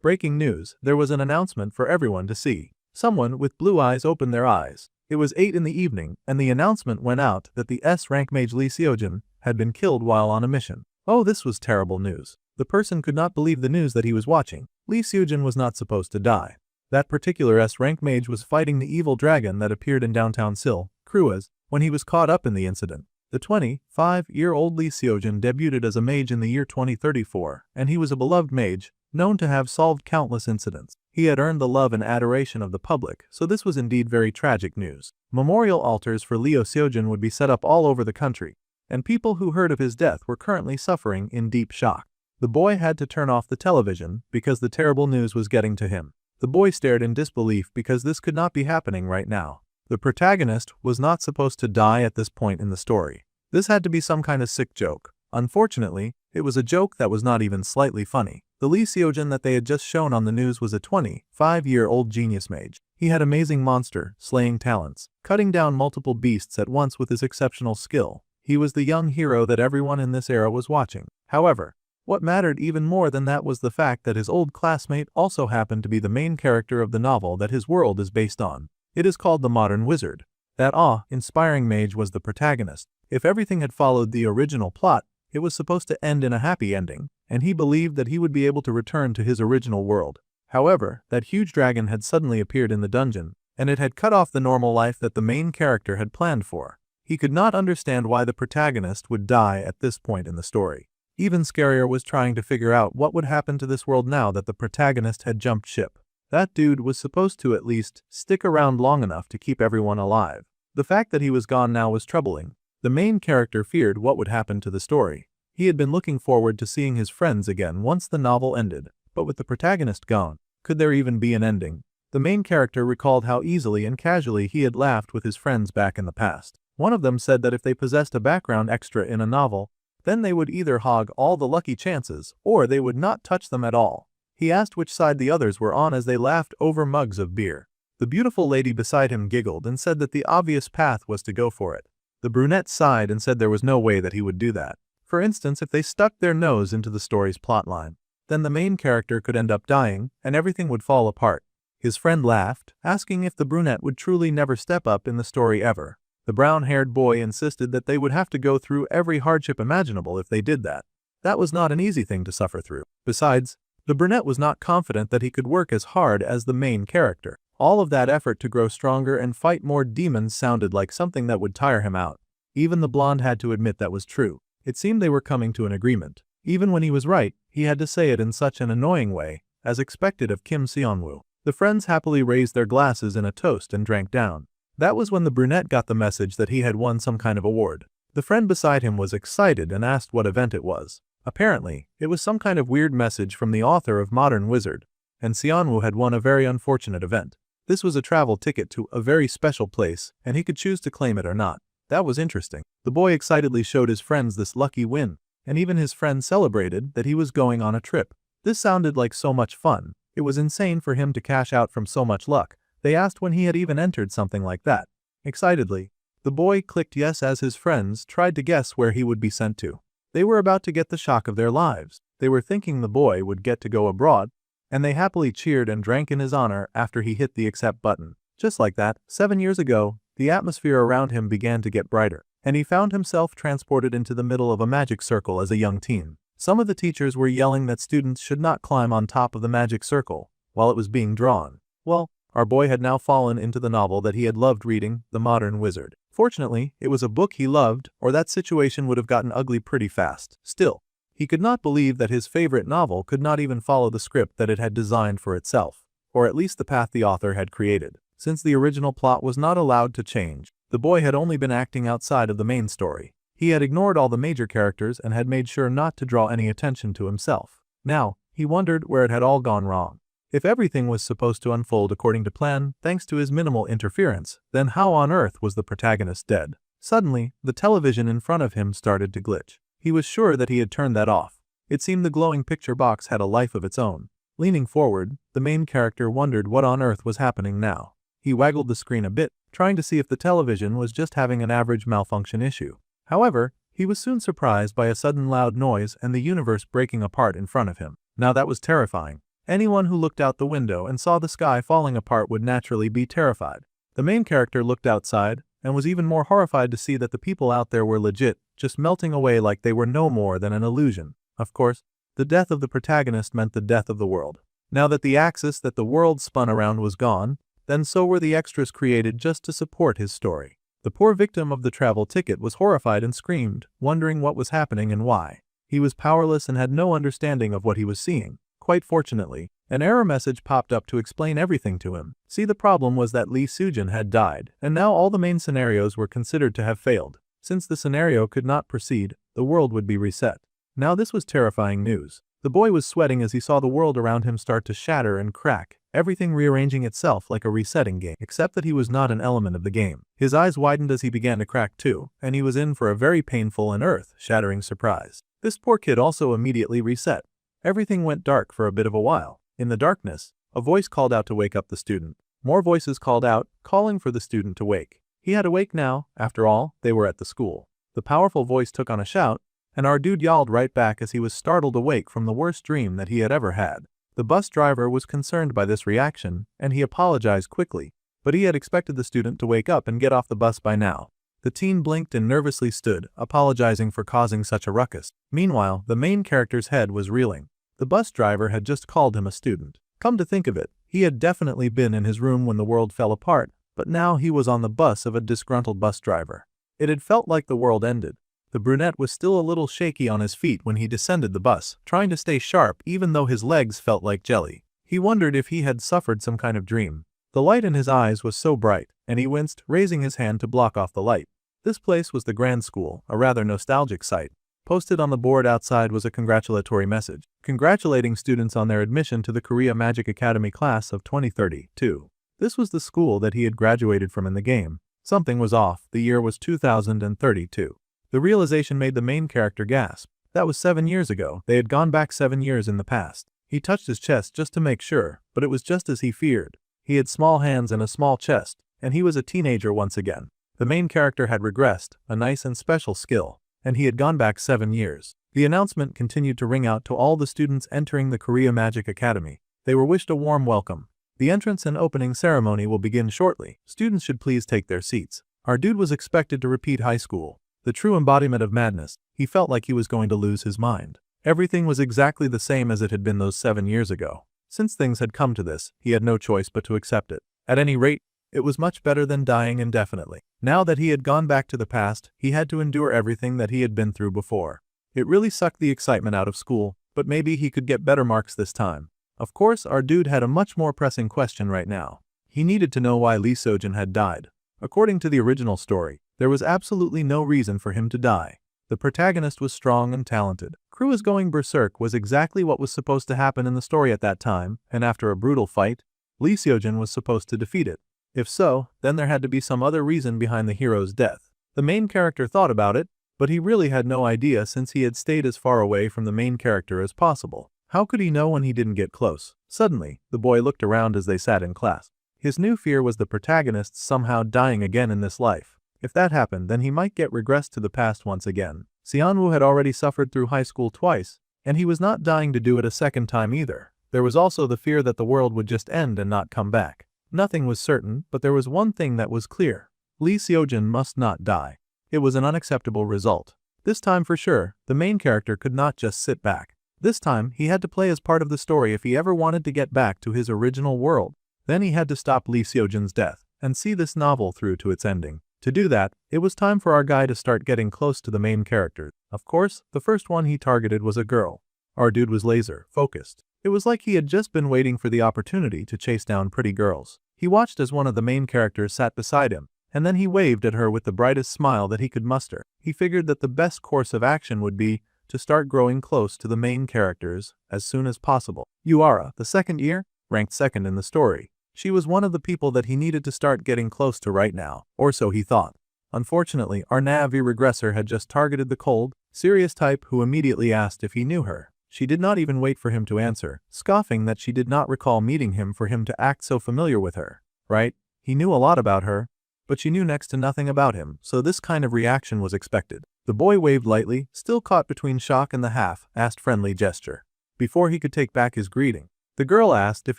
Breaking news, there was an announcement for everyone to see. Someone with blue eyes opened their eyes. It was 8 in the evening, and the announcement went out that the S-rank mage Lee Seojin had been killed while on a mission. Oh, this was terrible news. The person could not believe the news that he was watching. Lee Seojin was not supposed to die. That particular S-rank mage was fighting the evil dragon that appeared in downtown Seoul, Kruas, when he was caught up in the incident. The 25-year-old Lee Seojin debuted as a mage in the year 2034, and he was a beloved mage, known to have solved countless incidents. He had earned the love and adoration of the public, so this was indeed very tragic news. Memorial altars for Leo Seojin would be set up all over the country, and people who heard of his death were currently suffering in deep shock. The boy had to turn off the television because the terrible news was getting to him. The boy stared in disbelief because this could not be happening right now. The protagonist was not supposed to die at this point in the story. This had to be some kind of sick joke. Unfortunately, it was a joke that was not even slightly funny. The Lee Seojin that they had just shown on the news was a 25-year-old genius mage. He had amazing monster slaying talents, cutting down multiple beasts at once with his exceptional skill. He was the young hero that everyone in this era was watching. However, what mattered even more than that was the fact that his old classmate also happened to be the main character of the novel that his world is based on. It is called The Modern Wizard. That awe-inspiring mage was the protagonist. If everything had followed the original plot, it was supposed to end in a happy ending, and he believed that he would be able to return to his original world. However, that huge dragon had suddenly appeared in the dungeon, and it had cut off the normal life that the main character had planned for. He could not understand why the protagonist would die at this point in the story. Even scarier was trying to figure out what would happen to this world now that the protagonist had jumped ship. That dude was supposed to at least stick around long enough to keep everyone alive. The fact that he was gone now was troubling. The main character feared what would happen to the story. He had been looking forward to seeing his friends again once the novel ended, but with the protagonist gone, could there even be an ending? The main character recalled how easily and casually he had laughed with his friends back in the past. One of them said that if they possessed a background extra in a novel, then they would either hog all the lucky chances, or they would not touch them at all. He asked which side the others were on as they laughed over mugs of beer. The beautiful lady beside him giggled and said that the obvious path was to go for it. The brunette sighed and said there was no way that he would do that. For instance, if they stuck their nose into the story's plotline, then the main character could end up dying, and everything would fall apart. His friend laughed, asking if the brunette would truly never step up in the story ever. The brown-haired boy insisted that they would have to go through every hardship imaginable if they did that. That was not an easy thing to suffer through. Besides, the brunette was not confident that he could work as hard as the main character. All of that effort to grow stronger and fight more demons sounded like something that would tire him out. Even the blonde had to admit that was true. It seemed they were coming to an agreement. Even when he was right, he had to say it in such an annoying way, as expected of Kim Seonwoo. The friends happily raised their glasses in a toast and drank down. That was when the brunette got the message that he had won some kind of award. The friend beside him was excited and asked what event it was. Apparently, it was some kind of weird message from the author of Modern Wizard, and Seonwoo had won a very unfortunate event. This was a travel ticket to a very special place, and he could choose to claim it or not. That was interesting. The boy excitedly showed his friends this lucky win, and even his friends celebrated that he was going on a trip. This sounded like so much fun. It was insane for him to cash out from so much luck. They asked when he had even entered something like that. Excitedly, the boy clicked yes as his friends tried to guess where he would be sent to. They were about to get the shock of their lives. They were thinking the boy would get to go abroad, and they happily cheered and drank in his honor after he hit the accept button. Just like that, 7 years ago, the atmosphere around him began to get brighter, and he found himself transported into the middle of a magic circle as a young teen. Some of the teachers were yelling that students should not climb on top of the magic circle while it was being drawn. Well, our boy had now fallen into the novel that he had loved reading, The Modern Wizard. Fortunately, it was a book he loved, or that situation would have gotten ugly pretty fast. Still, he could not believe that his favorite novel could not even follow the script that it had designed for itself, or at least the path the author had created. Since the original plot was not allowed to change, the boy had only been acting outside of the main story. He had ignored all the major characters and had made sure not to draw any attention to himself. Now, he wondered where it had all gone wrong. If everything was supposed to unfold according to plan, thanks to his minimal interference, then how on earth was the protagonist dead? Suddenly, the television in front of him started to glitch. He was sure that he had turned that off. It seemed the glowing picture box had a life of its own. Leaning forward, the main character wondered what on earth was happening now. He waggled the screen a bit, trying to see if the television was just having an average malfunction issue. However, he was soon surprised by a sudden loud noise and the universe breaking apart in front of him. Now that was terrifying. Anyone who looked out the window and saw the sky falling apart would naturally be terrified. The main character looked outside and was even more horrified to see that the people out there were legit, just melting away like they were no more than an illusion. Of course, the death of the protagonist meant the death of the world. Now that the axis that the world spun around was gone, then so were the extras created just to support his story. The poor victim of the travel ticket was horrified and screamed, wondering what was happening and why. He was powerless and had no understanding of what he was seeing. Quite fortunately, an error message popped up to explain everything to him. See, the problem was that Lee Soo-jin had died, and now all the main scenarios were considered to have failed. Since the scenario could not proceed, the world would be reset. Now this was terrifying news. The boy was sweating as he saw the world around him start to shatter and crack, everything rearranging itself like a resetting game, except that he was not an element of the game. His eyes widened as he began to crack too, and he was in for a very painful and earth-shattering surprise. This poor kid also immediately reset. Everything went dark for a bit of a while. In the darkness, a voice called out to wake up the student. More voices called out, calling for the student to wake. He had to wake now, after all, they were at the school. The powerful voice took on a shout, and our dude yelled right back as he was startled awake from the worst dream that he had ever had. The bus driver was concerned by this reaction, and he apologized quickly, but he had expected the student to wake up and get off the bus by now. The teen blinked and nervously stood, apologizing for causing such a ruckus. Meanwhile, the main character's head was reeling. The bus driver had just called him a student. Come to think of it, he had definitely been in his room when the world fell apart, but now he was on the bus of a disgruntled bus driver. It had felt like the world ended. The brunette was still a little shaky on his feet when he descended the bus, trying to stay sharp even though his legs felt like jelly. He wondered if he had suffered some kind of dream. The light in his eyes was so bright, and he winced, raising his hand to block off the light. This place was the Grand School, a rather nostalgic sight. Posted on the board outside was a congratulatory message, congratulating students on their admission to the Korea Magic Academy class of 2032. This was the school that he had graduated from in the game. Something was off, the year was 2032. The realization made the main character gasp. That was 7 years ago. They had gone back 7 years in the past. He touched his chest just to make sure, but it was just as he feared. He had small hands and a small chest, and he was a teenager once again. The main character had regressed, a nice and special skill, and he had gone back 7 years. The announcement continued to ring out to all the students entering the Korea Magic Academy. They were wished a warm welcome. The entrance and opening ceremony will begin shortly. Students should please take their seats. Our dude was expected to repeat high school. The true embodiment of madness. He felt like he was going to lose his mind. Everything was exactly the same as it had been those 7 years ago. Since things had come to this, he had no choice but to accept it. At any rate, it was much better than dying indefinitely. Now that he had gone back to the past, he had to endure everything that he had been through before. It really sucked the excitement out of school, but maybe he could get better marks this time. Of course, our dude had a much more pressing question right now. He needed to know why Lee Soo-jin had died. According to the original story, there was absolutely no reason for him to die. The protagonist was strong and talented. Crew is going berserk was exactly what was supposed to happen in the story at that time, and after a brutal fight, Lee Soo-jin was supposed to defeat it. If so, then there had to be some other reason behind the hero's death. The main character thought about it, but he really had no idea since he had stayed as far away from the main character as possible. How could he know when he didn't get close? Suddenly, the boy looked around as they sat in class. His new fear was the protagonist somehow dying again in this life. If that happened, then he might get regressed to the past once again. Seonwoo had already suffered through high school twice, and he was not dying to do it a second time either. There was also the fear that the world would just end and not come back. Nothing was certain, but there was one thing that was clear. Lee Soo-jin must not die. It was an unacceptable result. This time for sure, the main character could not just sit back. This time, he had to play as part of the story if he ever wanted to get back to his original world. Then he had to stop Lee Soo-jin's death and see this novel through to its ending. To do that, it was time for our guy to start getting close to the main character. Of course, the first one he targeted was a girl. Our dude was laser focused. It was like he had just been waiting for the opportunity to chase down pretty girls. He watched as one of the main characters sat beside him, and then he waved at her with the brightest smile that he could muster. He figured that the best course of action would be to start growing close to the main characters as soon as possible. Yuara, the second year, ranked second in the story. She was one of the people that he needed to start getting close to right now, or so he thought. Unfortunately, our Navi regressor had just targeted the cold, serious type who immediately asked if he knew her. She did not even wait for him to answer, scoffing that she did not recall meeting him for him to act so familiar with her. Right? He knew a lot about her, but she knew next to nothing about him, so this kind of reaction was expected. The boy waved lightly, still caught between shock and the half-assed friendly gesture. Before he could take back his greeting, The girl asked if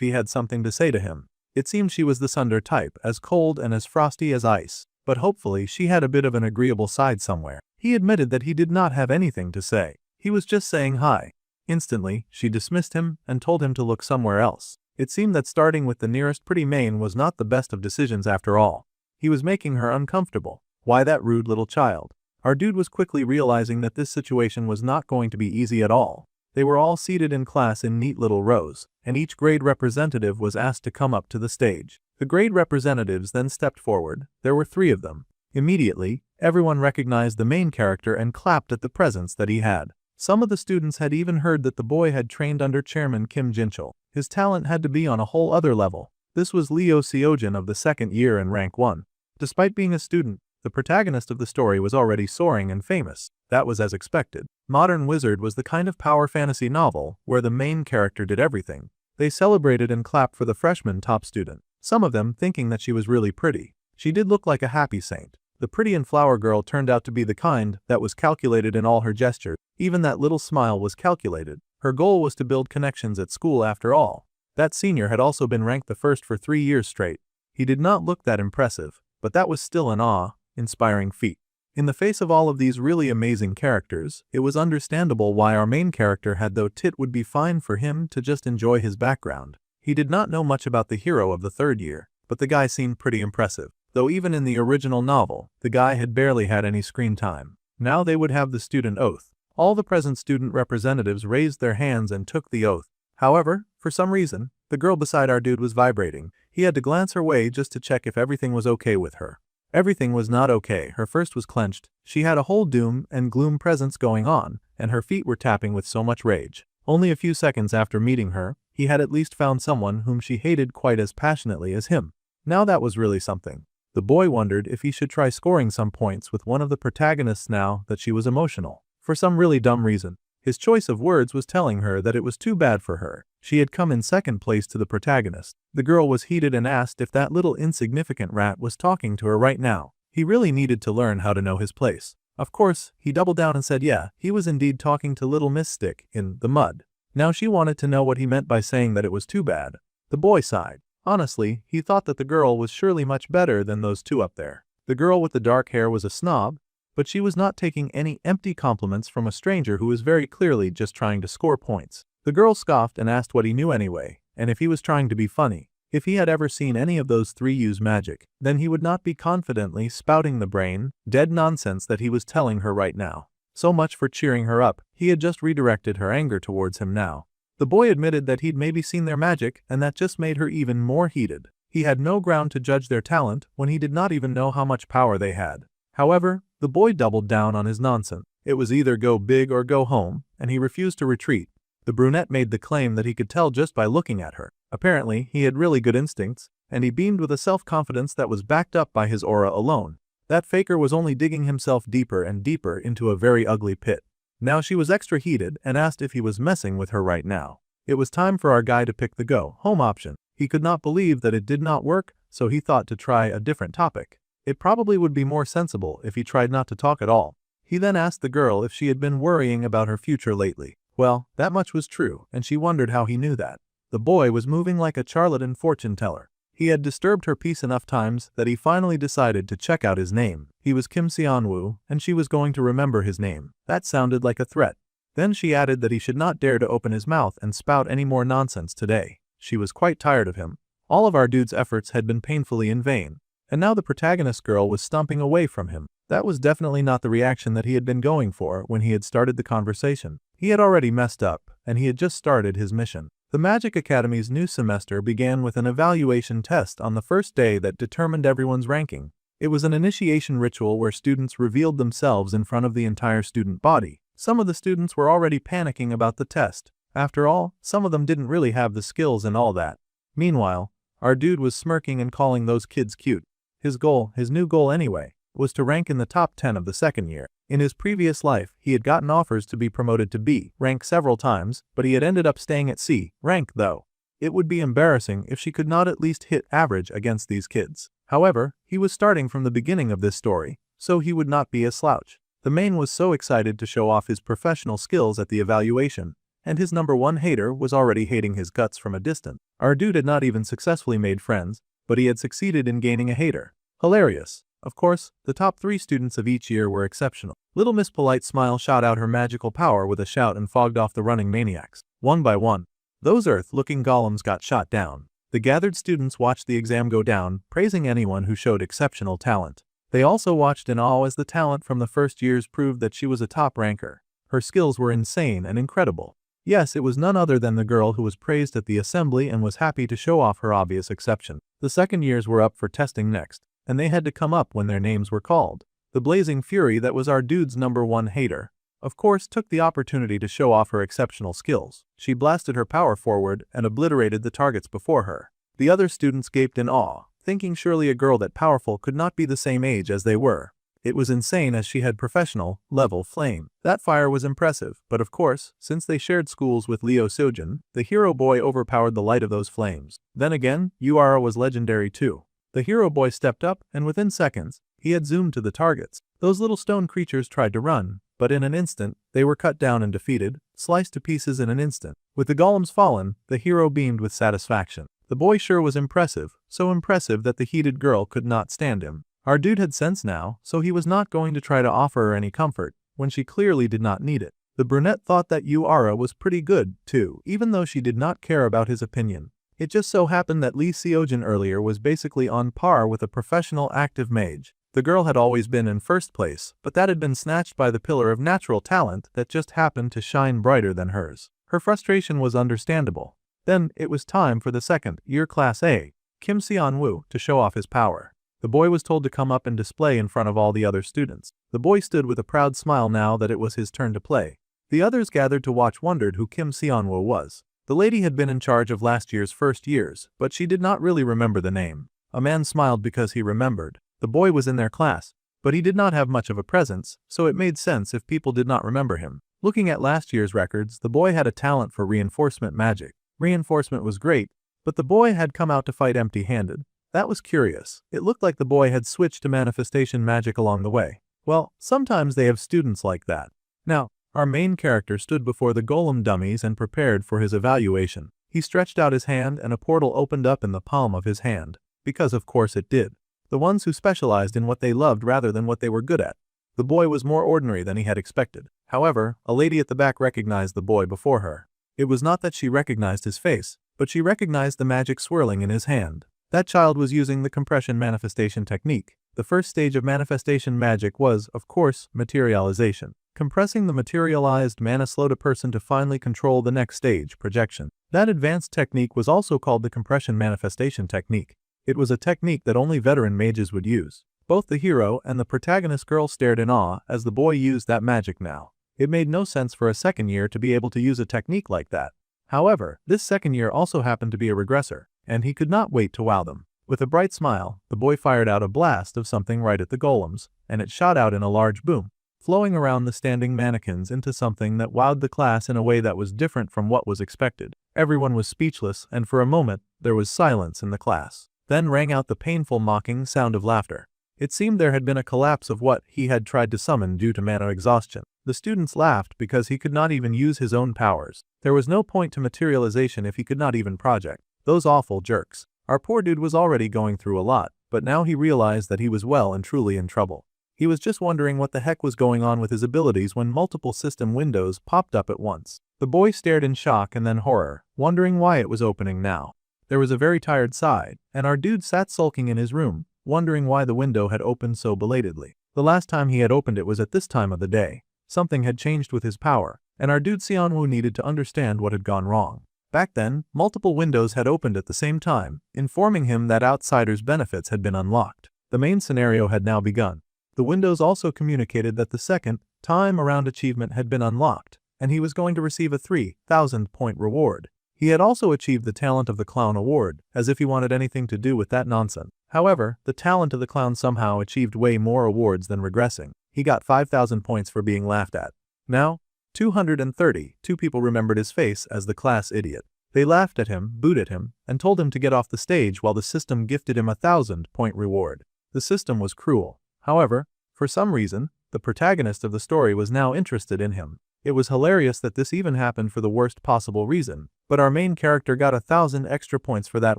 he had something to say to him. It seemed she was the Sunder type, as cold and as frosty as ice, but hopefully she had a bit of an agreeable side somewhere. He admitted that he did not have anything to say. He was just saying hi. Instantly, she dismissed him and told him to look somewhere else. It seemed that starting with the nearest pretty main was not the best of decisions after all. He was making her uncomfortable. Why that rude little child? Our dude was quickly realizing that this situation was not going to be easy at all. They were all seated in class in neat little rows, and each grade representative was asked to come up to the stage. The grade representatives then stepped forward. There were 3 of them. Immediately, everyone recognized the main character and clapped at the presence that he had. Some of the students had even heard that the boy had trained under Chairman Kim Jinchul. His talent had to be on a whole other level. This was Leo Seojin of the 2nd year in rank 1. Despite being a student, the protagonist of the story was already soaring and famous. That was as expected. Modern Wizard was the kind of power fantasy novel where the main character did everything. They celebrated and clapped for the freshman top student, some of them thinking that she was really pretty. She did look like a happy saint. The pretty and flower girl turned out to be the kind that was calculated in all her gestures. Even that little smile was calculated. Her goal was to build connections at school after all. That senior had also been ranked the first for 3 years straight. He did not look that impressive, but that was still an awe-inspiring feat. In the face of all of these really amazing characters, it was understandable why our main character had thought it would be fine for him to just enjoy his background. He did not know much about the hero of the 3rd year, but the guy seemed pretty impressive. Though even in the original novel, the guy had barely had any screen time. Now they would have the student oath. All the present student representatives raised their hands and took the oath. However, for some reason, the girl beside our dude was vibrating. He had to glance her way just to check if everything was okay with her. Everything was not okay. Her fist was clenched. She had a whole doom and gloom presence going on, and her feet were tapping with so much rage. Only a few seconds after meeting her, he had at least found someone whom she hated quite as passionately as him. Now that was really something. The boy wondered if he should try scoring some points with one of the protagonists now that she was emotional. For some really dumb reason, his choice of words was telling her that it was too bad for her. She had come in 2nd place to the protagonist. The girl was heated and asked if that little insignificant rat was talking to her right now. He really needed to learn how to know his place. Of course, he doubled down and said yeah, he was indeed talking to little Miss Stick in the mud. Now she wanted to know what he meant by saying that it was too bad. The boy sighed. Honestly, he thought that the girl was surely much better than those 2 up there. The girl with the dark hair was a snob, but she was not taking any empty compliments from a stranger who was very clearly just trying to score points. The girl scoffed and asked what he knew anyway, and if he was trying to be funny. If he had ever seen any of those 3 use magic, then he would not be confidently spouting the brain-dead nonsense that he was telling her right now. So much for cheering her up. He had just redirected her anger towards him now. The boy admitted that he'd maybe seen their magic, and that just made her even more heated. He had no ground to judge their talent when he did not even know how much power they had. However, the boy doubled down on his nonsense. It was either go big or go home, and he refused to retreat. The brunette made the claim that he could tell just by looking at her. Apparently, he had really good instincts, and he beamed with a self-confidence that was backed up by his aura alone. That faker was only digging himself deeper and deeper into a very ugly pit. Now she was extra heated and asked if he was messing with her right now. It was time for our guy to pick the go-home option. He could not believe that it did not work, so he thought to try a different topic. It probably would be more sensible if he tried not to talk at all. He then asked the girl if she had been worrying about her future lately. Well, that much was true, and she wondered how he knew that. The boy was moving like a charlatan fortune teller. He had disturbed her peace enough times that he finally decided to check out his name. He was Kim Seonwoo, and she was going to remember his name. That sounded like a threat. Then she added that he should not dare to open his mouth and spout any more nonsense today. She was quite tired of him. All of our dude's efforts had been painfully in vain. And now the protagonist girl was stomping away from him. That was definitely not the reaction that he had been going for when he had started the conversation. He had already messed up, and he had just started his mission. The Magic Academy's new semester began with an evaluation test on the first day that determined everyone's ranking. It was an initiation ritual where students revealed themselves in front of the entire student body. Some of the students were already panicking about the test. After all, some of them didn't really have the skills and all that. Meanwhile, our dude was smirking and calling those kids cute. His goal, his new goal anyway, was to rank in the top 10 of the second year. In his previous life, he had gotten offers to be promoted to B rank several times, but he had ended up staying at C rank though. It would be embarrassing if she could not at least hit average against these kids. However, he was starting from the beginning of this story, so he would not be a slouch. The main was so excited to show off his professional skills at the evaluation. and his number one hater was already hating his guts from a distance. Our dude had not even successfully made friends, but he had succeeded in gaining a hater. Hilarious. Of course, the top 3 students of each year were exceptional. Little Miss Polite Smile shot out her magical power with a shout and fogged off the running maniacs. One by one, those Earth-looking golems got shot down. The gathered students watched the exam go down, praising anyone who showed exceptional talent. They also watched in awe as the talent from the first years proved that she was a top ranker. Her skills were insane and incredible. Yes, it was none other than the girl who was praised at the assembly and was happy to show off her obvious exception. The second years were up for testing next, and they had to come up when their names were called. The blazing fury that was our dude's number one hater, of course, took the opportunity to show off her exceptional skills. She blasted her power forward and obliterated the targets before her. The other students gaped in awe, thinking surely a girl that powerful could not be the same age as they were. It was insane as she had professional level flame. That fire was impressive, but of course, since they shared schools with Leo Sojin, the hero boy overpowered the light of those flames. Then again, Uara was legendary too. The hero boy stepped up, and within seconds, he had zoomed to the targets. Those little stone creatures tried to run, but in an instant, they were cut down and defeated, sliced to pieces in an instant. With the golems fallen, the hero beamed with satisfaction. The boy sure was impressive, so impressive that the heated girl could not stand him. Our dude had sense now, so he was not going to try to offer her any comfort, when she clearly did not need it. The brunette thought that Uara was pretty good, too, even though she did not care about his opinion. It just so happened that Lee Seojin earlier was basically on par with a professional active mage. The girl had always been in first place, but that had been snatched by the pillar of natural talent that just happened to shine brighter than hers. Her frustration was understandable. Then, it was time for the second year Class A, Kim Seon-woo, to show off his power. The boy was told to come up and display in front of all the other students. The boy stood with a proud smile now that it was his turn to play. The others gathered to watch wondered who Kim Seon-woo was. The lady had been in charge of last year's first years, but she did not really remember the name. A man smiled because he remembered. The boy was in their class, but he did not have much of a presence, so it made sense if people did not remember him. Looking at last year's records, the boy had a talent for reinforcement magic. Reinforcement was great, but the boy had come out to fight empty-handed. That was curious. It looked like the boy had switched to manifestation magic along the way. Well, sometimes they have students like that. Now, our main character stood before the golem dummies and prepared for his evaluation. He stretched out his hand and a portal opened up in the palm of his hand. Because of course it did. The ones who specialized in what they loved rather than what they were good at. The boy was more ordinary than he had expected. However, a lady at the back recognized the boy before her. It was not that she recognized his face, but she recognized the magic swirling in his hand. That child was using the compression manifestation technique. The first stage of manifestation magic was, of course, materialization. Compressing the materialized mana slowed a person to finally control the next stage, projection. That advanced technique was also called the compression manifestation technique. It was a technique that only veteran mages would use. Both the hero and the protagonist girl stared in awe as the boy used that magic now. It made no sense for a second year to be able to use a technique like that. However, this second year also happened to be a regressor, and he could not wait to wow them. With a bright smile, the boy fired out a blast of something right at the golems, and it shot out in a large boom, flowing around the standing mannequins into something that wowed the class in a way that was different from what was expected. Everyone was speechless, and for a moment, there was silence in the class. Then rang out the painful mocking sound of laughter. It seemed there had been a collapse of what he had tried to summon due to mana exhaustion. The students laughed because he could not even use his own powers. There was no point to materialization if he could not even project. Those awful jerks. Our poor dude was already going through a lot, but now he realized that he was well and truly in trouble. He was just wondering what the heck was going on with his abilities when multiple system windows popped up at once. The boy stared in shock and then horror, wondering why it was opening now. There was a very tired sigh, and our dude sat sulking in his room, wondering why the window had opened so belatedly. The last time he had opened it was at this time of the day. Something had changed with his power, and our dude Seon-woo needed to understand what had gone wrong. Back then, multiple windows had opened at the same time, informing him that outsiders' benefits had been unlocked. The main scenario had now begun. The windows also communicated that the second time around achievement had been unlocked, and he was going to receive a 3,000-point reward. He had also achieved the Talent of the Clown award, as if he wanted anything to do with that nonsense. However, the Talent of the Clown somehow achieved way more awards than regressing. He got 5,000 points for being laughed at. Now, 232 people remembered his face as the class idiot. They laughed at him, booed at him, and told him to get off the stage while the system gifted him a 1,000-point reward. The system was cruel. However, for some reason, the protagonist of the story was now interested in him. It was hilarious that this even happened for the worst possible reason, but our main character got 1,000 extra points for that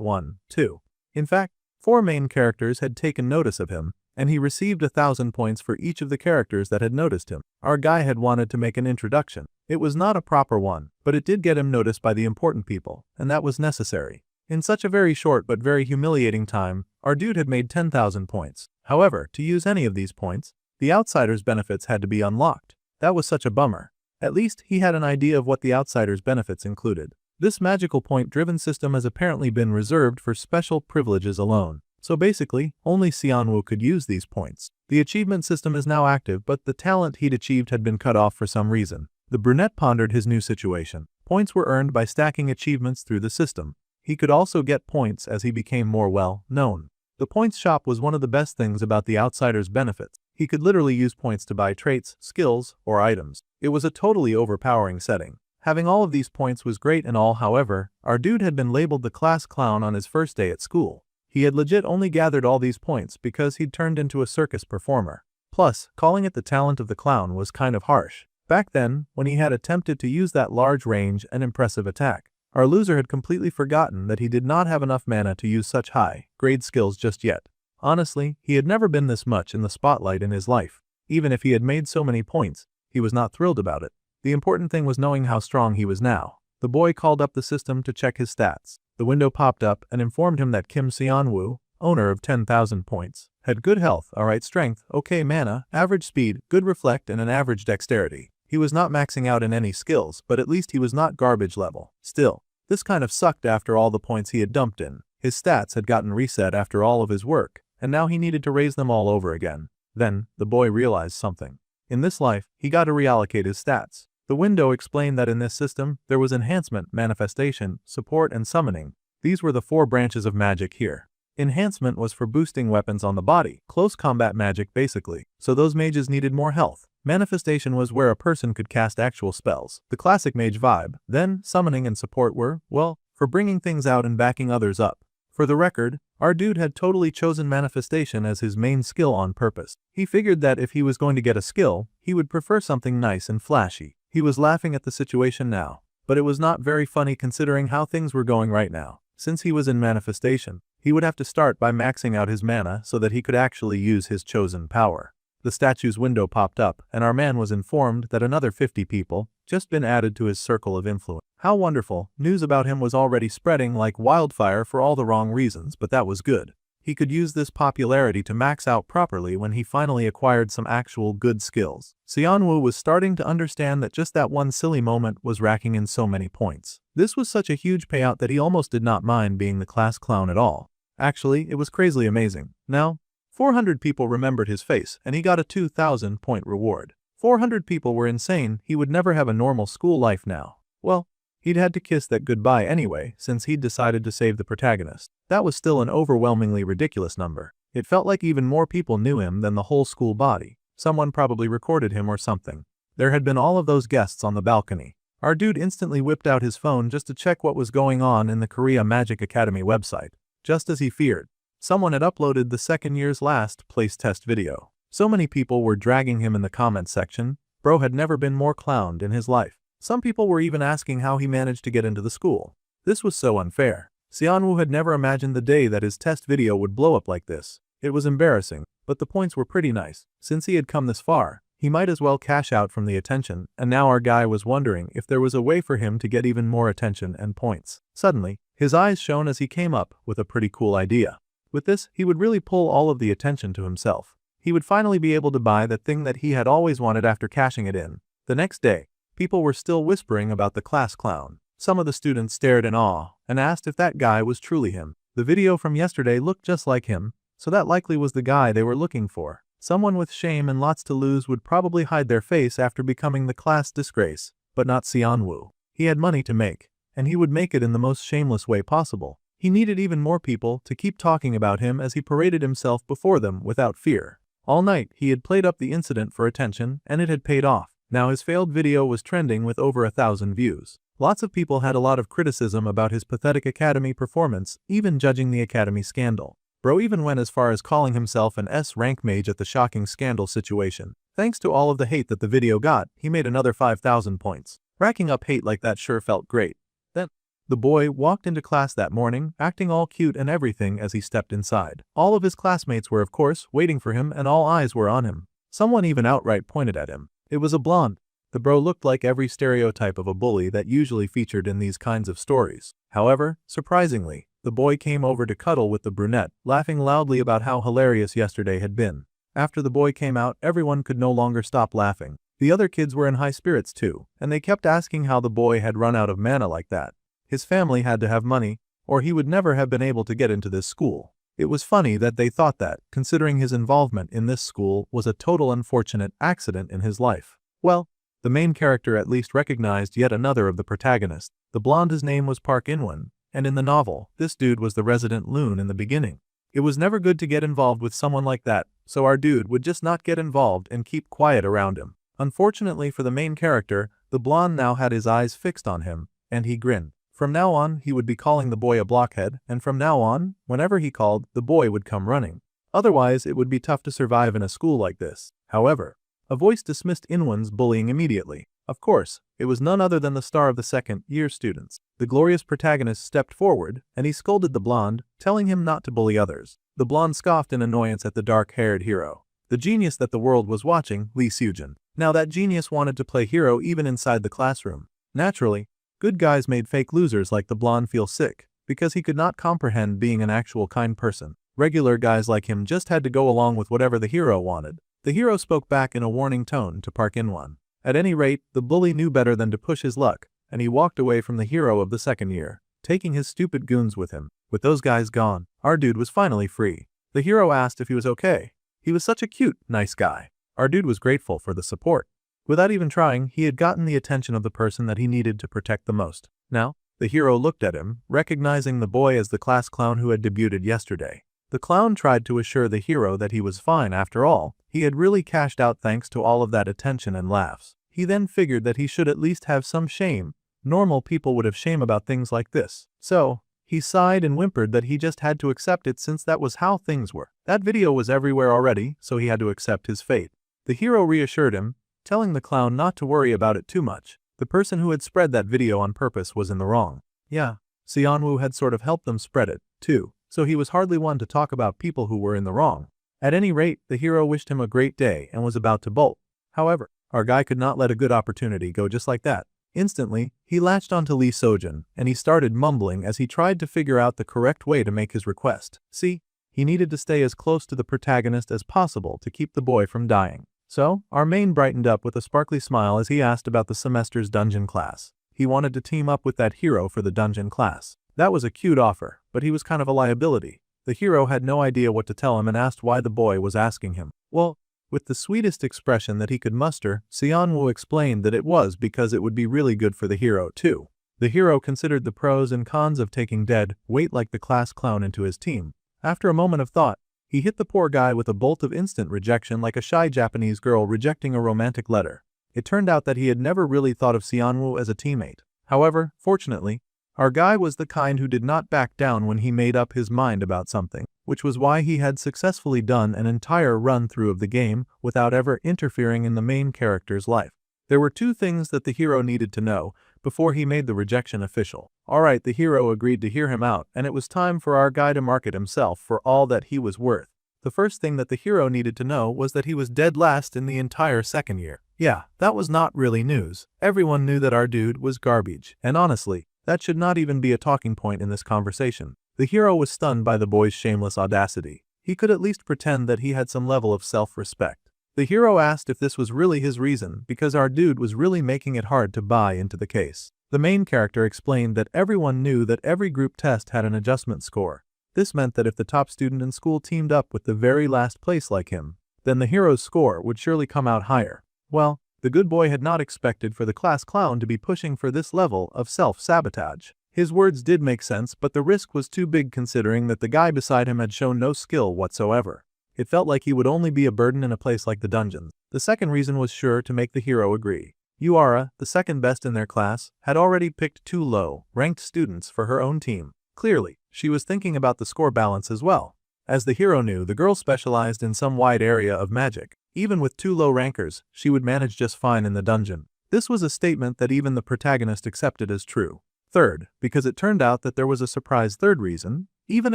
one, too. In fact, 4 main characters had taken notice of him, and he received 1,000 points for each of the characters that had noticed him. Our guy had wanted to make an introduction. It was not a proper one, but it did get him noticed by the important people, and that was necessary. In such a very short but very humiliating time, our dude had made 10,000 points. However, to use any of these points, the outsider's benefits had to be unlocked. That was such a bummer. At least he had an idea of what the outsider's benefits included. This magical point-driven system has apparently been reserved for special privileges alone. So basically, only Xianwu could use these points. The achievement system is now active, but the talent he'd achieved had been cut off for some reason. The brunette pondered his new situation. Points were earned by stacking achievements through the system. He could also get points as he became more well-known. The points shop was one of the best things about the outsider's benefits. He could literally use points to buy traits, skills, or items. It was a totally overpowering setting. Having all of these points was great and all, however, our dude had been labeled the class clown on his first day at school. He had legit only gathered all these points because he'd turned into a circus performer. Plus, calling it the talent of the clown was kind of harsh. Back then, when he had attempted to use that large range and impressive attack, our loser had completely forgotten that he did not have enough mana to use such high-grade skills just yet. Honestly, he had never been this much in the spotlight in his life. Even if he had made so many points, he was not thrilled about it. The important thing was knowing how strong he was now. The boy called up the system to check his stats. The window popped up and informed him that Kim Xianwu, owner of 10,000 points, had good health, alright strength, okay mana, average speed, good reflect and an average dexterity. He was not maxing out in any skills, but at least he was not garbage level. Still, this kind of sucked after all the points he had dumped in. His stats had gotten reset after all of his work, and now he needed to raise them all over again. Then, the boy realized something. In this life, he got to reallocate his stats. The window explained that in this system, there was enhancement, manifestation, support, and summoning. These were the 4 branches of magic here. Enhancement was for boosting weapons on the body, close combat magic basically, so those mages needed more health. Manifestation was where a person could cast actual spells, the classic mage vibe. Then, summoning and support were, well, for bringing things out and backing others up. For the record, our dude had totally chosen manifestation as his main skill on purpose. He figured that if he was going to get a skill, he would prefer something nice and flashy. He was laughing at the situation now, but it was not very funny considering how things were going right now. Since he was in manifestation, he would have to start by maxing out his mana so that he could actually use his chosen power. The statue's window popped up, and our man was informed that another 50 people just been added to his circle of influence. How wonderful! News about him was already spreading like wildfire for all the wrong reasons, but that was good. He could use this popularity to max out properly when he finally acquired some actual good skills. Xianwu was starting to understand that just that one silly moment was racking in so many points. This was such a huge payout that he almost did not mind being the class clown at all. Actually, it was crazily amazing. Now, 400 people remembered his face, and he got a 2,000 point reward. 400 people were insane. He would never have a normal school life now. Well, he'd had to kiss that goodbye anyway, since he'd decided to save the protagonist. That was still an overwhelmingly ridiculous number. It felt like even more people knew him than the whole school body. Someone probably recorded him or something. There had been all of those guests on the balcony. Our dude instantly whipped out his phone just to check what was going on in the Korea Magic Academy website. Just as he feared, someone had uploaded the second year's last place test video. So many people were dragging him in the comments section. Bro had never been more clowned in his life. Some people were even asking how he managed to get into the school. This was so unfair. Xianwu had never imagined the day that his test video would blow up like this. It was embarrassing, but the points were pretty nice. Since he had come this far, he might as well cash out from the attention, and now our guy was wondering if there was a way for him to get even more attention and points. Suddenly, his eyes shone as he came up with a pretty cool idea. With this, he would really pull all of the attention to himself. He would finally be able to buy the thing that he had always wanted after cashing it in. The next day, people were still whispering about the class clown. Some of the students stared in awe and asked if that guy was truly him. The video from yesterday looked just like him, so that likely was the guy they were looking for. Someone with shame and lots to lose would probably hide their face after becoming the class disgrace, but not Xianwu. He had money to make, and he would make it in the most shameless way possible. He needed even more people to keep talking about him as he paraded himself before them without fear. All night, he had played up the incident for attention, and it had paid off. Now his failed video was trending with over 1,000 views. Lots of people had a lot of criticism about his pathetic academy performance, even judging the academy scandal. Bro even went as far as calling himself an S-rank mage at the shocking scandal situation. Thanks to all of the hate that the video got, he made another 5,000 points. Racking up hate like that sure felt great. Then, the boy walked into class that morning, acting all cute and everything as he stepped inside. All of his classmates were of course waiting for him and all eyes were on him. Someone even outright pointed at him. It was a blonde. The bro looked like every stereotype of a bully that usually featured in these kinds of stories. However, surprisingly, the boy came over to cuddle with the brunette, laughing loudly about how hilarious yesterday had been. After the boy came out, everyone could no longer stop laughing. The other kids were in high spirits too, and they kept asking how the boy had run out of mana like that. His family had to have money, or he would never have been able to get into this school. It was funny that they thought that, considering his involvement in this school was a total unfortunate accident in his life. Well, the main character at least recognized yet another of the protagonists. The blonde's name was Park In-won, and in the novel, this dude was the resident loon in the beginning. It was never good to get involved with someone like that, so our dude would just not get involved and keep quiet around him. Unfortunately for the main character, the blonde now had his eyes fixed on him, and he grinned. From now on, he would be calling the boy a blockhead, and from now on, whenever he called, the boy would come running. Otherwise, it would be tough to survive in a school like this. However, a voice dismissed In-won's bullying immediately. Of course, it was none other than the star of the second-year students. The glorious protagonist stepped forward, and he scolded the blonde, telling him not to bully others. The blonde scoffed in annoyance at the dark-haired hero. The genius that the world was watching, Lee Seojin. Now that genius wanted to play hero even inside the classroom. Naturally, good guys made fake losers like the blonde feel sick, because he could not comprehend being an actual kind person. Regular guys like him just had to go along with whatever the hero wanted. The hero spoke back in a warning tone to Park In-won. At any rate, the bully knew better than to push his luck, and he walked away from the hero of the second year, taking his stupid goons with him. With those guys gone, our dude was finally free. The hero asked if he was okay. He was such a cute, nice guy. Our dude was grateful for the support. Without even trying, he had gotten the attention of the person that he needed to protect the most. Now, the hero looked at him, recognizing the boy as the class clown who had debuted yesterday. The clown tried to assure the hero that he was fine after all. He had really cashed out thanks to all of that attention and laughs. He then figured that he should at least have some shame. Normal people would have shame about things like this. So, he sighed and whimpered that he just had to accept it since that was how things were. That video was everywhere already, so he had to accept his fate. The hero reassured him, telling the clown not to worry about it too much. The person who had spread that video on purpose was in the wrong. Yeah, Seonwoo had sort of helped them spread it, too, so he was hardly one to talk about people who were in the wrong. At any rate, the hero wished him a great day and was about to bolt. However, our guy could not let a good opportunity go just like that. Instantly, he latched onto Lee Seojin, and he started mumbling as he tried to figure out the correct way to make his request. See, he needed to stay as close to the protagonist as possible to keep the boy from dying. So, our main brightened up with a sparkly smile as he asked about the semester's dungeon class. He wanted to team up with that hero for the dungeon class. That was a cute offer, but he was kind of a liability. The hero had no idea what to tell him and asked why the boy was asking him. Well, with the sweetest expression that he could muster, Seonwoo explained that it was because it would be really good for the hero too. The hero considered the pros and cons of taking dead weight like the class clown into his team. After a moment of thought, he hit the poor guy with a bolt of instant rejection like a shy Japanese girl rejecting a romantic letter. It turned out that he had never really thought of Seonwoo as a teammate. However, fortunately, our guy was the kind who did not back down when he made up his mind about something, which was why he had successfully done an entire run-through of the game without ever interfering in the main character's life. There were two things that the hero needed to know before he made the rejection official. Alright, the hero agreed to hear him out, and it was time for our guy to market himself for all that he was worth. The first thing that the hero needed to know was that he was dead last in the entire second year. Yeah, that was not really news. Everyone knew that our dude was garbage, and honestly, that should not even be a talking point in this conversation. The hero was stunned by the boy's shameless audacity. He could at least pretend that he had some level of self-respect. The hero asked if this was really his reason because our dude was really making it hard to buy into the case. The main character explained that everyone knew that every group test had an adjustment score. This meant that if the top student in school teamed up with the very last place like him, then the hero's score would surely come out higher. Well, the good boy had not expected for the class clown to be pushing for this level of self-sabotage. His words did make sense, but the risk was too big considering that the guy beside him had shown no skill whatsoever. It felt like he would only be a burden in a place like the dungeons. The second reason was sure to make the hero agree. Yuara, the second best in their class, had already picked two low-ranked students for her own team. Clearly, she was thinking about the score balance as well. As the hero knew, the girl specialized in some wide area of magic. Even with 2 low rankers, she would manage just fine in the dungeon. This was a statement that even the protagonist accepted as true. Third, because it turned out that there was a surprise third reason, even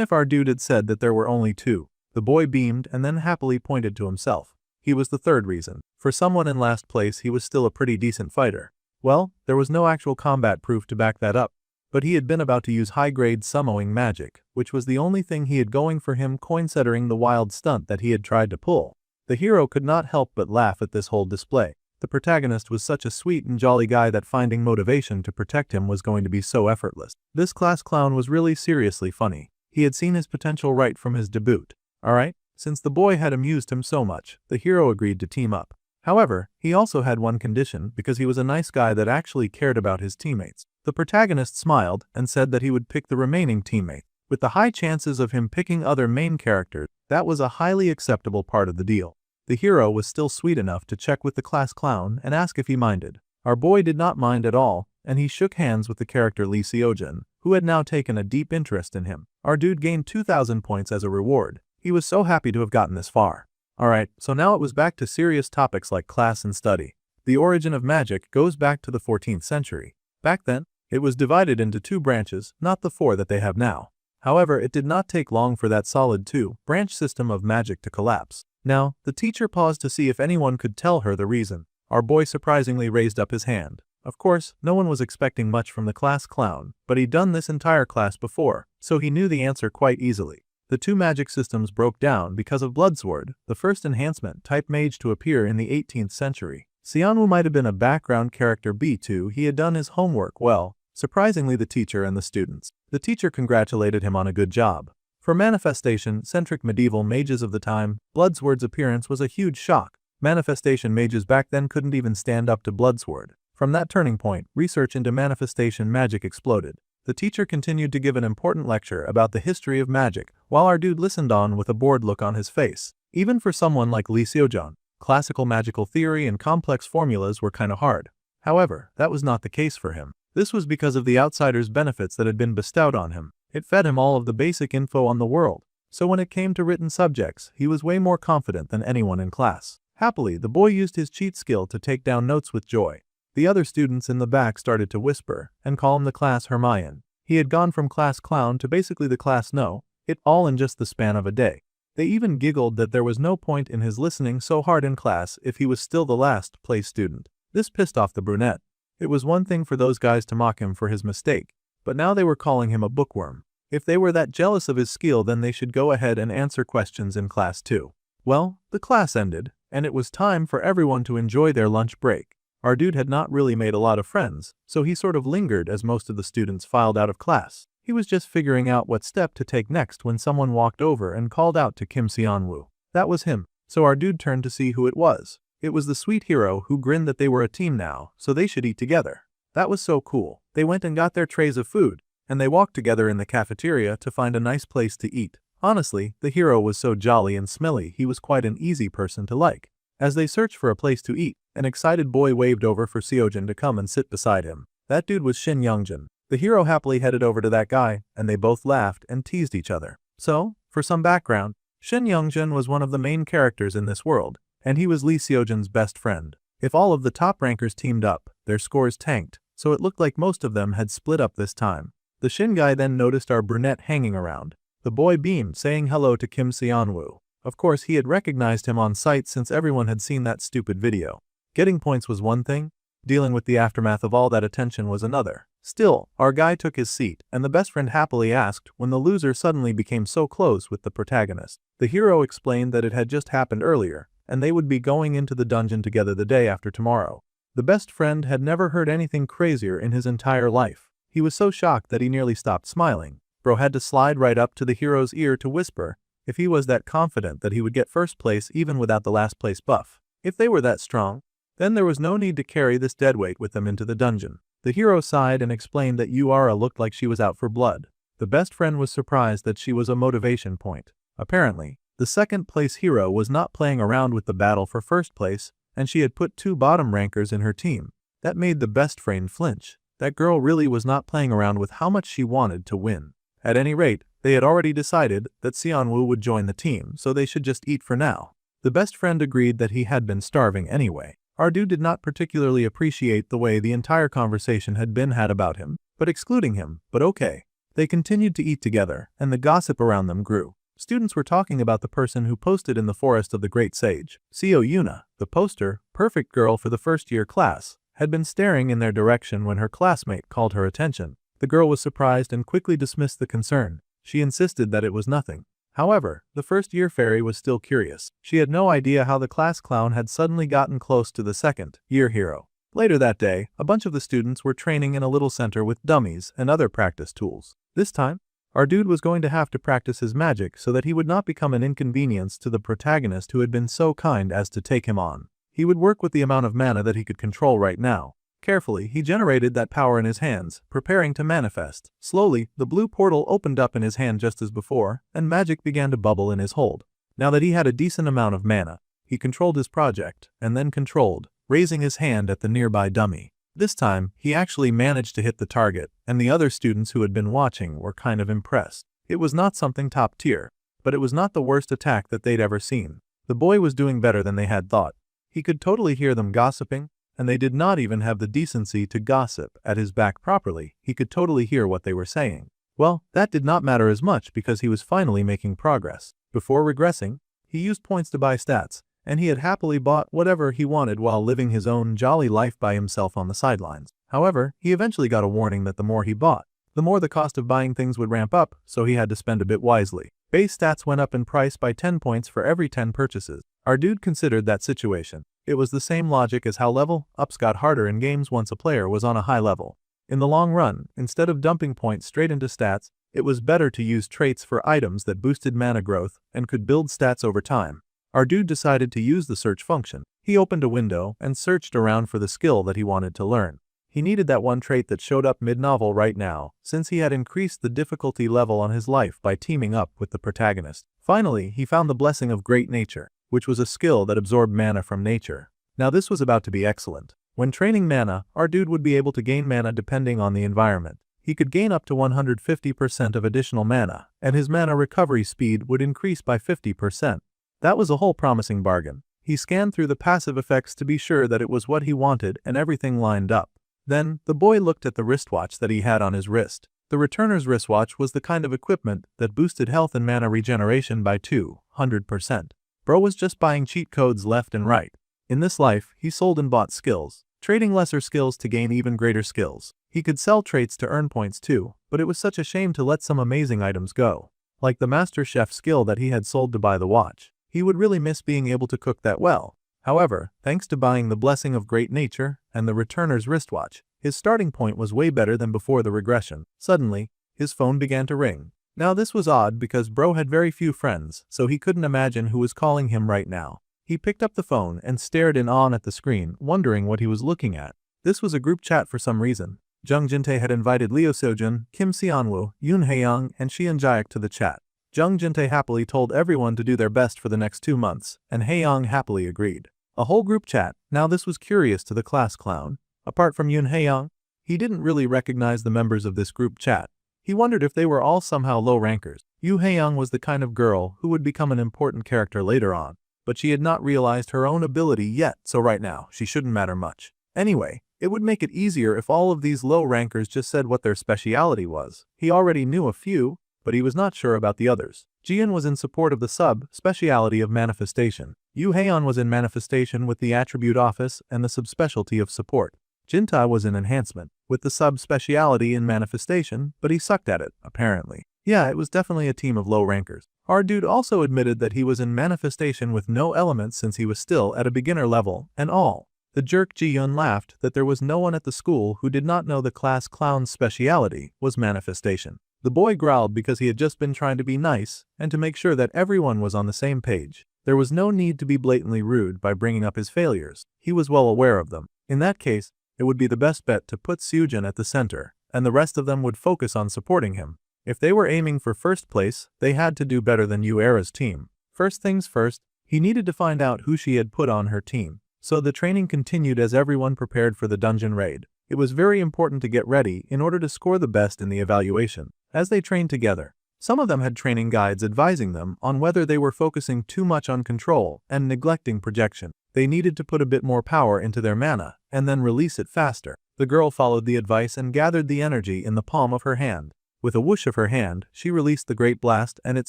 if our dude had said that there were only 2. The boy beamed and then happily pointed to himself. He was the third reason. For someone in last place, he was still a pretty decent fighter. Well, there was no actual combat proof to back that up, but he had been about to use high-grade summoning magic, which was the only thing he had going for him, considering the wild stunt that he had tried to pull. The hero could not help but laugh at this whole display. The protagonist was such a sweet and jolly guy that finding motivation to protect him was going to be so effortless. This class clown was really seriously funny. He had seen his potential right from his debut. Alright, since the boy had amused him so much, the hero agreed to team up. However, he also had one condition because he was a nice guy that actually cared about his teammates. The protagonist smiled and said that he would pick the remaining teammate. With the high chances of him picking other main characters, that was a highly acceptable part of the deal. The hero was still sweet enough to check with the class clown and ask if he minded. Our boy did not mind at all, and he shook hands with the character Lee Seojin, who had now taken a deep interest in him. Our dude gained 2,000 points as a reward. He was so happy to have gotten this far. Alright, so now it was back to serious topics like class and study. The origin of magic goes back to the 14th century. Back then, it was divided into 2 branches, not the 4 that they have now. However, it did not take long for that solid 2-branch system of magic to collapse. Now, the teacher paused to see if anyone could tell her the reason. Our boy surprisingly raised up his hand. Of course, no one was expecting much from the class clown, but he'd done this entire class before, so he knew the answer quite easily. The 2 magic systems broke down because of Bloodsword, the first enhancement type mage to appear in the 18th century. Seonwoo might have been a background character B2. He had done his homework well, surprisingly the teacher and the students. The teacher congratulated him on a good job. For manifestation-centric medieval mages of the time, Bloodsword's appearance was a huge shock. Manifestation mages back then couldn't even stand up to Bloodsword. From that turning point, research into manifestation magic exploded. The teacher continued to give an important lecture about the history of magic, while our dude listened on with a bored look on his face. Even for someone like Lee Seojin, classical magical theory and complex formulas were kinda hard. However, that was not the case for him. This was because of the outsider's benefits that had been bestowed on him. It fed him all of the basic info on the world. So when it came to written subjects, he was way more confident than anyone in class. Happily, the boy used his cheat skill to take down notes with joy. The other students in the back started to whisper and call him the class Hermione. He had gone from class clown to basically the class no, it all in just the span of a day. They even giggled that there was no point in his listening so hard in class if he was still the last place student. This pissed off the brunette. It was one thing for those guys to mock him for his mistake, but now they were calling him a bookworm. If they were that jealous of his skill, then they should go ahead and answer questions in class too. Well, the class ended, and it was time for everyone to enjoy their lunch break. Our dude had not really made a lot of friends, so he sort of lingered as most of the students filed out of class. He was just figuring out what step to take next when someone walked over and called out to Kim Seonwoo. That was him, so our dude turned to see who it was. It was the sweet hero who grinned that they were a team now, so they should eat together. That was so cool. They went and got their trays of food, and they walked together in the cafeteria to find a nice place to eat. Honestly, the hero was so jolly and smelly he was quite an easy person to like. As they searched for a place to eat, an excited boy waved over for Seojin to come and sit beside him. That dude was Shin Youngjin. The hero happily headed over to that guy, and they both laughed and teased each other. So, for some background, Shin Youngjin was one of the main characters in this world, and he was Lee Seojin's best friend. If all of the top rankers teamed up, their scores tanked, so it looked like most of them had split up this time. The Shin guy then noticed our brunette hanging around. The boy beamed, saying hello to Kim Seonwoo. Of course, he had recognized him on sight since everyone had seen that stupid video. Getting points was one thing, dealing with the aftermath of all that attention was another. Still, our guy took his seat, and the best friend happily asked when the loser suddenly became so close with the protagonist. The hero explained that it had just happened earlier, and they would be going into the dungeon together the day after tomorrow. The best friend had never heard anything crazier in his entire life. He was so shocked that he nearly stopped smiling. Bro had to slide right up to the hero's ear to whisper if he was that confident that he would get first place even without the last place buff. If they were that strong, then there was no need to carry this deadweight with them into the dungeon. The hero sighed and explained that Yura looked like she was out for blood. The best friend was surprised that she was a motivation point. Apparently, the second place hero was not playing around with the battle for first place, and she had put 2 bottom rankers in her team. That made the best friend flinch. That girl really was not playing around with how much she wanted to win. At any rate, they had already decided that Seonwoo would join the team, so they should just eat for now. The best friend agreed that he had been starving anyway. Ardu did not particularly appreciate the way the entire conversation had been had about him, but excluding him, but okay. They continued to eat together, and the gossip around them grew. Students were talking about the person who posted in the forest of the great sage. Seo Yuna, the poster, perfect girl for the first-year class, had been staring in their direction when her classmate called her attention. The girl was surprised and quickly dismissed the concern. She insisted that it was nothing. However, the first-year fairy was still curious. She had no idea how the class clown had suddenly gotten close to the second-year hero. Later that day, a bunch of the students were training in a little center with dummies and other practice tools. This time, our dude was going to have to practice his magic so that he would not become an inconvenience to the protagonist who had been so kind as to take him on. He would work with the amount of mana that he could control right now. Carefully, he generated that power in his hands, preparing to manifest. Slowly, the blue portal opened up in his hand just as before, and magic began to bubble in his hold. Now that he had a decent amount of mana, he controlled his project, and then controlled, raising his hand at the nearby dummy. This time, he actually managed to hit the target, and the other students who had been watching were kind of impressed. It was not something top tier, but it was not the worst attack that they'd ever seen. The boy was doing better than they had thought. He could totally hear them gossiping, and they did not even have the decency to gossip at his back properly. He could totally hear what they were saying. Well, that did not matter as much because he was finally making progress. Before regressing, he used points to buy stats, and he had happily bought whatever he wanted while living his own jolly life by himself on the sidelines. However, he eventually got a warning that the more he bought, the more the cost of buying things would ramp up, so he had to spend a bit wisely. Base stats went up in price by 10 points for every 10 purchases. Our dude considered that situation. It was the same logic as how level ups got harder in games once a player was on a high level. In the long run, instead of dumping points straight into stats, it was better to use traits for items that boosted mana growth and could build stats over time. Our dude decided to use the search function. He opened a window and searched around for the skill that he wanted to learn. He needed that one trait that showed up mid-novel right now, since he had increased the difficulty level on his life by teaming up with the protagonist. Finally, he found the blessing of great nature, which was a skill that absorbed mana from nature. Now this was about to be excellent. When training mana, our dude would be able to gain mana depending on the environment. He could gain up to 150% of additional mana, and his mana recovery speed would increase by 50%. That was a whole promising bargain. He scanned through the passive effects to be sure that it was what he wanted and everything lined up. Then, the boy looked at the wristwatch that he had on his wrist. The returner's wristwatch was the kind of equipment that boosted health and mana regeneration by 200%. Bro was just buying cheat codes left and right. In this life, he sold and bought skills, trading lesser skills to gain even greater skills. He could sell traits to earn points too, but it was such a shame to let some amazing items go. Like the Master Chef skill that he had sold to buy the watch. He would really miss being able to cook that well. However, thanks to buying the Blessing of Great Nature and the Returner's wristwatch, his starting point was way better than before the regression. Suddenly, his phone began to ring. Now this was odd because bro had very few friends, so he couldn't imagine who was calling him right now. He picked up the phone and stared in awe at the screen, wondering what he was looking at. This was a group chat for some reason. Jung Jinte had invited Leo Seojun, Kim Seonwoo, Yoon Hae-young, and Sheon Jaek to the chat. Jung Jinte happily told everyone to do their best for the next 2 months, and Hae-young happily agreed. A whole group chat. Now this was curious to the class clown. Apart from Yoon Hae-young, he didn't really recognize the members of this group chat. He wondered if they were all somehow low rankers. Yoo Hae-young was the kind of girl who would become an important character later on, but she had not realized her own ability yet, so right now, she shouldn't matter much. Anyway, it would make it easier if all of these low rankers just said what their speciality was. He already knew a few, but he was not sure about the others. Jian was in support of the sub-speciality of manifestation. Yoo Hae-yeon was in manifestation with the attribute office and the subspecialty of support. Jinta was in enhancement, with the sub-speciality in manifestation, but he sucked at it, apparently. Yeah, it was definitely a team of low rankers. Our dude also admitted that he was in manifestation with no elements since he was still at a beginner level, and all. The jerk Ji-yeon laughed that there was no one at the school who did not know the class clown's speciality was manifestation. The boy growled because he had just been trying to be nice and to make sure that everyone was on the same page. There was no need to be blatantly rude by bringing up his failures. He was well aware of them. In that case, it would be the best bet to put Seojun at the center, and the rest of them would focus on supporting him. If they were aiming for first place, they had to do better than Yu Era's team. First things first, he needed to find out who she had put on her team. So the training continued as everyone prepared for the dungeon raid. It was very important to get ready in order to score the best in the evaluation. As they trained together, Some of them had training guides advising them on whether they were focusing too much on control and neglecting projection. They needed to put a bit more power into their mana and then release it faster. The girl followed the advice and gathered the energy in the palm of her hand. With a whoosh of her hand, she released the great blast and it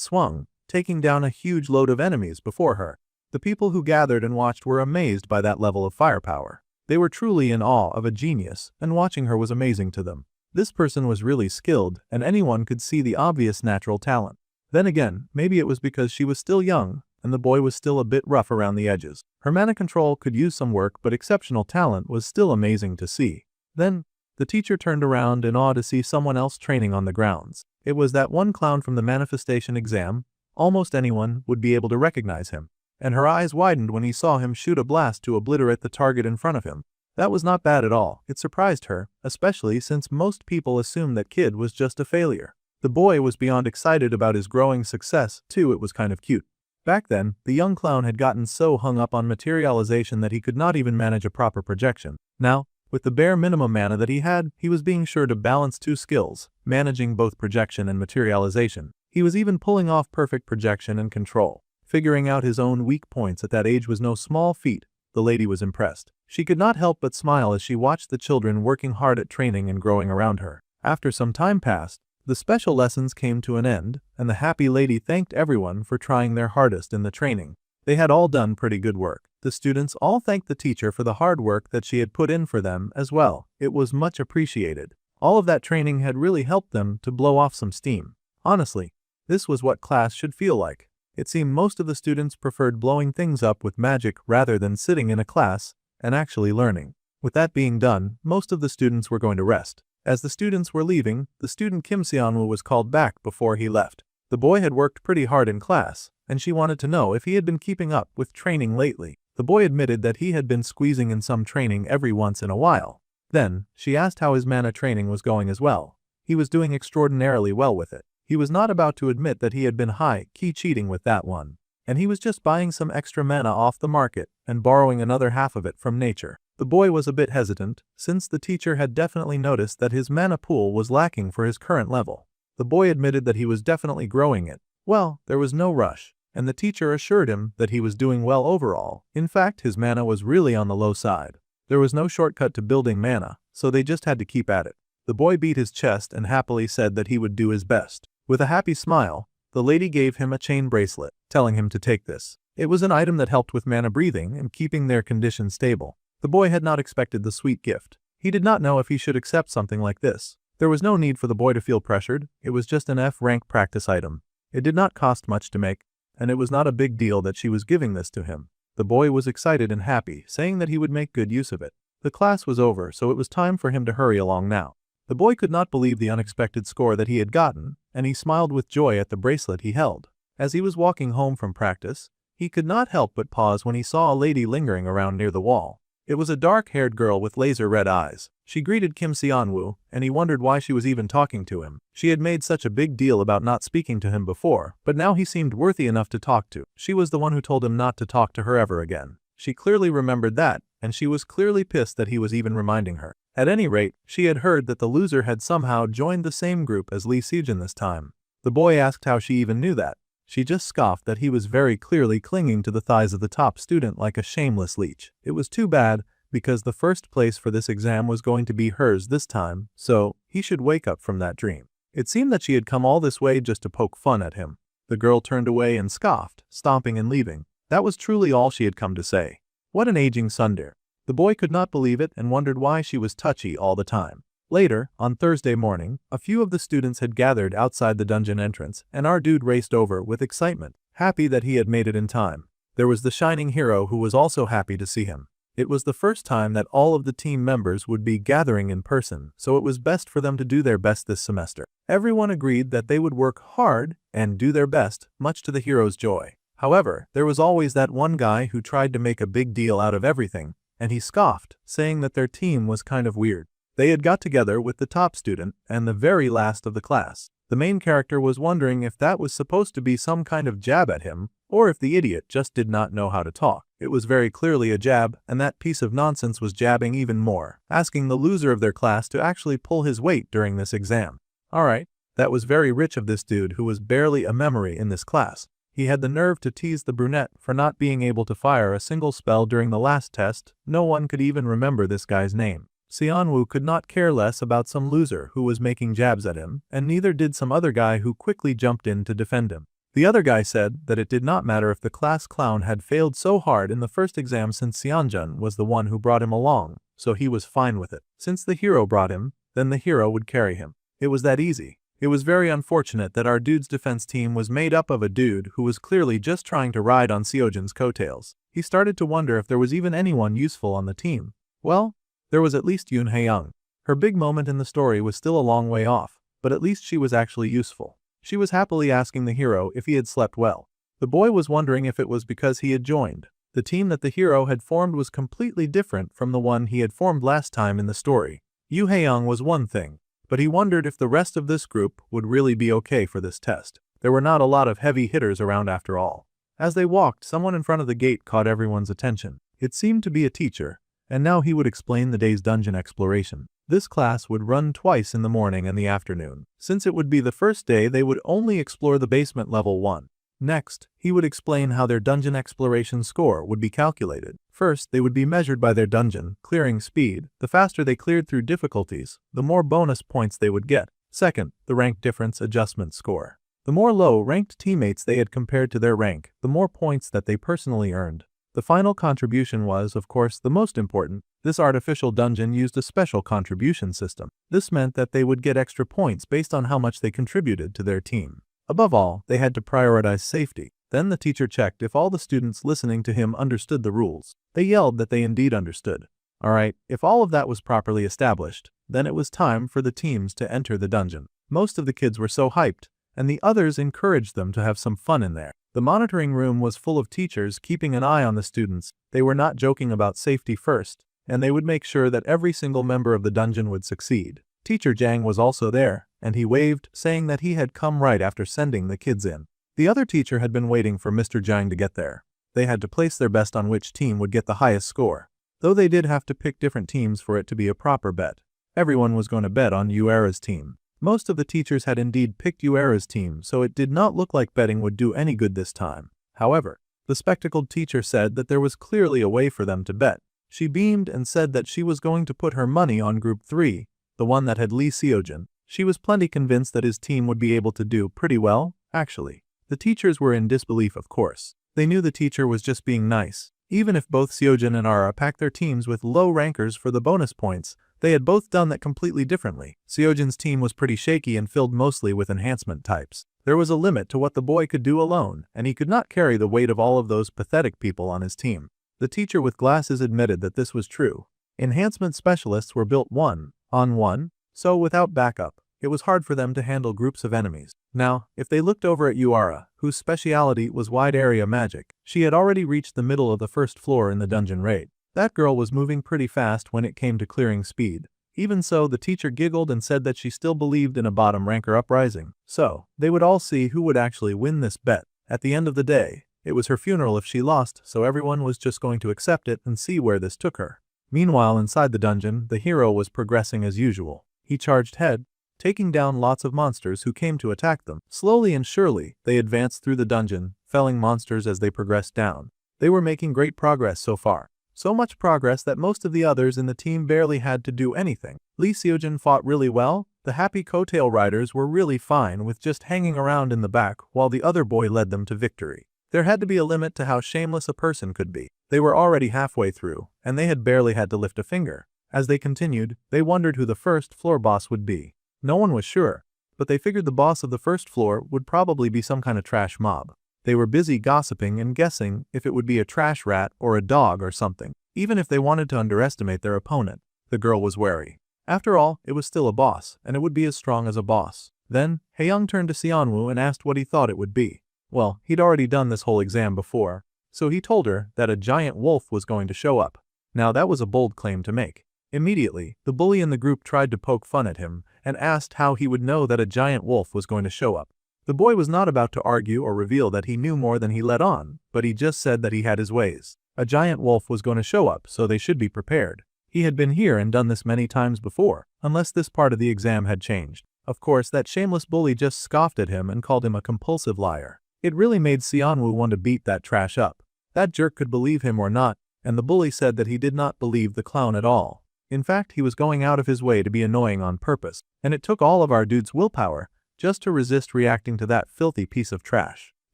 swung, taking down a huge load of enemies before her. The people who gathered and watched were amazed by that level of firepower. They were truly in awe of a genius, and watching her was amazing to them. This person was really skilled, and anyone could see the obvious natural talent. Then again, maybe it was because she was still young, and the boy was still a bit rough around the edges. Her mana control could use some work, but exceptional talent was still amazing to see. Then, the teacher turned around in awe to see someone else training on the grounds. It was that one clown from the manifestation exam. Almost anyone would be able to recognize him. And her eyes widened when he saw him shoot a blast to obliterate the target in front of him. That was not bad at all. It surprised her, especially since most people assumed that kid was just a failure. The boy was beyond excited about his growing success, too. It was kind of cute. Back then, the young clown had gotten so hung up on materialization that he could not even manage a proper projection. Now, with the bare minimum mana that he had, he was being sure to balance two skills, managing both projection and materialization. He was even pulling off perfect projection and control. Figuring out his own weak points at that age was no small feat. The lady was impressed. She could not help but smile as she watched the children working hard at training and growing around her. After some time passed, the special lessons came to an end, and the happy lady thanked everyone for trying their hardest in the training. They had all done pretty good work. The students all thanked the teacher for the hard work that she had put in for them as well. It was much appreciated. All of that training had really helped them to blow off some steam. Honestly, this was what class should feel like. It seemed most of the students preferred blowing things up with magic rather than sitting in a class and actually learning. With that being done, most of the students were going to rest. As the students were leaving, the student Kim Seonwoo was called back before he left. The boy had worked pretty hard in class, and she wanted to know if he had been keeping up with training lately. The boy admitted that he had been squeezing in some training every once in a while. Then, she asked how his mana training was going as well. He was doing extraordinarily well with it. He was not about to admit that he had been high-key cheating with that one. And he was just buying some extra mana off the market and borrowing another half of it from nature. The boy was a bit hesitant, since the teacher had definitely noticed that his mana pool was lacking for his current level. The boy admitted that he was definitely growing it. Well, there was no rush, and the teacher assured him that he was doing well overall. In fact, his mana was really on the low side. There was no shortcut to building mana, so they just had to keep at it. The boy beat his chest and happily said that he would do his best. With a happy smile, the lady gave him a chain bracelet, telling him to take this. It was an item that helped with mana breathing and keeping their condition stable. The boy had not expected the sweet gift. He did not know if he should accept something like this. There was no need for the boy to feel pressured. It was just an F-rank practice item. It did not cost much to make, and it was not a big deal that she was giving this to him. The boy was excited and happy, saying that he would make good use of it. The class was over, so it was time for him to hurry along now. The boy could not believe the unexpected score that he had gotten, and he smiled with joy at the bracelet he held. As he was walking home from practice, he could not help but pause when he saw a lady lingering around near the wall. It was a dark-haired girl with laser-red eyes. She greeted Kim Seonwoo, and he wondered why she was even talking to him. She had made such a big deal about not speaking to him before, but now he seemed worthy enough to talk to. She was the one who told him not to talk to her ever again. She clearly remembered that, and she was clearly pissed that he was even reminding her. At any rate, she had heard that the loser had somehow joined the same group as Lee Sejin this time. The boy asked how she even knew that. She just scoffed that he was very clearly clinging to the thighs of the top student like a shameless leech. It was too bad, because the first place for this exam was going to be hers this time, so he should wake up from that dream. It seemed that she had come all this way just to poke fun at him. The girl turned away and scoffed, stomping and leaving. That was truly all she had come to say. What an aging tsundere. The boy could not believe it and wondered why she was touchy all the time. Later, on Thursday morning, a few of the students had gathered outside the dungeon entrance, and our dude raced over with excitement, happy that he had made it in time. There was the shining hero who was also happy to see him. It was the first time that all of the team members would be gathering in person, so it was best for them to do their best this semester. Everyone agreed that they would work hard and do their best, much to the hero's joy. However, there was always that one guy who tried to make a big deal out of everything, and he scoffed, saying that their team was kind of weird. They had got together with the top student and the very last of the class. The main character was wondering if that was supposed to be some kind of jab at him, or if the idiot just did not know how to talk. It was very clearly a jab, and that piece of nonsense was jabbing even more, asking the loser of their class to actually pull his weight during this exam. Alright, That was very rich of this dude who was barely a memory in this class. He had the nerve to tease the brunette for not being able to fire a single spell during the last test. No one could even remember this guy's name. Xianwu could not care less about some loser who was making jabs at him, and neither did some other guy who quickly jumped in to defend him. The other guy said that it did not matter if the class clown had failed so hard in the first exam since Xianjun was the one who brought him along, so he was fine with it. Since the hero brought him, then the hero would carry him. It was that easy. It was very unfortunate that our dude's defense team was made up of a dude who was clearly just trying to ride on Seojin's coattails. He started to wonder if there was even anyone useful on the team. Well, there was at least Yoon Hae-young. Her big moment in the story was still a long way off, but at least she was actually useful. She was happily asking the hero if he had slept well. The boy was wondering if it was because he had joined. The team that the hero had formed was completely different from the one he had formed last time in the story. Yoo Hae-young was one thing, but he wondered if the rest of this group would really be okay for this test. There were not a lot of heavy hitters around after all. As they walked, someone in front of the gate caught everyone's attention. It seemed to be a teacher, and now he would explain the day's dungeon exploration. This class would run twice in the morning and the afternoon. Since it would be the first day, they would only explore the basement level 1. Next, he would explain how their dungeon exploration score would be calculated. First, they would be measured by their dungeon clearing speed. The faster they cleared through difficulties, the more bonus points they would get. Second, the rank difference adjustment score. The more low-ranked teammates they had compared to their rank, the more points that they personally earned. The final contribution was, of course, the most important. This artificial dungeon used a special contribution system. This meant that they would get extra points based on how much they contributed to their team. Above all, they had to prioritize safety. Then the teacher checked if all the students listening to him understood the rules. They yelled that they indeed understood. Alright, if all of that was properly established, then it was time for the teams to enter the dungeon. Most of the kids were so hyped, and the others encouraged them to have some fun in there. The monitoring room was full of teachers keeping an eye on the students. They were not joking about safety first, and they would make sure that every single member of the dungeon would succeed. Teacher Jang was also there, and he waved, saying that he had come right after sending the kids in. The other teacher had been waiting for Mr. Jang to get there. They had to place their best on which team would get the highest score, though they did have to pick different teams for it to be a proper bet. Everyone was going to bet on Yuera's team. Most of the teachers had indeed picked Yuera's team, so it did not look like betting would do any good this time. However, the spectacled teacher said that there was clearly a way for them to bet. She beamed and said that she was going to put her money on Group 3, the one that had Lee Seojin. She was plenty convinced that his team would be able to do pretty well, actually. The teachers were in disbelief, of course. They knew the teacher was just being nice. Even if both Seojin and Ara packed their teams with low rankers for the bonus points, they had both done that completely differently. Seojin's team was pretty shaky and filled mostly with enhancement types. There was a limit to what the boy could do alone, and he could not carry the weight of all of those pathetic people on his team. The teacher with glasses admitted that this was true. Enhancement specialists were built one-on-one, so without backup, it was hard for them to handle groups of enemies. Now, if they looked over at Yuara, whose speciality was wide area magic, she had already reached the middle of the first floor in the dungeon raid. That girl was moving pretty fast when it came to clearing speed. Even so, the teacher giggled and said that she still believed in a bottom ranker uprising. So, they would all see who would actually win this bet. At the end of the day, it was her funeral if she lost, so everyone was just going to accept it and see where this took her. Meanwhile, inside the dungeon, the hero was progressing as usual. He charged ahead, taking down lots of monsters who came to attack them. Slowly and surely, they advanced through the dungeon, felling monsters as they progressed down. They were making great progress so far. So much progress that most of the others in the team barely had to do anything. Lee Seojin fought really well. The happy coattail riders were really fine with just hanging around in the back while the other boy led them to victory. There had to be a limit to how shameless a person could be. They were already halfway through, and they had barely had to lift a finger. As they continued, they wondered who the first floor boss would be. No one was sure, but they figured the boss of the first floor would probably be some kind of trash mob. They were busy gossiping and guessing if it would be a trash rat or a dog or something. Even if they wanted to underestimate their opponent, the girl was wary. After all, it was still a boss, and it would be as strong as a boss. Then, Haeyoung turned to Seonwoo and asked what he thought it would be. Well, he'd already done this whole exam before, so he told her that a giant wolf was going to show up. Now that was a bold claim to make. Immediately, the bully in the group tried to poke fun at him and asked how he would know that a giant wolf was going to show up. The boy was not about to argue or reveal that he knew more than he let on, but he just said that he had his ways. A giant wolf was going to show up, so they should be prepared. He had been here and done this many times before, unless this part of the exam had changed. Of course, that shameless bully just scoffed at him and called him a compulsive liar. It really made Seonwoo want to beat that trash up. That jerk could believe him or not, and the bully said that he did not believe the clown at all. In fact, he was going out of his way to be annoying on purpose, and it took all of our dude's willpower just to resist reacting to that filthy piece of trash.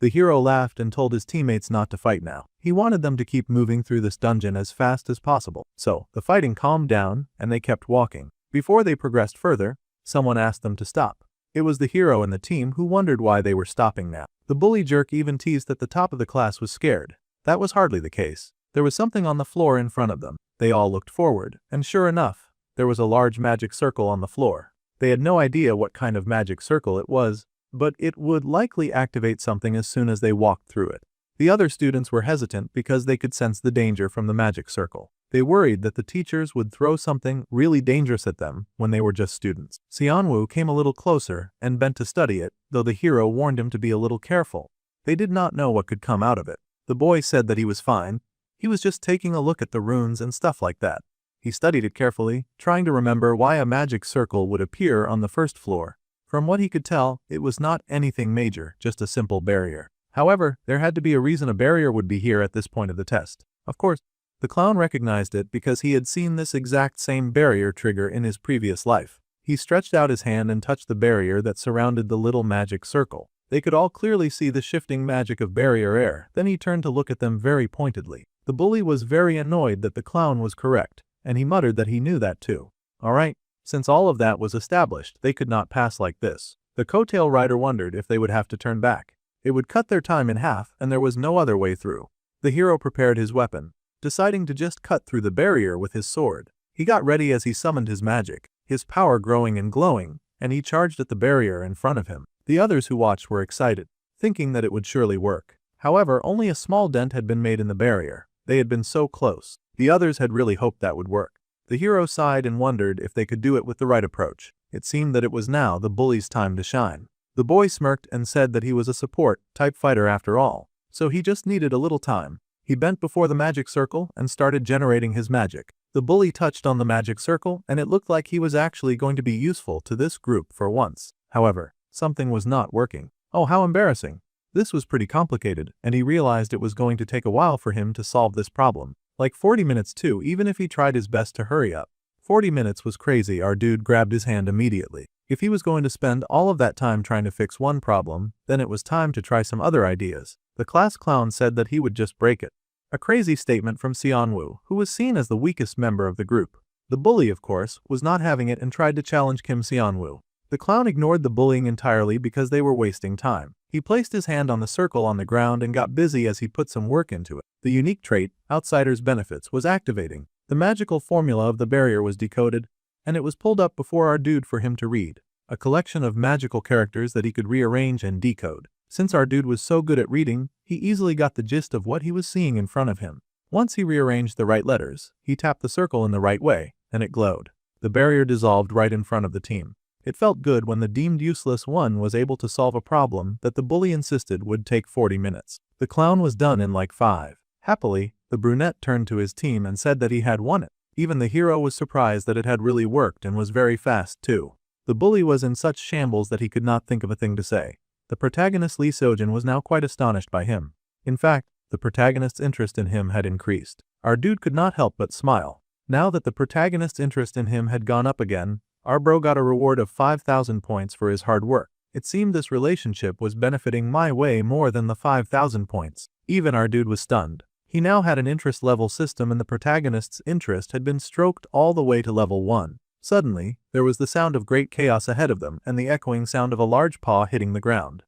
The hero laughed and told his teammates not to fight now. He wanted them to keep moving through this dungeon as fast as possible. So, the fighting calmed down, and they kept walking. Before they progressed further, someone asked them to stop. It was the hero and the team who wondered why they were stopping now. The bully jerk even teased that the top of the class was scared. That was hardly the case. There was something on the floor in front of them. They all looked forward, and sure enough, there was a large magic circle on the floor. They had no idea what kind of magic circle it was, but it would likely activate something as soon as they walked through it. The other students were hesitant because they could sense the danger from the magic circle. They worried that the teachers would throw something really dangerous at them when they were just students. Seonwoo came a little closer and bent to study it, though the hero warned him to be a little careful. They did not know what could come out of it. The boy said that he was fine. He was just taking a look at the runes and stuff like that. He studied it carefully, trying to remember why a magic circle would appear on the first floor. From what he could tell, it was not anything major, just a simple barrier. However, there had to be a reason a barrier would be here at this point of the test. Of course, the clown recognized it because he had seen this exact same barrier trigger in his previous life. He stretched out his hand and touched the barrier that surrounded the little magic circle. They could all clearly see the shifting magic of barrier air. Then he turned to look at them very pointedly. The bully was very annoyed that the clown was correct, and he muttered that he knew that too. Alright, since all of that was established, they could not pass like this. The coattail rider wondered if they would have to turn back. It would cut their time in half, and there was no other way through. The hero prepared his weapon, deciding to just cut through the barrier with his sword. He got ready as he summoned his magic, his power growing and glowing, and he charged at the barrier in front of him. The others who watched were excited, thinking that it would surely work. However, only a small dent had been made in the barrier. They had been so close. The others had really hoped that would work. The hero sighed and wondered if they could do it with the right approach. It seemed that it was now the bully's time to shine. The boy smirked and said that he was a support-type fighter after all, so he just needed a little time. He bent before the magic circle and started generating his magic. The bully touched on the magic circle, and it looked like he was actually going to be useful to this group for once. However, something was not working. Oh, how embarrassing. This was pretty complicated, and he realized it was going to take a while for him to solve this problem. Like 40 minutes too, even if he tried his best to hurry up. 40 minutes was crazy. Our dude grabbed his hand immediately. If he was going to spend all of that time trying to fix one problem, then it was time to try some other ideas. The class clown said that he would just break it. A crazy statement from Seonwoo, who was seen as the weakest member of the group. The bully, of course, was not having it and tried to challenge Kim Seonwoo. The clown ignored the bullying entirely because they were wasting time. He placed his hand on the circle on the ground and got busy as he put some work into it. The unique trait, Outsider's Benefits, was activating. The magical formula of the barrier was decoded, and it was pulled up before our dude for him to read. A collection of magical characters that he could rearrange and decode. Since our dude was so good at reading, he easily got the gist of what he was seeing in front of him. Once he rearranged the right letters, he tapped the circle in the right way, and it glowed. The barrier dissolved right in front of the team. It felt good when the deemed useless one was able to solve a problem that the bully insisted would take 40 minutes. The clown was done in like 5. Happily, the brunette turned to his team and said that he had won it. Even the hero was surprised that it had really worked and was very fast too. The bully was in such shambles that he could not think of a thing to say. The protagonist Lee Sojin was now quite astonished by him. In fact, the protagonist's interest in him had increased. Our dude could not help but smile. Now that the protagonist's interest in him had gone up again, our bro got a reward of 5,000 points for his hard work. It seemed this relationship was benefiting my way more than the 5,000 points. Even our dude was stunned. He now had an interest level system and the protagonist's interest had been stroked all the way to level 1. Suddenly, there was the sound of great chaos ahead of them and the echoing sound of a large paw hitting the ground.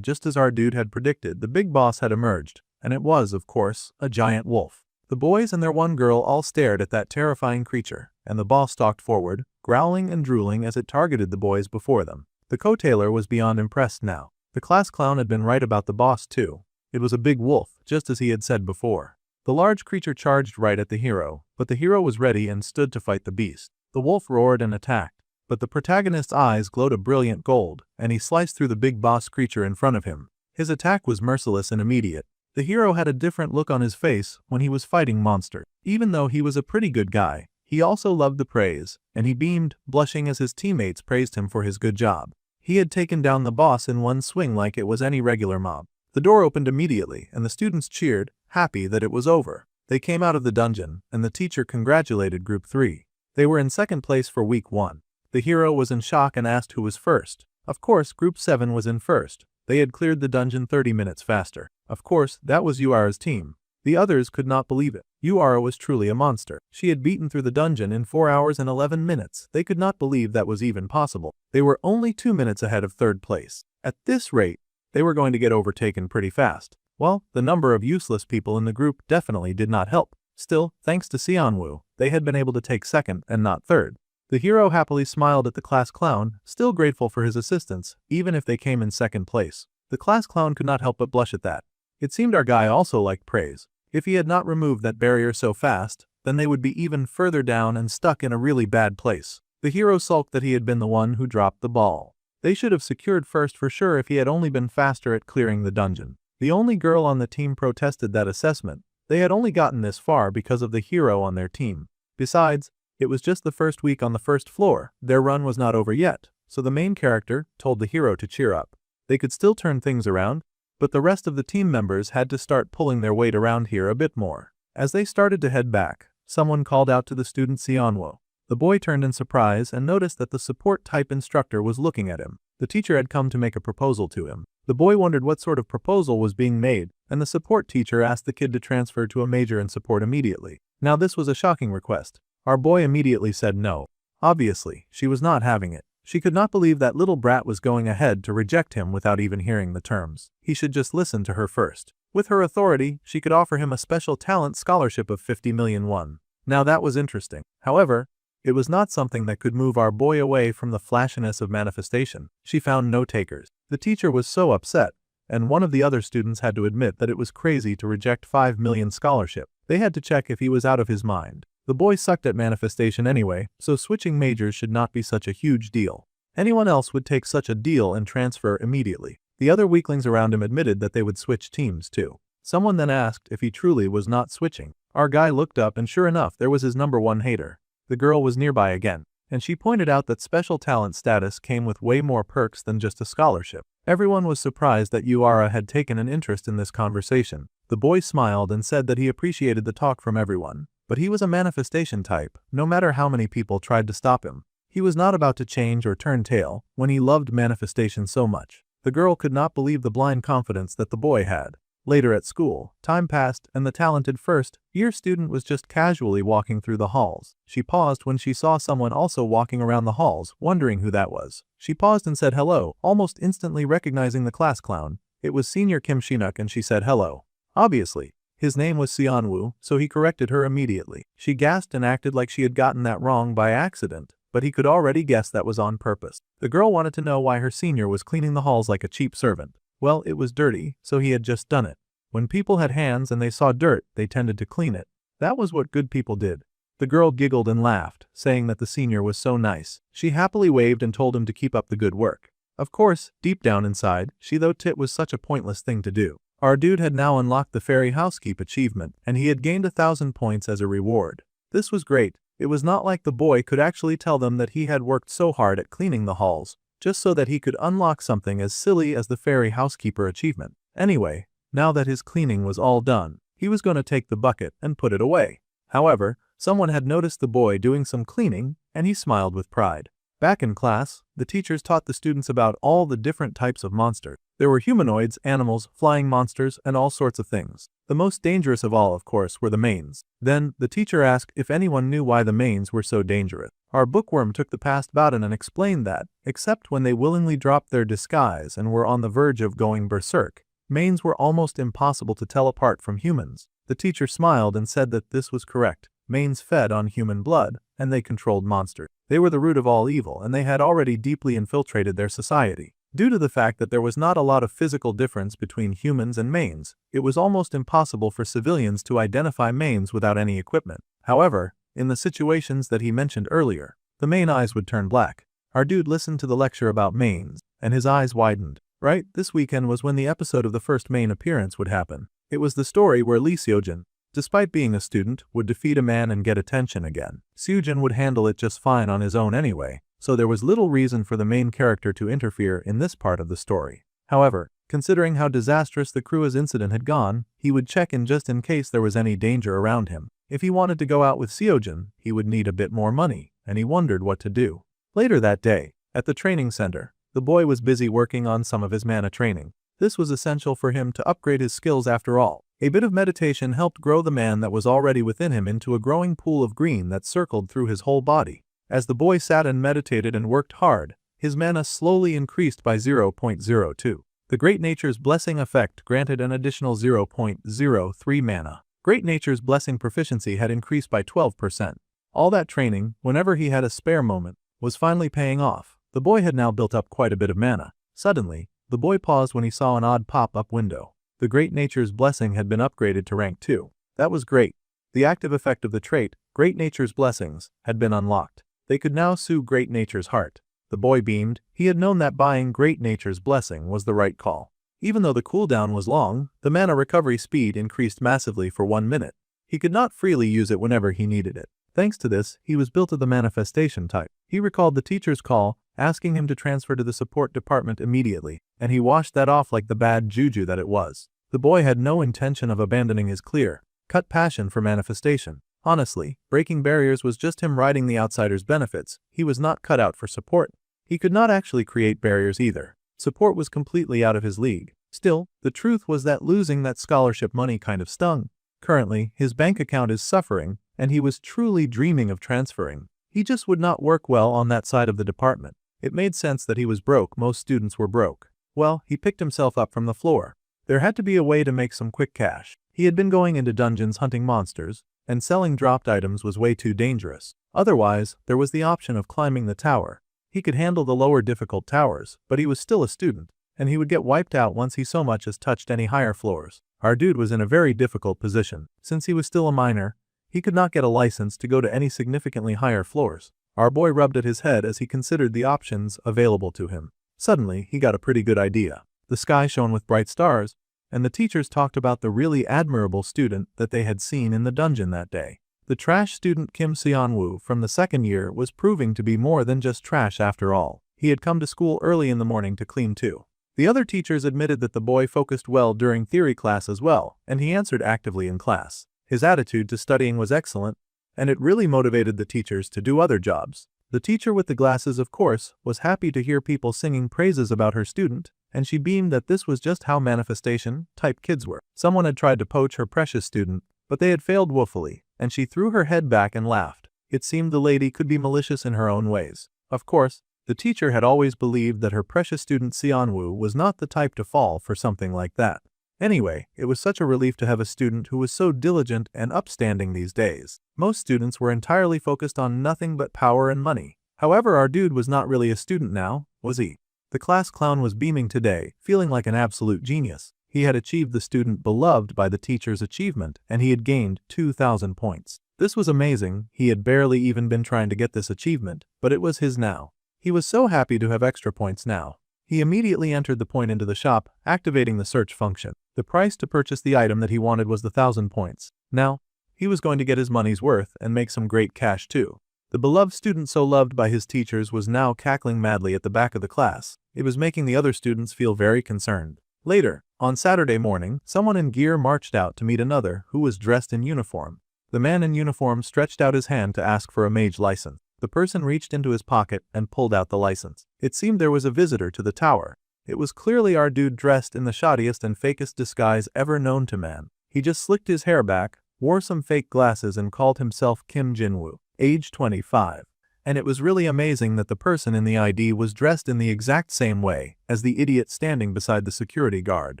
Just as our dude had predicted, the big boss had emerged, and it was, of course, a giant wolf. The boys and their one girl all stared at that terrifying creature, and the boss stalked forward, growling and drooling as it targeted the boys before them. The co-tailor was beyond impressed now. The class clown had been right about the boss too. It was a big wolf, just as he had said before. The large creature charged right at the hero, but the hero was ready and stood to fight the beast. The wolf roared and attacked, but the protagonist's eyes glowed a brilliant gold, and he sliced through the big boss creature in front of him. His attack was merciless and immediate. The hero had a different look on his face when he was fighting monsters. Even though he was a pretty good guy, He also loved the praise, and he beamed, blushing as his teammates praised him for his good job. He had taken down the boss in one swing like it was any regular mob. The door opened immediately, and the students cheered, happy that it was over. They came out of the dungeon, and the teacher congratulated Group 3. They were in second place for week 1. The hero was in shock and asked who was first. Of course, Group 7 was in first. They had cleared the dungeon 30 minutes faster. Of course, that was Yuara's team. The others could not believe it. Yuara was truly a monster. She had beaten through the dungeon in 4 hours and 11 minutes. They could not believe that was even possible. They were only 2 minutes ahead of third place. At this rate, they were going to get overtaken pretty fast. Well, the number of useless people in the group definitely did not help. Still, thanks to Xianwu, they had been able to take second and not third. The hero happily smiled at the class clown, still grateful for his assistance, even if they came in second place. The class clown could not help but blush at that. It seemed our guy also liked praise. If he had not removed that barrier so fast, then they would be even further down and stuck in a really bad place. The hero sulked that he had been the one who dropped the ball. They should have secured first for sure if he had only been faster at clearing the dungeon. The only girl on the team protested that assessment. They had only gotten this far because of the hero on their team. Besides, it was just the first week on the first floor. Their run was not over yet, so the main character told the hero to cheer up. They could still turn things around, but the rest of the team members had to start pulling their weight around here a bit more. As they started to head back, someone called out to the student Xianwo. The boy turned in surprise and noticed that the support-type instructor was looking at him. The teacher had come to make a proposal to him. The boy wondered what sort of proposal was being made, and the support teacher asked the kid to transfer to a major in support immediately. Now this was a shocking request. Our boy immediately said no. Obviously, she was not having it. She could not believe that little brat was going ahead to reject him without even hearing the terms. He should just listen to her first. With her authority, she could offer him a special talent scholarship of 50 million won. Now that was interesting. However, it was not something that could move our boy away from the flashiness of manifestation. She found no takers. The teacher was so upset, and one of the other students had to admit that it was crazy to reject 5 million scholarship. They had to check if he was out of his mind. The boy sucked at manifestation anyway, so switching majors should not be such a huge deal. Anyone else would take such a deal and transfer immediately. The other weaklings around him admitted that they would switch teams too. Someone then asked if he truly was not switching. Our guy looked up and sure enough there was his number one hater. The girl was nearby again, and she pointed out that special talent status came with way more perks than just a scholarship. Everyone was surprised that Yuara had taken an interest in this conversation. The boy smiled and said that he appreciated the talk from everyone. But he was a manifestation type, no matter how many people tried to stop him. He was not about to change or turn tail when he loved manifestation so much. The girl could not believe the blind confidence that the boy had. Later at school, time passed and the talented first-year student was just casually walking through the halls. She paused when she saw someone also walking around the halls, wondering who that was. She paused and said hello, almost instantly recognizing the class clown. It was Senior Kim Shinuk and she said hello. Obviously, his name was Xianwu, so he corrected her immediately. She gasped and acted like she had gotten that wrong by accident, but he could already guess that was on purpose. The girl wanted to know why her senior was cleaning the halls like a cheap servant. Well, it was dirty, so he had just done it. When people had hands and they saw dirt, they tended to clean it. That was what good people did. The girl giggled and laughed, saying that the senior was so nice. She happily waved and told him to keep up the good work. Of course, deep down inside, she thought it was such a pointless thing to do. Our dude had now unlocked the fairy housekeep achievement, and he had gained 1,000 points as a reward. This was great. It was not like the boy could actually tell them that he had worked so hard at cleaning the halls, just so that he could unlock something as silly as the fairy housekeeper achievement. Anyway, now that his cleaning was all done, he was going to take the bucket and put it away. However, someone had noticed the boy doing some cleaning, and he smiled with pride. Back in class, the teachers taught the students about all the different types of monsters. There were humanoids, animals, flying monsters, and all sorts of things. The most dangerous of all, of course, were the mains. Then, the teacher asked if anyone knew why the mains were so dangerous. Our bookworm took the past button and explained that, except when they willingly dropped their disguise and were on the verge of going berserk, mains were almost impossible to tell apart from humans. The teacher smiled and said that this was correct. Mains fed on human blood, and they controlled monsters. They were the root of all evil, and they had already deeply infiltrated their society. Due to the fact that there was not a lot of physical difference between humans and mains, it was almost impossible for civilians to identify mains without any equipment. However, in the situations that he mentioned earlier, the main eyes would turn black. Our dude listened to the lecture about mains, and his eyes widened. Right, this weekend was when the episode of the first main appearance would happen. It was the story where Lee Seojin, despite being a student, would defeat a man and get attention again. Seojin would handle it just fine on his own anyway, so there was little reason for the main character to interfere in this part of the story. However, considering how disastrous the crew's incident had gone, he would check in just in case there was any danger around him. If he wanted to go out with Seojin, he would need a bit more money, and he wondered what to do. Later that day, at the training center, the boy was busy working on some of his mana training. This was essential for him to upgrade his skills after all. A bit of meditation helped grow the man that was already within him into a growing pool of green that circled through his whole body. As the boy sat and meditated and worked hard, his mana slowly increased by 0.02. The Great Nature's Blessing effect granted an additional 0.03 mana. Great Nature's Blessing proficiency had increased by 12%. All that training, whenever he had a spare moment, was finally paying off. The boy had now built up quite a bit of mana. Suddenly, the boy paused when he saw an odd pop-up window. The Great Nature's Blessing had been upgraded to rank 2. That was great. The active effect of the trait, Great Nature's Blessings, had been unlocked. They could now soothe Great Nature's heart. The boy beamed. He had known that buying Great Nature's Blessing was the right call. Even though the cooldown was long, the mana recovery speed increased massively for 1 minute. He could not freely use it whenever he needed it. Thanks to this, he was built of the manifestation type. He recalled the teacher's call, asking him to transfer to the support department immediately, and he washed that off like the bad juju that it was. The boy had no intention of abandoning his clear-cut passion for manifestation. Honestly, breaking barriers was just him riding the outsider's benefits. He was not cut out for support. He could not actually create barriers either. Support was completely out of his league. Still, the truth was that losing that scholarship money kind of stung. Currently, his bank account is suffering, and he was truly dreaming of transferring. He just would not work well on that side of the department. It made sense that he was broke. Most students were broke. Well, he picked himself up from the floor. There had to be a way to make some quick cash. He had been going into dungeons hunting monsters, and selling dropped items was way too dangerous. Otherwise, there was the option of climbing the tower. He could handle the lower difficult towers, but he was still a student, and he would get wiped out once he so much as touched any higher floors. Our dude was in a very difficult position. Since he was still a minor, he could not get a license to go to any significantly higher floors. Our boy rubbed at his head as he considered the options available to him. Suddenly, he got a pretty good idea. The sky shone with bright stars, and the teachers talked about the really admirable student that they had seen in the dungeon that day. The trash student Kim Seon-woo from the second year was proving to be more than just trash after all. He had come to school early in the morning to clean too. The other teachers admitted that the boy focused well during theory class as well, and he answered actively in class. His attitude to studying was excellent, and it really motivated the teachers to do other jobs. The teacher with the glasses, of course, was happy to hear people singing praises about her student, and she beamed that this was just how manifestation-type kids were. Someone had tried to poach her precious student, but they had failed woefully, and she threw her head back and laughed. It seemed the lady could be malicious in her own ways. Of course, the teacher had always believed that her precious student Seon-woo was not the type to fall for something like that. Anyway, it was such a relief to have a student who was so diligent and upstanding these days. Most students were entirely focused on nothing but power and money. However, our dude was not really a student now, was he? The class clown was beaming today, feeling like an absolute genius. He had achieved the student beloved by the teacher's achievement, and he had gained 2,000 points. This was amazing. He had barely even been trying to get this achievement, but it was his now. He was so happy to have extra points now. He immediately entered the point into the shop, activating the search function. The price to purchase the item that he wanted was the 1,000 points. Now, he was going to get his money's worth and make some great cash too. The beloved student so loved by his teachers was now cackling madly at the back of the class. It was making the other students feel very concerned. Later, on Saturday morning, someone in gear marched out to meet another who was dressed in uniform. The man in uniform stretched out his hand to ask for a mage license. The person reached into his pocket and pulled out the license. It seemed there was a visitor to the tower. It was clearly our dude dressed in the shoddiest and fakest disguise ever known to man. He just slicked his hair back, wore some fake glasses and called himself Kim Jin-woo, age 25. And it was really amazing that the person in the ID was dressed in the exact same way as the idiot standing beside the security guard.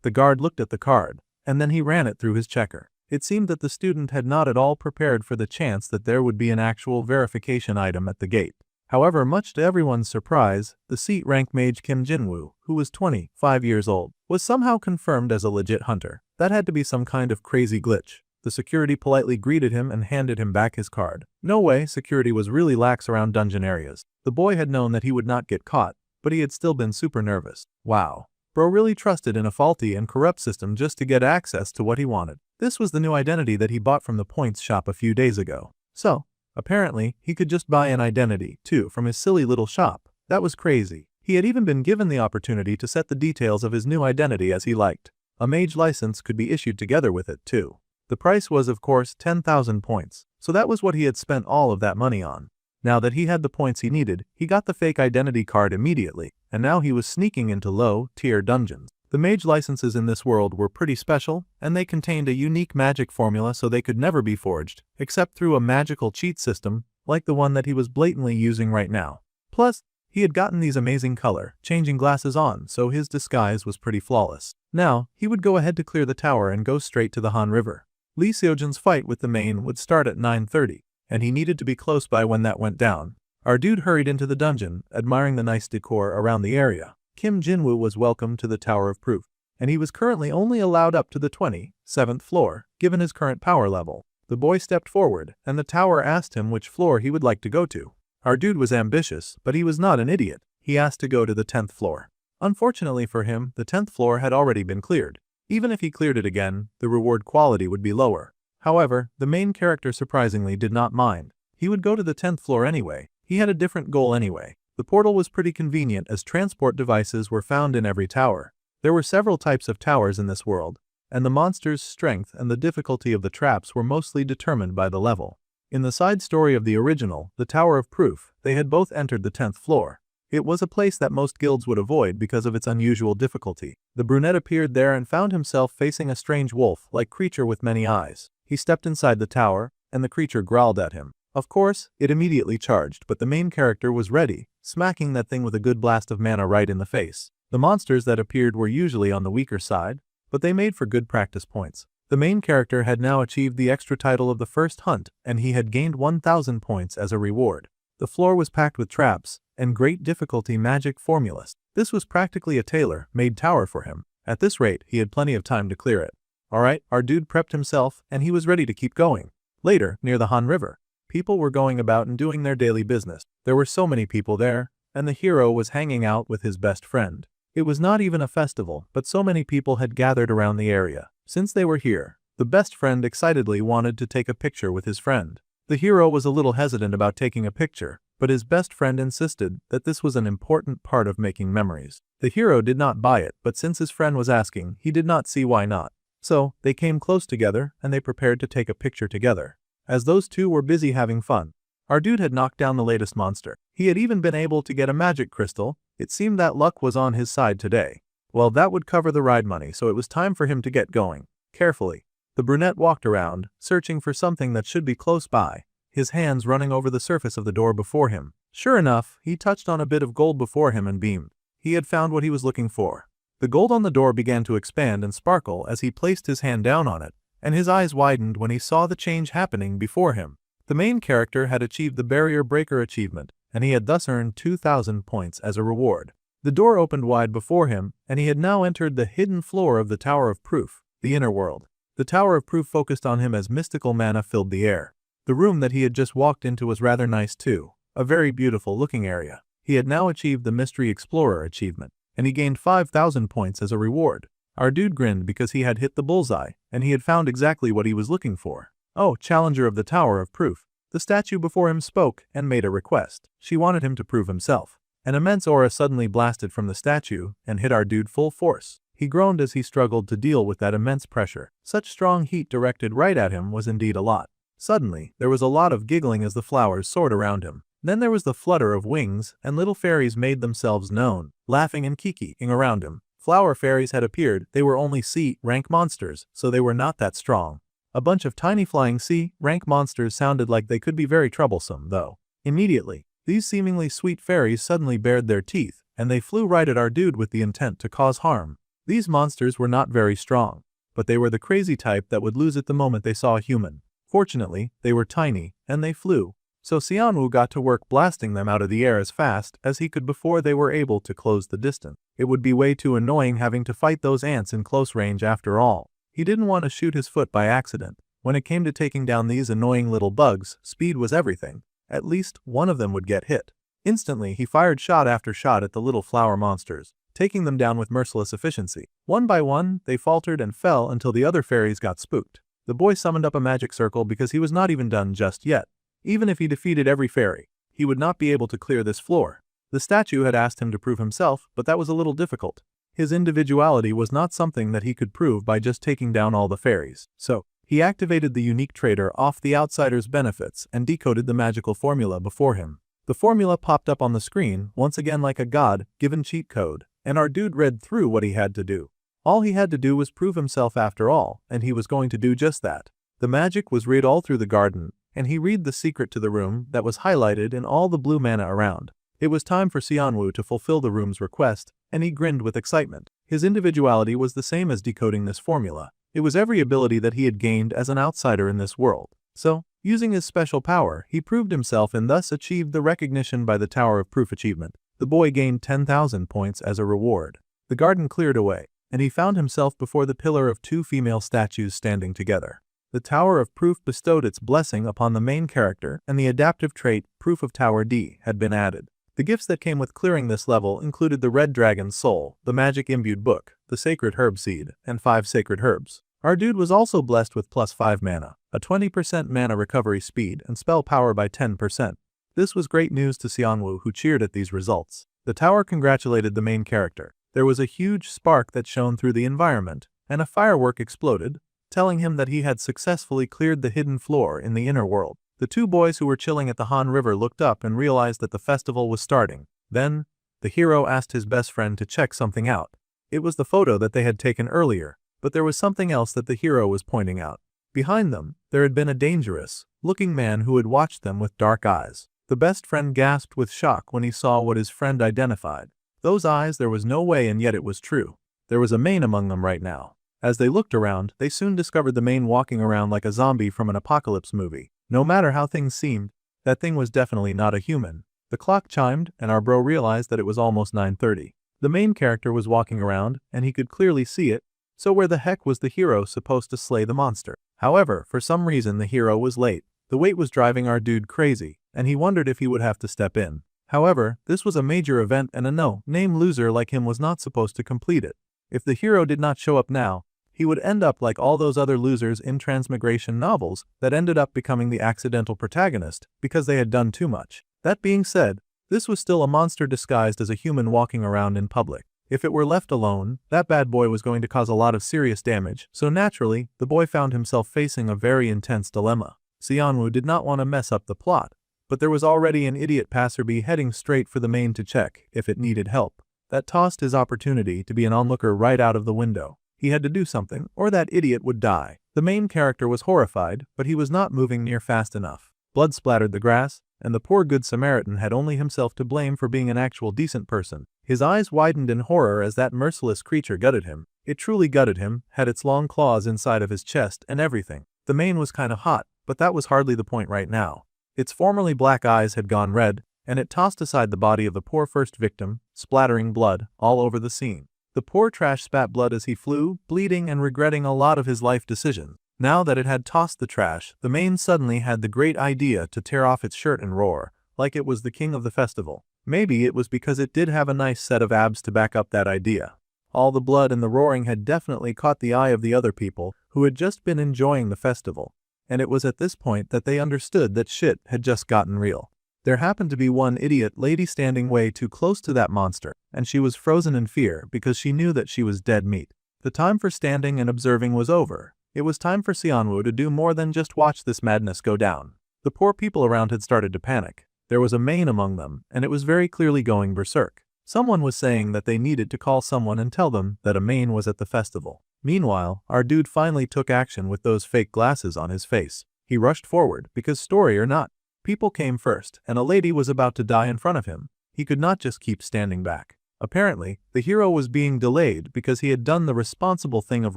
The guard looked at the card, and then he ran it through his checker. It seemed that the student had not at all prepared for the chance that there would be an actual verification item at the gate. However, much to everyone's surprise, the seat-rank mage Kim Jin-woo, who was 25 years old, was somehow confirmed as a legit hunter. That had to be some kind of crazy glitch. The security politely greeted him and handed him back his card. No way, security was really lax around dungeon areas. The boy had known that he would not get caught, but he had still been super nervous. Wow. Bro really trusted in a faulty and corrupt system just to get access to what he wanted. This was the new identity that he bought from the points shop a few days ago. So, apparently, he could just buy an identity, too, from his silly little shop. That was crazy. He had even been given the opportunity to set the details of his new identity as he liked. A mage license could be issued together with it, too. The price was, of course, 10,000 points, so that was what he had spent all of that money on. Now that he had the points he needed, he got the fake identity card immediately, and now he was sneaking into low-tier dungeons. The mage licenses in this world were pretty special, and they contained a unique magic formula so they could never be forged, except through a magical cheat system, like the one that he was blatantly using right now. Plus, he had gotten these amazing color-changing glasses on, so his disguise was pretty flawless. Now, he would go ahead to clear the tower and go straight to the Han River. Lee Seojin's fight with the main would start at 9:30, and he needed to be close by when that went down. Our dude hurried into the dungeon, admiring the nice decor around the area. Kim Jinwoo was welcome to the Tower of Proof, and he was currently only allowed up to the 27th floor, given his current power level. The boy stepped forward, and the tower asked him which floor he would like to go to. Our dude was ambitious, but he was not an idiot. He asked to go to the 10th floor. Unfortunately for him, the 10th floor had already been cleared. Even if he cleared it again, the reward quality would be lower. However, the main character surprisingly did not mind. He would go to the 10th floor anyway. He had a different goal anyway. The portal was pretty convenient as transport devices were found in every tower. There were several types of towers in this world, and the monster's strength and the difficulty of the traps were mostly determined by the level. In the side story of the original, the Tower of Proof, they had both entered the 10th floor. It was a place that most guilds would avoid because of its unusual difficulty. The brunette appeared there and found himself facing a strange wolf-like creature with many eyes. He stepped inside the tower, and the creature growled at him. Of course, it immediately charged, but the main character was ready, smacking that thing with a good blast of mana right in the face. The monsters that appeared were usually on the weaker side, but they made for good practice points. The main character had now achieved the extra title of the first hunt, and he had gained 1,000 points as a reward. The floor was packed with traps and great difficulty magic formulas. This was practically a tailor-made tower for him. At this rate, he had plenty of time to clear it. Alright, our dude prepped himself, and he was ready to keep going. Later, near the Han River, people were going about and doing their daily business. There were so many people there, and the hero was hanging out with his best friend. It was not even a festival, but so many people had gathered around the area. Since they were here, the best friend excitedly wanted to take a picture with his friend. The hero was a little hesitant about taking a picture, but his best friend insisted that this was an important part of making memories. The hero did not buy it, but since his friend was asking, he did not see why not. So, they came close together, and they prepared to take a picture together. As those two were busy having fun, our dude had knocked down the latest monster. He had even been able to get a magic crystal. It seemed that luck was on his side today. Well, that would cover the ride money, so it was time for him to get going. Carefully, the brunette walked around, searching for something that should be close by, his hands running over the surface of the door before him. Sure enough, he touched on a bit of gold before him and beamed. He had found what he was looking for. The gold on the door began to expand and sparkle as he placed his hand down on it, and his eyes widened when he saw the change happening before him. The main character had achieved the Barrier Breaker achievement, and he had thus earned 2,000 points as a reward. The door opened wide before him, and he had now entered the hidden floor of the Tower of Proof, the inner world. The Tower of Proof focused on him as mystical mana filled the air. The room that he had just walked into was rather nice too, a very beautiful looking area. He had now achieved the Mystery Explorer achievement, and he gained 5,000 points as a reward. Our dude grinned because he had hit the bullseye, and he had found exactly what he was looking for. Oh, Challenger of the Tower of Proof. The statue before him spoke and made a request. She wanted him to prove himself. An immense aura suddenly blasted from the statue and hit our dude full force. He groaned as he struggled to deal with that immense pressure. Such strong heat directed right at him was indeed a lot. Suddenly, there was a lot of giggling as the flowers soared around him. Then there was the flutter of wings, and little fairies made themselves known, laughing and kikiing around him. Flower fairies had appeared. They were only C-rank monsters, so they were not that strong. A bunch of tiny flying C-rank monsters sounded like they could be very troublesome, though. Immediately, these seemingly sweet fairies suddenly bared their teeth, and they flew right at our dude with the intent to cause harm. These monsters were not very strong, but they were the crazy type that would lose it the moment they saw a human. Fortunately, they were tiny, and they flew. So Xianwu got to work blasting them out of the air as fast as he could before they were able to close the distance. It would be way too annoying having to fight those ants in close range after all. He didn't want to shoot his foot by accident. When it came to taking down these annoying little bugs, speed was everything. At least one of them would get hit. Instantly, he fired shot after shot at the little flower monsters, taking them down with merciless efficiency. One by one, they faltered and fell until the other fairies got spooked. The boy summoned up a magic circle because he was not even done just yet. Even if he defeated every fairy, he would not be able to clear this floor. The statue had asked him to prove himself, but that was a little difficult. His individuality was not something that he could prove by just taking down all the fairies. So, he activated the unique trader off the outsider's benefits and decoded the magical formula before him. The formula popped up on the screen, once again like a God-given cheat code, and our dude read through what he had to do. All he had to do was prove himself after all, and he was going to do just that. The magic was read all through the garden, and he read the secret to the room that was highlighted in all the blue mana around. It was time for Xianwu to fulfill the room's request, and he grinned with excitement. His individuality was the same as decoding this formula. It was every ability that he had gained as an outsider in this world. So, using his special power, he proved himself and thus achieved the recognition by the Tower of Proof achievement. The boy gained 10,000 points as a reward. The garden cleared away, and he found himself before the pillar of two female statues standing together. The Tower of Proof bestowed its blessing upon the main character, and the adaptive trait, Proof of Tower D, had been added. The gifts that came with clearing this level included the Red Dragon's Soul, the Magic-Imbued Book, the Sacred Herb Seed, and 5 Sacred Herbs. Our dude was also blessed with plus 5 mana, a 20% mana recovery speed, and spell power by 10%. This was great news to Xianwu, who cheered at these results. The tower congratulated the main character. There was a huge spark that shone through the environment, and a firework exploded, telling him that he had successfully cleared the hidden floor in the inner world. The two boys who were chilling at the Han River looked up and realized that the festival was starting. Then, the hero asked his best friend to check something out. It was the photo that they had taken earlier, but there was something else that the hero was pointing out. Behind them, there had been a dangerous-looking man who had watched them with dark eyes. The best friend gasped with shock when he saw what his friend identified. Those eyes, there was no way, and yet it was true. There was a Maine among them right now. As they looked around, they soon discovered the Maine walking around like a zombie from an apocalypse movie. No matter how things seemed, that thing was definitely not a human. The clock chimed, and our bro realized that it was almost 9:30. The main character was walking around, and he could clearly see it, so where the heck was the hero supposed to slay the monster? However, for some reason the hero was late. The wait was driving our dude crazy, and he wondered if he would have to step in. However, this was a major event and a no-name loser like him was not supposed to complete it. If the hero did not show up now, he would end up like all those other losers in transmigration novels that ended up becoming the accidental protagonist because they had done too much. That being said, this was still a monster disguised as a human walking around in public. If it were left alone, that bad boy was going to cause a lot of serious damage, so naturally, the boy found himself facing a very intense dilemma. Xianwu did not want to mess up the plot, but there was already an idiot passerby heading straight for the main to check if it needed help. That tossed his opportunity to be an onlooker right out of the window. He had to do something, or that idiot would die. The main character was horrified, but he was not moving near fast enough. Blood splattered the grass, and the poor good Samaritan had only himself to blame for being an actual decent person. His eyes widened in horror as that merciless creature gutted him. It truly gutted him, had its long claws inside of his chest and everything. The mane was kinda hot, but that was hardly the point right now. Its formerly black eyes had gone red, and it tossed aside the body of the poor first victim, splattering blood all over the scene. The poor trash spat blood as he flew, bleeding and regretting a lot of his life decisions. Now that it had tossed the trash, the mane suddenly had the great idea to tear off its shirt and roar, like it was the king of the festival. Maybe it was because it did have a nice set of abs to back up that idea. All the blood and the roaring had definitely caught the eye of the other people who had just been enjoying the festival. And it was at this point that they understood that shit had just gotten real. There happened to be one idiot lady standing way too close to that monster, and she was frozen in fear because she knew that she was dead meat. The time for standing and observing was over. It was time for Xianwu to do more than just watch this madness go down. The poor people around had started to panic. There was a mane among them, and it was very clearly going berserk. Someone was saying that they needed to call someone and tell them that a mane was at the festival. Meanwhile, our dude finally took action with those fake glasses on his face. He rushed forward because, story or not, people came first, and a lady was about to die in front of him. He could not just keep standing back. Apparently, the hero was being delayed because he had done the responsible thing of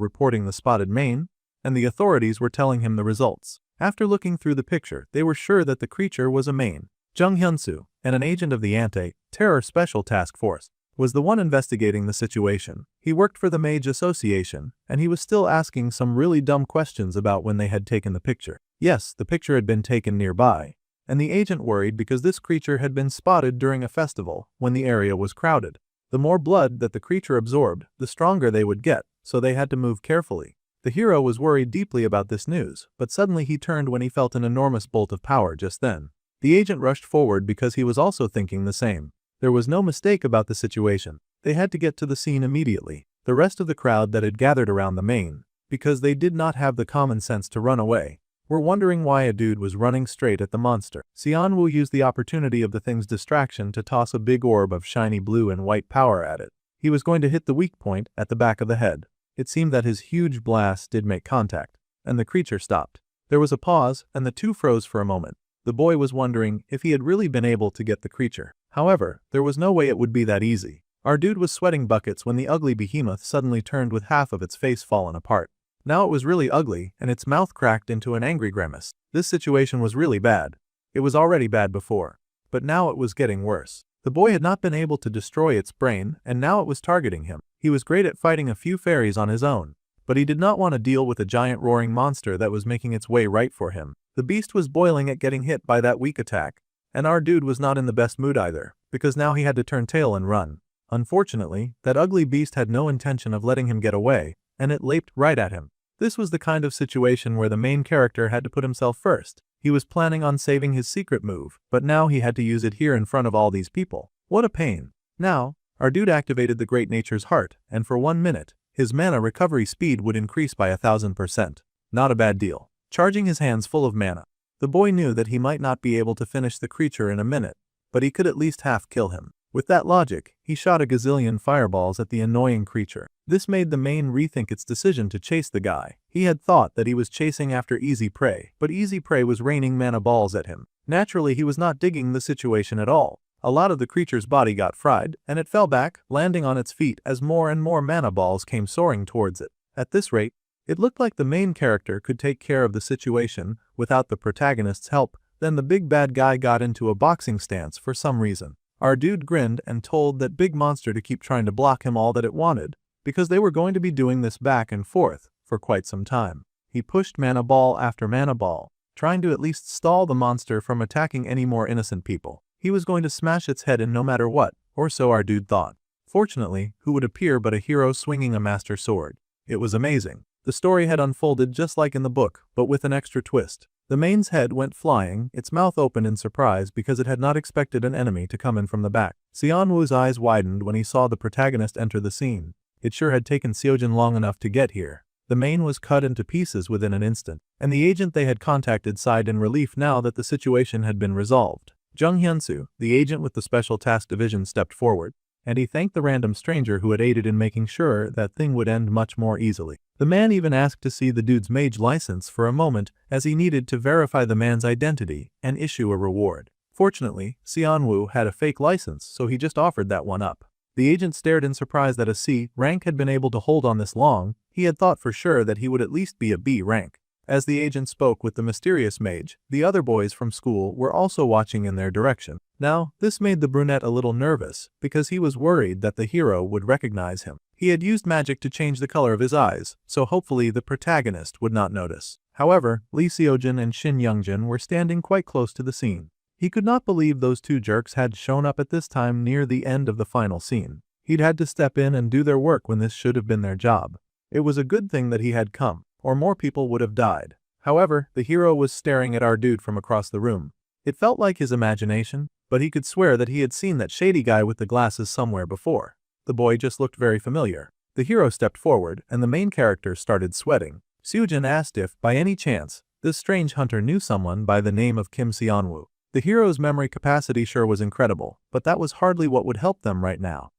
reporting the spotted mane, and the authorities were telling him the results. After looking through the picture, they were sure that the creature was a mane. Jung Hyun-soo, and an agent of the Anti-Terror Special Task Force, was the one investigating the situation. He worked for the Mage Association, and he was still asking some really dumb questions about when they had taken the picture. Yes, the picture had been taken nearby, and the agent worried because this creature had been spotted during a festival when the area was crowded. The more blood that the creature absorbed, the stronger they would get, so they had to move carefully. The hero was worried deeply about this news, but suddenly he turned when he felt an enormous bolt of power just then. The agent rushed forward because he was also thinking the same. There was no mistake about the situation. They had to get to the scene immediately. The rest of the crowd that had gathered around the main, because they did not have the common sense to run away, were wondering why a dude was running straight at the monster. Xianwu used the opportunity of the thing's distraction to toss a big orb of shiny blue and white power at it. He was going to hit the weak point at the back of the head. It seemed that his huge blast did make contact, and the creature stopped. There was a pause, and the two froze for a moment. The boy was wondering if he had really been able to get the creature. However, there was no way it would be that easy. Our dude was sweating buckets when the ugly behemoth suddenly turned with half of its face fallen apart. Now it was really ugly, and its mouth cracked into an angry grimace. This situation was really bad. It was already bad before, but now it was getting worse. The boy had not been able to destroy its brain, and now it was targeting him. He was great at fighting a few fairies on his own, but he did not want to deal with a giant roaring monster that was making its way right for him. The beast was boiling at getting hit by that weak attack, and our dude was not in the best mood either, because now he had to turn tail and run. Unfortunately, that ugly beast had no intention of letting him get away, and it leaped right at him. This was the kind of situation where the main character had to put himself first. He was planning on saving his secret move, but now he had to use it here in front of all these people. What a pain. Now, our dude activated the Great Nature's Heart, and for 1 minute, his mana recovery speed would increase by 1000%. Not a bad deal. Charging his hands full of mana, the boy knew that he might not be able to finish the creature in a minute, but he could at least half kill him. With that logic, he shot a gazillion fireballs at the annoying creature. This made the main rethink its decision to chase the guy. He had thought that he was chasing after easy prey, but easy prey was raining mana balls at him. Naturally, he was not digging the situation at all. A lot of the creature's body got fried, and it fell back, landing on its feet as more and more mana balls came soaring towards it. At this rate, it looked like the main character could take care of the situation without the protagonist's help. Then the big bad guy got into a boxing stance for some reason. Our dude grinned and told that big monster to keep trying to block him all that it wanted, because they were going to be doing this back and forth for quite some time. He pushed mana ball after mana ball, trying to at least stall the monster from attacking any more innocent people. He was going to smash its head in no matter what, or so our dude thought. Fortunately, who would appear but a hero swinging a master sword? It was amazing. The story had unfolded just like in the book, but with an extra twist. The main's head went flying, its mouth open in surprise because it had not expected an enemy to come in from the back. Xianwu's eyes widened when he saw the protagonist enter the scene. It sure had taken Xiujin long enough to get here. The main was cut into pieces within an instant, and the agent they had contacted sighed in relief now that the situation had been resolved. Jung Hyunsu, the agent with the Special Task Division, stepped forward, and he thanked the random stranger who had aided in making sure that thing would end much more easily. The man even asked to see the dude's mage license for a moment, as he needed to verify the man's identity and issue a reward. Fortunately, Xianwu had a fake license, so he just offered that one up. The agent stared in surprise that a C rank had been able to hold on this long. He had thought for sure that he would at least be a B rank. As the agent spoke with the mysterious mage, the other boys from school were also watching in their direction. Now, this made the brunette a little nervous, because he was worried that the hero would recognize him. He had used magic to change the color of his eyes, so hopefully the protagonist would not notice. However, Lee Seojin and Shin Youngjin were standing quite close to the scene. He could not believe those two jerks had shown up at this time near the end of the final scene. He'd had to step in and do their work when this should have been their job. It was a good thing that he had come, or more people would have died. However, the hero was staring at our dude from across the room. It felt like his imagination, but he could swear that he had seen that shady guy with the glasses somewhere before. The boy just looked very familiar. The hero stepped forward, and the main character started sweating. Seojin asked if, by any chance, this strange hunter knew someone by the name of Kim Seonwoo. The hero's memory capacity sure was incredible, but that was hardly what would help them right now.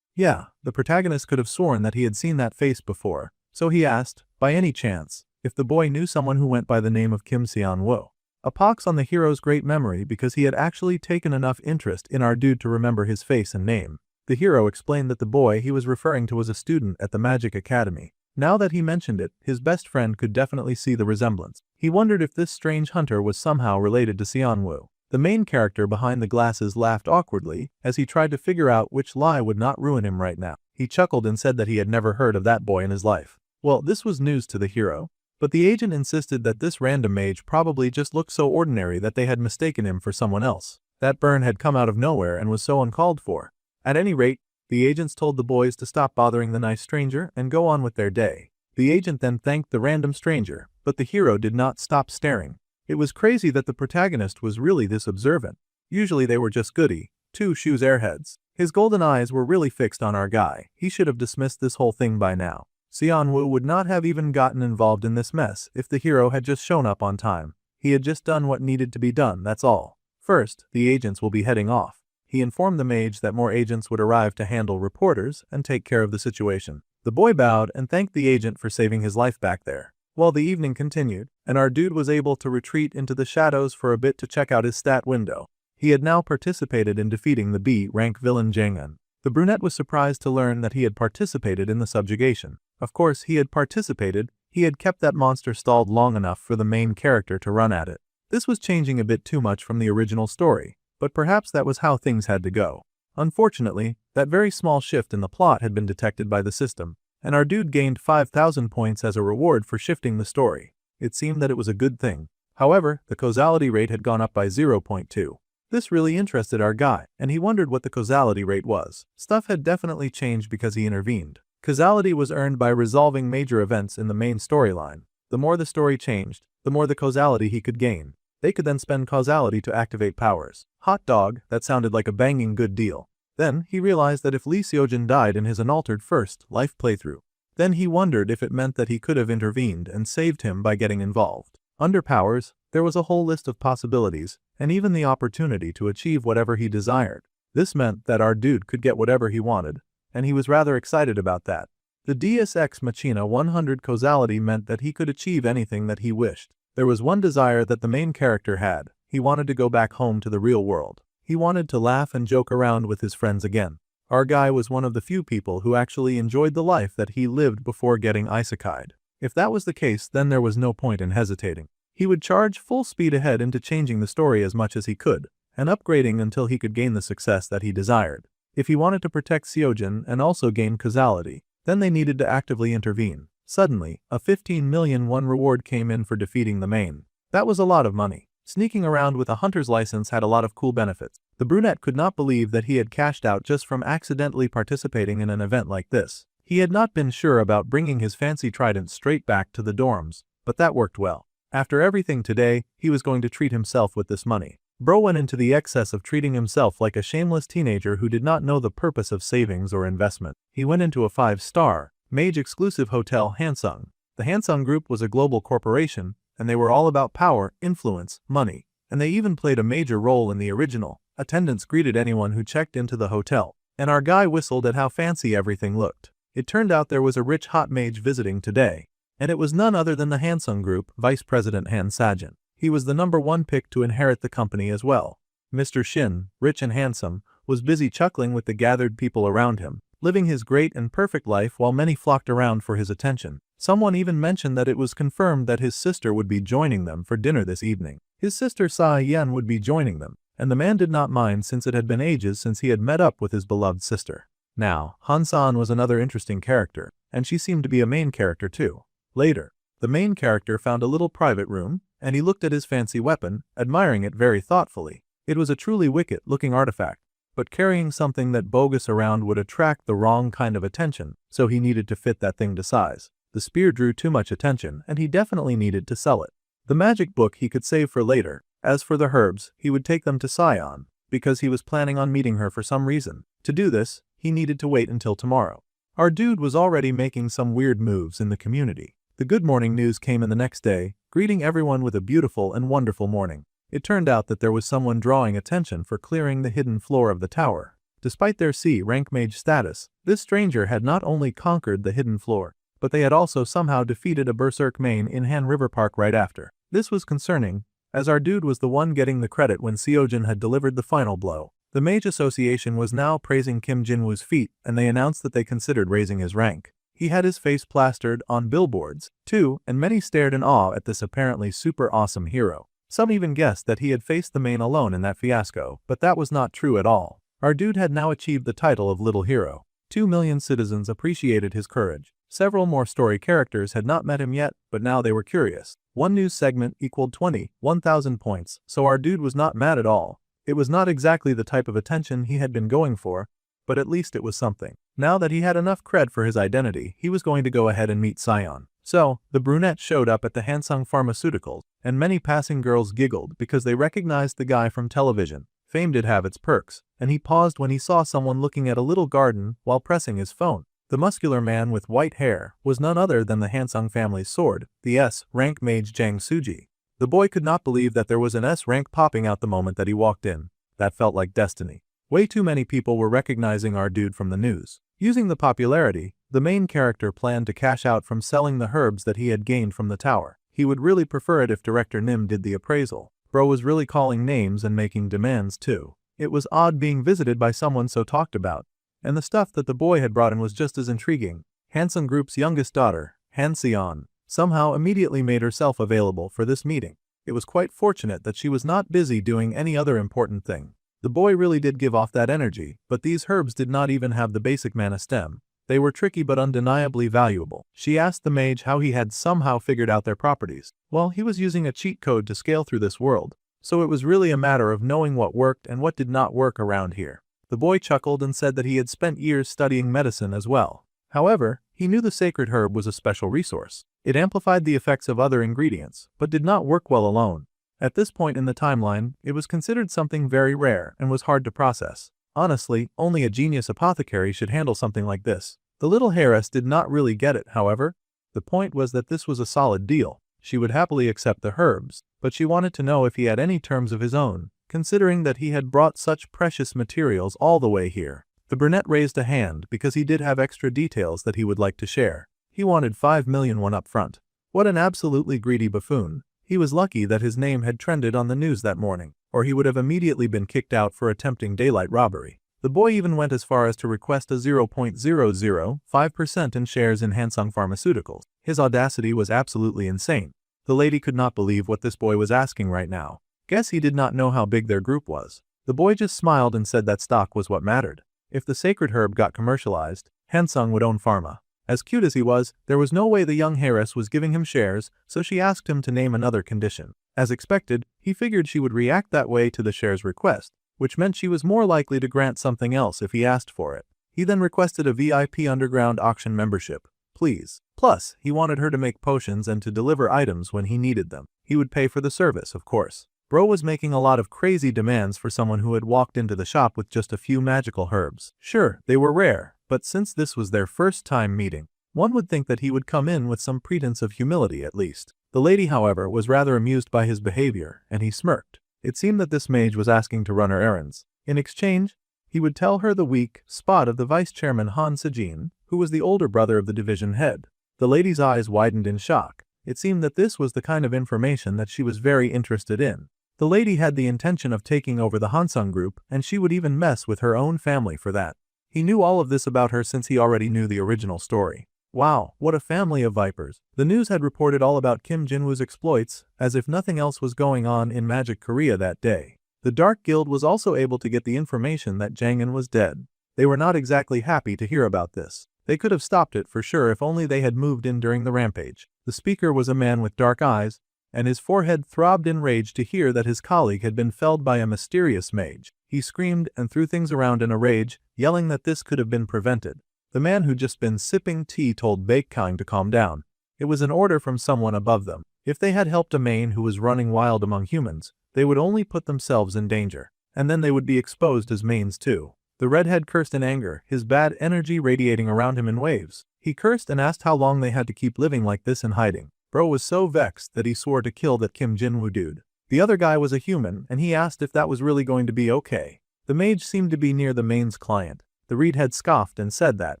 Yeah, the protagonist could have sworn that he had seen that face before, so he asked, by any chance, if the boy knew someone who went by the name of Kim Seonwoo. A pox on the hero's great memory, because he had actually taken enough interest in our dude to remember his face and name. The hero explained that the boy he was referring to was a student at the Magic Academy. Now that he mentioned it, his best friend could definitely see the resemblance. He wondered if this strange hunter was somehow related to Seonwoo. The main character behind the glasses laughed awkwardly as he tried to figure out which lie would not ruin him right now. He chuckled and said that he had never heard of that boy in his life. Well, this was news to the hero, but the agent insisted that this random mage probably just looked so ordinary that they had mistaken him for someone else. That burn had come out of nowhere and was so uncalled for. At any rate, the agents told the boys to stop bothering the nice stranger and go on with their day. The agent then thanked the random stranger, but the hero did not stop staring. It was crazy that the protagonist was really this observant. Usually they were just goody, two-shoes airheads. His golden eyes were really fixed on our guy. He should have dismissed this whole thing by now. Seon-woo would not have even gotten involved in this mess if the hero had just shown up on time. He had just done what needed to be done, that's all. First, the agents will be heading off. He informed the mage that more agents would arrive to handle reporters and take care of the situation. The boy bowed and thanked the agent for saving his life back there. While the evening continued, and our dude was able to retreat into the shadows for a bit to check out his stat window. He had now participated in defeating the B-rank villain Jang-un. The brunette was surprised to learn that he had participated in the subjugation. Of course he had participated, he had kept that monster stalled long enough for the main character to run at it. This was changing a bit too much from the original story, but perhaps that was how things had to go. Unfortunately, that very small shift in the plot had been detected by the system, and our dude gained 5,000 points as a reward for shifting the story. It seemed that it was a good thing. However, the causality rate had gone up by 0.2. This really interested our guy, and he wondered what the causality rate was. Stuff had definitely changed because he intervened. Causality was earned by resolving major events in the main storyline. The more the story changed, the more the causality he could gain. They could then spend causality to activate powers. Hot dog, that sounded like a banging good deal. Then, he realized that if Lee Seojin died in his unaltered first life playthrough, then he wondered if it meant that he could have intervened and saved him by getting involved. Under powers, there was a whole list of possibilities, and even the opportunity to achieve whatever he desired. This meant that our dude could get whatever he wanted, and he was rather excited about that. The Deus Ex Machina 100 causality meant that he could achieve anything that he wished. There was one desire that the main character had. He wanted to go back home to the real world. He wanted to laugh and joke around with his friends again. Our guy was one of the few people who actually enjoyed the life that he lived before getting isekai'd. If that was the case, then there was no point in hesitating. He would charge full speed ahead into changing the story as much as he could, and upgrading until he could gain the success that he desired. If he wanted to protect Seojin and also gain causality, then they needed to actively intervene. Suddenly, a 15 million won reward came in for defeating the main. That was a lot of money. Sneaking around with a hunter's license had a lot of cool benefits. The brunette could not believe that he had cashed out just from accidentally participating in an event like this. He had not been sure about bringing his fancy trident straight back to the dorms, but that worked well. After everything today, he was going to treat himself with this money. Bro went into the excess of treating himself like a shameless teenager who did not know the purpose of savings or investment. He went into a 5-star, mage-exclusive hotel Hansung. The Hansung Group was a global corporation, and they were all about power, influence, money, and they even played a major role in the original. Attendants greeted anyone who checked into the hotel, and our guy whistled at how fancy everything looked. It turned out there was a rich hot mage visiting today, and it was none other than the Hansung Group, Vice President Han Sajin. He was the #1 pick to inherit the company as well. Mr. Shin, rich and handsome, was busy chuckling with the gathered people around him, living his great and perfect life while many flocked around for his attention. Someone even mentioned that it was confirmed that his sister would be joining them for dinner this evening. His sister Sa Yen would be joining them, and the man did not mind since it had been ages since he had met up with his beloved sister. Now, Han-san was another interesting character, and she seemed to be a main character too. Later, the main character found a little private room, and he looked at his fancy weapon, admiring it very thoughtfully. It was a truly wicked-looking artifact, but carrying something that bogus around would attract the wrong kind of attention, so he needed to fit that thing to size. The spear drew too much attention, and he definitely needed to sell it. The magic book he could save for later. As for the herbs, he would take them to Sion, because he was planning on meeting her for some reason. To do this, he needed to wait until tomorrow. Our dude was already making some weird moves in the community. The good morning news came in the next day, greeting everyone with a beautiful and wonderful morning. It turned out that there was someone drawing attention for clearing the hidden floor of the tower. Despite their C-rank mage status, this stranger had not only conquered the hidden floor, but they had also somehow defeated a berserk main in Han River Park right after. This was concerning, as our dude was the one getting the credit when Seojin had delivered the final blow. The Mage Association was now praising Kim Jinwoo's feat, and they announced that they considered raising his rank. He had his face plastered on billboards, too, and many stared in awe at this apparently super awesome hero. Some even guessed that he had faced the main alone in that fiasco, but that was not true at all. Our dude had now achieved the title of Little Hero. 2 million citizens appreciated his courage. Several more story characters had not met him yet, but now they were curious. One news segment equaled 21,000 points, so our dude was not mad at all. It was not exactly the type of attention he had been going for, but at least it was something. Now that he had enough cred for his identity, he was going to go ahead and meet Sion. So, the brunette showed up at the Hansung Pharmaceuticals, and many passing girls giggled because they recognized the guy from television. Fame did have its perks, and he paused when he saw someone looking at a little garden while pressing his phone. The muscular man with white hair was none other than the Hansung family's sword, the S-rank mage Jang Suji. The boy could not believe that there was an S-rank popping out the moment that he walked in. That felt like destiny. Way too many people were recognizing our dude from the news. Using the popularity, the main character planned to cash out from selling the herbs that he had gained from the tower. He would really prefer it if Director Nim did the appraisal. Bro was really calling names and making demands too. It was odd being visited by someone so talked about. And the stuff that the boy had brought in was just as intriguing. Hansung Group's youngest daughter, Han Seon, somehow immediately made herself available for this meeting. It was quite fortunate that she was not busy doing any other important thing. The boy really did give off that energy, but these herbs did not even have the basic mana stem. They were tricky but undeniably valuable. She asked the mage how he had somehow figured out their properties. Well, he was using a cheat code to scale through this world, so it was really a matter of knowing what worked and what did not work around here. The boy chuckled and said that he had spent years studying medicine as well. However, he knew the sacred herb was a special resource. It amplified the effects of other ingredients, but did not work well alone. At this point in the timeline, it was considered something very rare and was hard to process. Honestly, only a genius apothecary should handle something like this. The little heiress did not really get it, however. The point was that this was a solid deal. She would happily accept the herbs, but she wanted to know if he had any terms of his own, considering that he had brought such precious materials all the way here. The brunette raised a hand because he did have extra details that he would like to share. He wanted 5 million won up front. What an absolutely greedy buffoon. He was lucky that his name had trended on the news that morning, or he would have immediately been kicked out for attempting daylight robbery. The boy even went as far as to request a 0.005% in shares in Hansung Pharmaceuticals. His audacity was absolutely insane. The lady could not believe what this boy was asking right now. Guess he did not know how big their group was. The boy just smiled and said that stock was what mattered. If the sacred herb got commercialized, Hansung would own pharma. As cute as he was, there was no way the young heiress was giving him shares, so she asked him to name another condition. As expected, he figured she would react that way to the shares request, which meant she was more likely to grant something else if he asked for it. He then requested a VIP underground auction membership. Please. Plus, he wanted her to make potions and to deliver items when he needed them. He would pay for the service, of course. Bro was making a lot of crazy demands for someone who had walked into the shop with just a few magical herbs. Sure, they were rare, but since this was their first time meeting, one would think that he would come in with some pretense of humility at least. The lady, however, was rather amused by his behavior, and he smirked. It seemed that this mage was asking to run her errands. In exchange, he would tell her the weak spot of the vice chairman Han Sejin, who was the older brother of the division head. The lady's eyes widened in shock. It seemed that this was the kind of information that she was very interested in. The lady had the intention of taking over the Hansung group, and she would even mess with her own family for that. He knew all of this about her since he already knew the original story. Wow, what a family of vipers. The news had reported all about Kim Jinwoo's exploits, as if nothing else was going on in Magic Korea that day. The Dark Guild was also able to get the information that Jangin was dead. They were not exactly happy to hear about this. They could have stopped it for sure if only they had moved in during the rampage. The speaker was a man with dark eyes, and his forehead throbbed in rage to hear that his colleague had been felled by a mysterious mage. He screamed and threw things around in a rage, yelling that this could have been prevented. The man who'd just been sipping tea told Baekkyung to calm down. It was an order from someone above them. If they had helped a main who was running wild among humans, they would only put themselves in danger, and then they would be exposed as mains too. The redhead cursed in anger, his bad energy radiating around him in waves. He cursed and asked how long they had to keep living like this in hiding. Bro was so vexed that he swore to kill that Kim Jinwoo dude. The other guy was a human, and he asked if that was really going to be okay. The mage seemed to be near the main's client. The redhead scoffed and said that,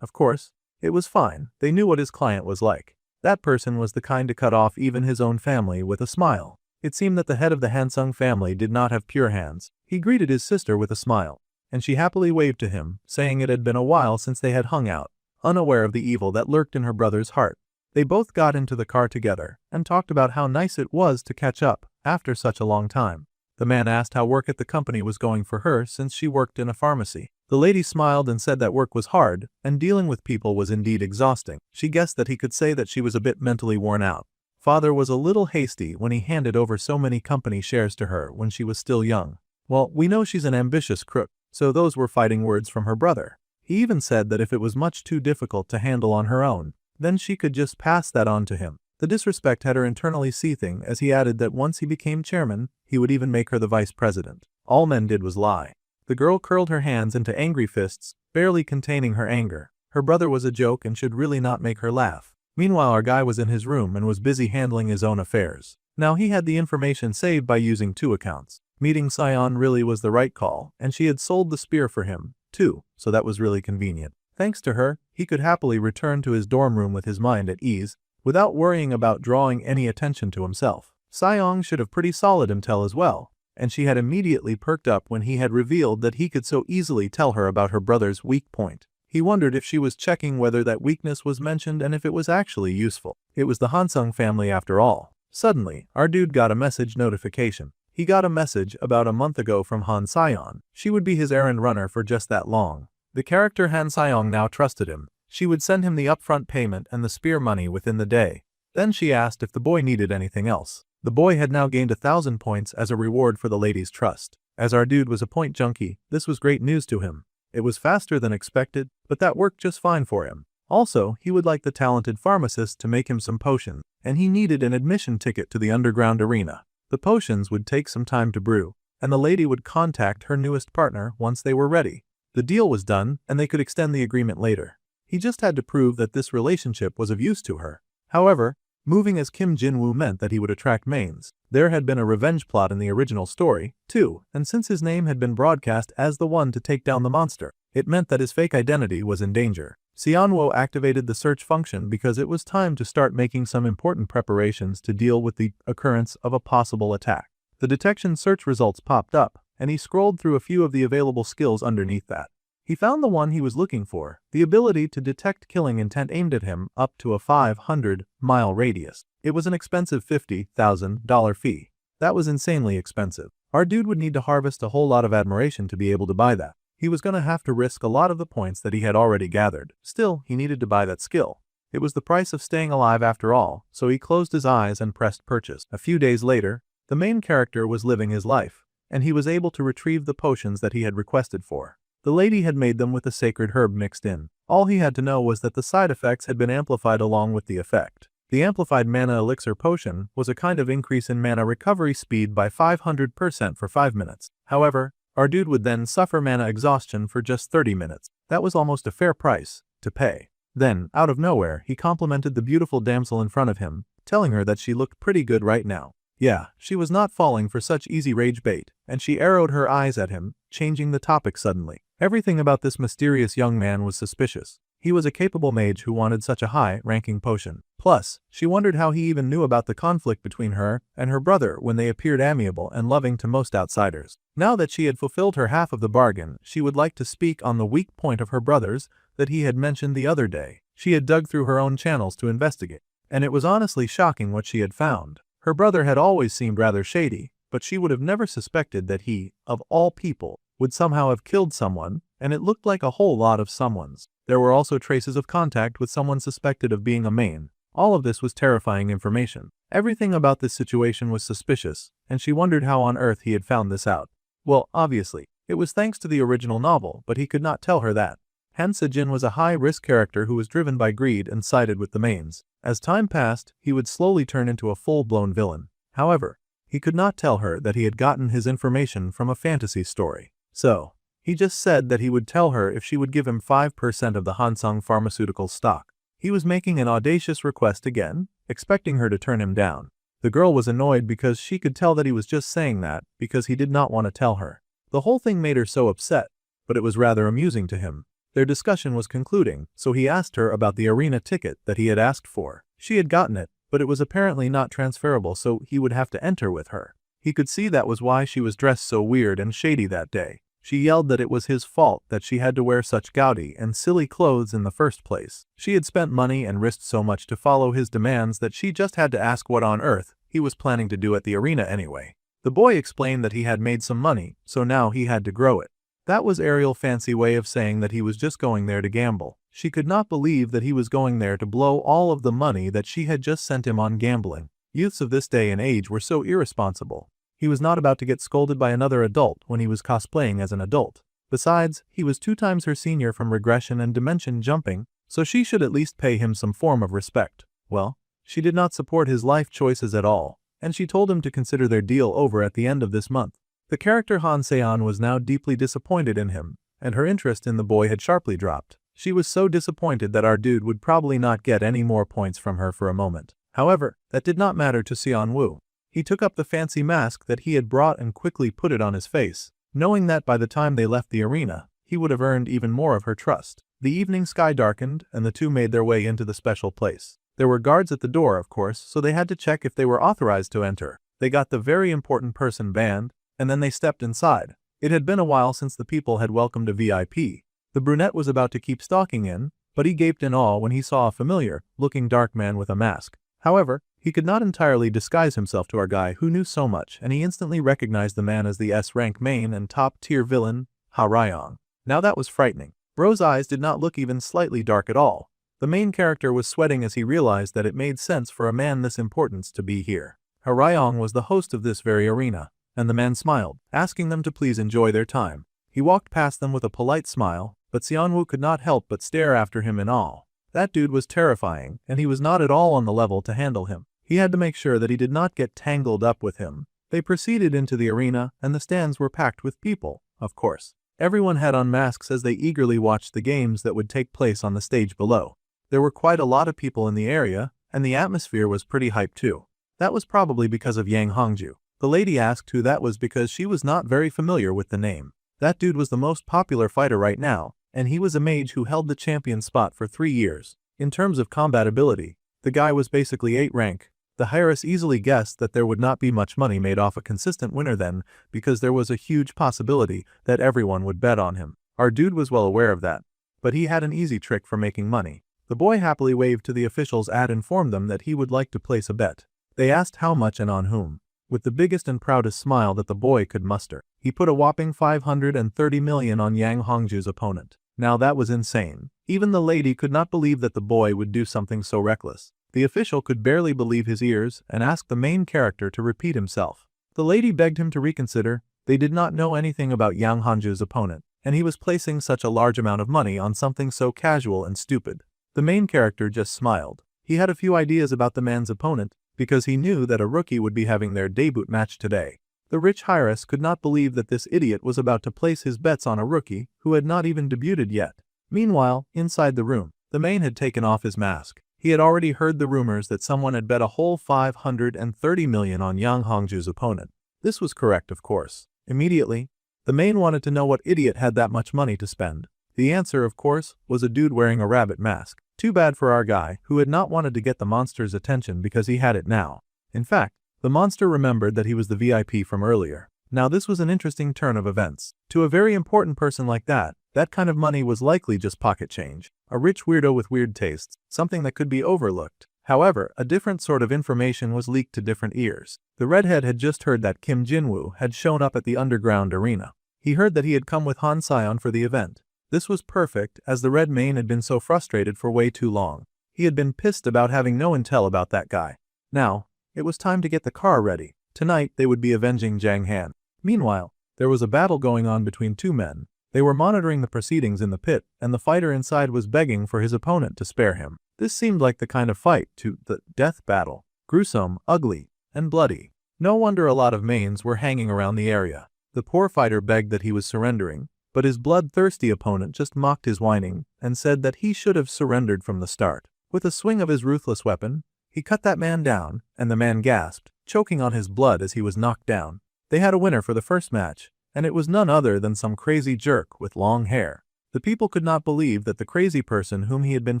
of course, it was fine. They knew what his client was like. That person was the kind to cut off even his own family with a smile. It seemed that the head of the Hansung family did not have pure hands. He greeted his sister with a smile, and she happily waved to him, saying it had been a while since they had hung out, unaware of the evil that lurked in her brother's heart. They both got into the car together and talked about how nice it was to catch up after such a long time. The man asked how work at the company was going for her since she worked in a pharmacy. The lady smiled and said that work was hard and dealing with people was indeed exhausting. She guessed that he could say that she was a bit mentally worn out. Father was a little hasty when he handed over so many company shares to her when she was still young. Well, we know she's an ambitious crook, so those were fighting words from her brother. He even said that if it was much too difficult to handle on her own, then she could just pass that on to him. The disrespect had her internally seething as he added that once he became chairman, he would even make her the vice president. All men did was lie. The girl curled her hands into angry fists, barely containing her anger. Her brother was a joke and should really not make her laugh. Meanwhile, our guy was in his room and was busy handling his own affairs. Now he had the information saved by using 2 accounts. Meeting Sion really was the right call, and she had sold the spear for him, too, so that was really convenient. Thanks to her, he could happily return to his dorm room with his mind at ease, without worrying about drawing any attention to himself. Sion should have pretty solid intel as well, and she had immediately perked up when he had revealed that he could so easily tell her about her brother's weak point. He wondered if she was checking whether that weakness was mentioned and if it was actually useful. It was the Hansung family after all. Suddenly, our dude got a message notification. He got a message about a month ago from Han Sion. She would be his errand runner for just that long. The character Han Sion now trusted him. She would send him the upfront payment and the spear money within the day. Then she asked if the boy needed anything else. The boy had now gained 1,000 points as a reward for the lady's trust. As our dude was a point junkie, this was great news to him. It was faster than expected, but that worked just fine for him. Also, he would like the talented pharmacist to make him some potions, and he needed an admission ticket to the underground arena. The potions would take some time to brew, and the lady would contact her newest partner once they were ready. The deal was done, and they could extend the agreement later. He just had to prove that this relationship was of use to her. However, moving as Kim Jin-woo meant that he would attract mains. There had been a revenge plot in the original story, too, and since his name had been broadcast as the one to take down the monster, it meant that his fake identity was in danger. Seonwo activated the search function because it was time to start making some important preparations to deal with the occurrence of a possible attack. The detection search results popped up, and he scrolled through a few of the available skills underneath that. He found the one he was looking for, the ability to detect killing intent aimed at him up to a 500-mile radius. It was an expensive $50,000 fee. That was insanely expensive. Our dude would need to harvest a whole lot of admiration to be able to buy that. He was gonna have to risk a lot of the points that he had already gathered. Still, he needed to buy that skill. It was the price of staying alive after all, so he closed his eyes and pressed purchase. A few days later, the main character was living his life, and he was able to retrieve the potions that he had requested for. The lady had made them with a sacred herb mixed in. All he had to know was that the side effects had been amplified along with the effect. The amplified mana elixir potion was a kind of increase in mana recovery speed by 500% for 5 minutes. However, our dude would then suffer mana exhaustion for just 30 minutes. That was almost a fair price to pay. Then, out of nowhere, he complimented the beautiful damsel in front of him, telling her that she looked pretty good right now. Yeah, she was not falling for such easy rage bait, and she arrowed her eyes at him, changing the topic suddenly. Everything about this mysterious young man was suspicious. He was a capable mage who wanted such a high-ranking potion. Plus, she wondered how he even knew about the conflict between her and her brother when they appeared amiable and loving to most outsiders. Now that she had fulfilled her half of the bargain, she would like to speak on the weak point of her brother's that he had mentioned the other day. She had dug through her own channels to investigate, and it was honestly shocking what she had found. Her brother had always seemed rather shady, but she would have never suspected that he, of all people, would somehow have killed someone, and it looked like a whole lot of someone's. There were also traces of contact with someone suspected of being a main. All of this was terrifying information. Everything about this situation was suspicious, and she wondered how on earth he had found this out. Well, obviously, it was thanks to the original novel, but he could not tell her that. Han Se-jin was a high-risk character who was driven by greed and sided with the mains. As time passed, he would slowly turn into a full-blown villain. However, he could not tell her that he had gotten his information from a fantasy story. So, he just said that he would tell her if she would give him 5% of the Hansung pharmaceutical stock. He was making an audacious request again, expecting her to turn him down. The girl was annoyed because she could tell that he was just saying that because he did not want to tell her. The whole thing made her so upset, but it was rather amusing to him. Their discussion was concluding, so he asked her about the arena ticket that he had asked for. She had gotten it, but it was apparently not transferable, so he would have to enter with her. He could see that was why she was dressed so weird and shady that day. She yelled that it was his fault that she had to wear such gaudy and silly clothes in the first place. She had spent money and risked so much to follow his demands that she just had to ask what on earth he was planning to do at the arena anyway. The boy explained that he had made some money, so now he had to grow it. That was Ariel's fancy way of saying that he was just going there to gamble. She could not believe that he was going there to blow all of the money that she had just sent him on gambling. Youths of this day and age were so irresponsible. He was not about to get scolded by another adult when he was cosplaying as an adult. Besides, he was 2 times her senior from regression and dimension jumping, so she should at least pay him some form of respect. Well, she did not support his life choices at all, and she told him to consider their deal over at the end of this month. The character Han Seon was now deeply disappointed in him, and her interest in the boy had sharply dropped. She was so disappointed that our dude would probably not get any more points from her for a moment. However, that did not matter to Seon Woo. He took up the fancy mask that he had brought and quickly put it on his face, knowing that by the time they left the arena, he would have earned even more of her trust. The evening sky darkened, and the two made their way into the special place. There were guards at the door, of course, so they had to check if they were authorized to enter. They got the very important person banned, and then they stepped inside. It had been a while since the people had welcomed a VIP. The brunette was about to keep stalking in, but he gaped in awe when he saw a familiar-looking dark man with a mask. However, he could not entirely disguise himself to our guy who knew so much, and he instantly recognized the man as the S-rank main and top-tier villain, Ha Ryong. Now that was frightening. Bro's eyes did not look even slightly dark at all. The main character was sweating as he realized that it made sense for a man this important to be here. Ha Ryong was the host of this very arena, and the man smiled, asking them to please enjoy their time. He walked past them with a polite smile, but Seonwoo could not help but stare after him in awe. That dude was terrifying, and he was not at all on the level to handle him. He had to make sure that he did not get tangled up with him. They proceeded into the arena, and the stands were packed with people, of course. Everyone had on masks as they eagerly watched the games that would take place on the stage below. There were quite a lot of people in the area, and the atmosphere was pretty hyped too. That was probably because of Yang Hongju. The lady asked who that was because she was not very familiar with the name. That dude was the most popular fighter right now, and he was a mage who held the champion spot for 3 years. In terms of combat ability, the guy was basically 8 rank. The heiress easily guessed that there would not be much money made off a consistent winner then, because there was a huge possibility that everyone would bet on him. Our dude was well aware of that, but he had an easy trick for making money. The boy happily waved to the officials and informed them that he would like to place a bet. They asked how much and on whom. With the biggest and proudest smile that the boy could muster, he put a whopping 530 million on Yang Hongju's opponent. Now that was insane. Even the lady could not believe that the boy would do something so reckless. The official could barely believe his ears and asked the main character to repeat himself. The lady begged him to reconsider. They did not know anything about Yang Hongju's opponent, and he was placing such a large amount of money on something so casual and stupid. The main character just smiled. He had a few ideas about the man's opponent, because he knew that a rookie would be having their debut match today. The rich heiress could not believe that this idiot was about to place his bets on a rookie who had not even debuted yet. Meanwhile, inside the room, the main had taken off his mask. He had already heard the rumors that someone had bet a whole 530 million on Yang Hongju's opponent. This was correct, of course. Immediately, the main wanted to know what idiot had that much money to spend. The answer, of course, was a dude wearing a rabbit mask. Too bad for our guy, who had not wanted to get the monster's attention because he had it now. In fact, the monster remembered that he was the VIP from earlier. Now this was an interesting turn of events. To a very important person like that kind of money was likely just pocket change. A rich weirdo with weird tastes, something that could be overlooked. However, a different sort of information was leaked to different ears. The redhead had just heard that Kim Jinwoo had shown up at the underground arena. He heard that he had come with Han Seon for the event. This was perfect, as the red mane had been so frustrated for way too long. He had been pissed about having no intel about that guy. Now, it was time to get the car ready. Tonight they would be avenging Jang Han. Meanwhile, there was a battle going on between two men. They were monitoring the proceedings in the pit, and the fighter inside was begging for his opponent to spare him. This seemed like the kind of fight to the death battle. Gruesome, ugly, and bloody. No wonder a lot of mains were hanging around the area. The poor fighter begged that he was surrendering, but his bloodthirsty opponent just mocked his whining and said that he should have surrendered from the start. With a swing of his ruthless weapon, he cut that man down, and the man gasped, choking on his blood as he was knocked down. They had a winner for the first match, and it was none other than some crazy jerk with long hair. The people could not believe that the crazy person whom he had been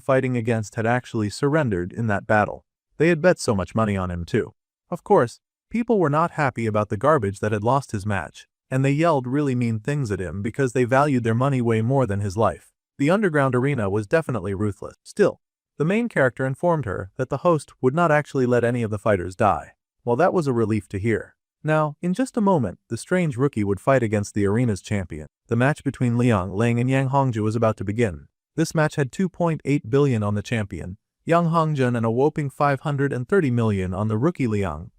fighting against had actually surrendered in that battle. They had bet so much money on him too. Of course, people were not happy about the garbage that had lost his match, and they yelled really mean things at him because they valued their money way more than his life. The underground arena was definitely ruthless. Still, the main character informed her that the host would not actually let any of the fighters die. Well, that was a relief to hear. Now, in just a moment, the strange rookie would fight against the arena's champion. The match between Liang Lang and Yang Hongju was about to begin. This match had 2.8 billion on the champion, Yang Hongjun, and a whopping 530 million on the rookie Liang.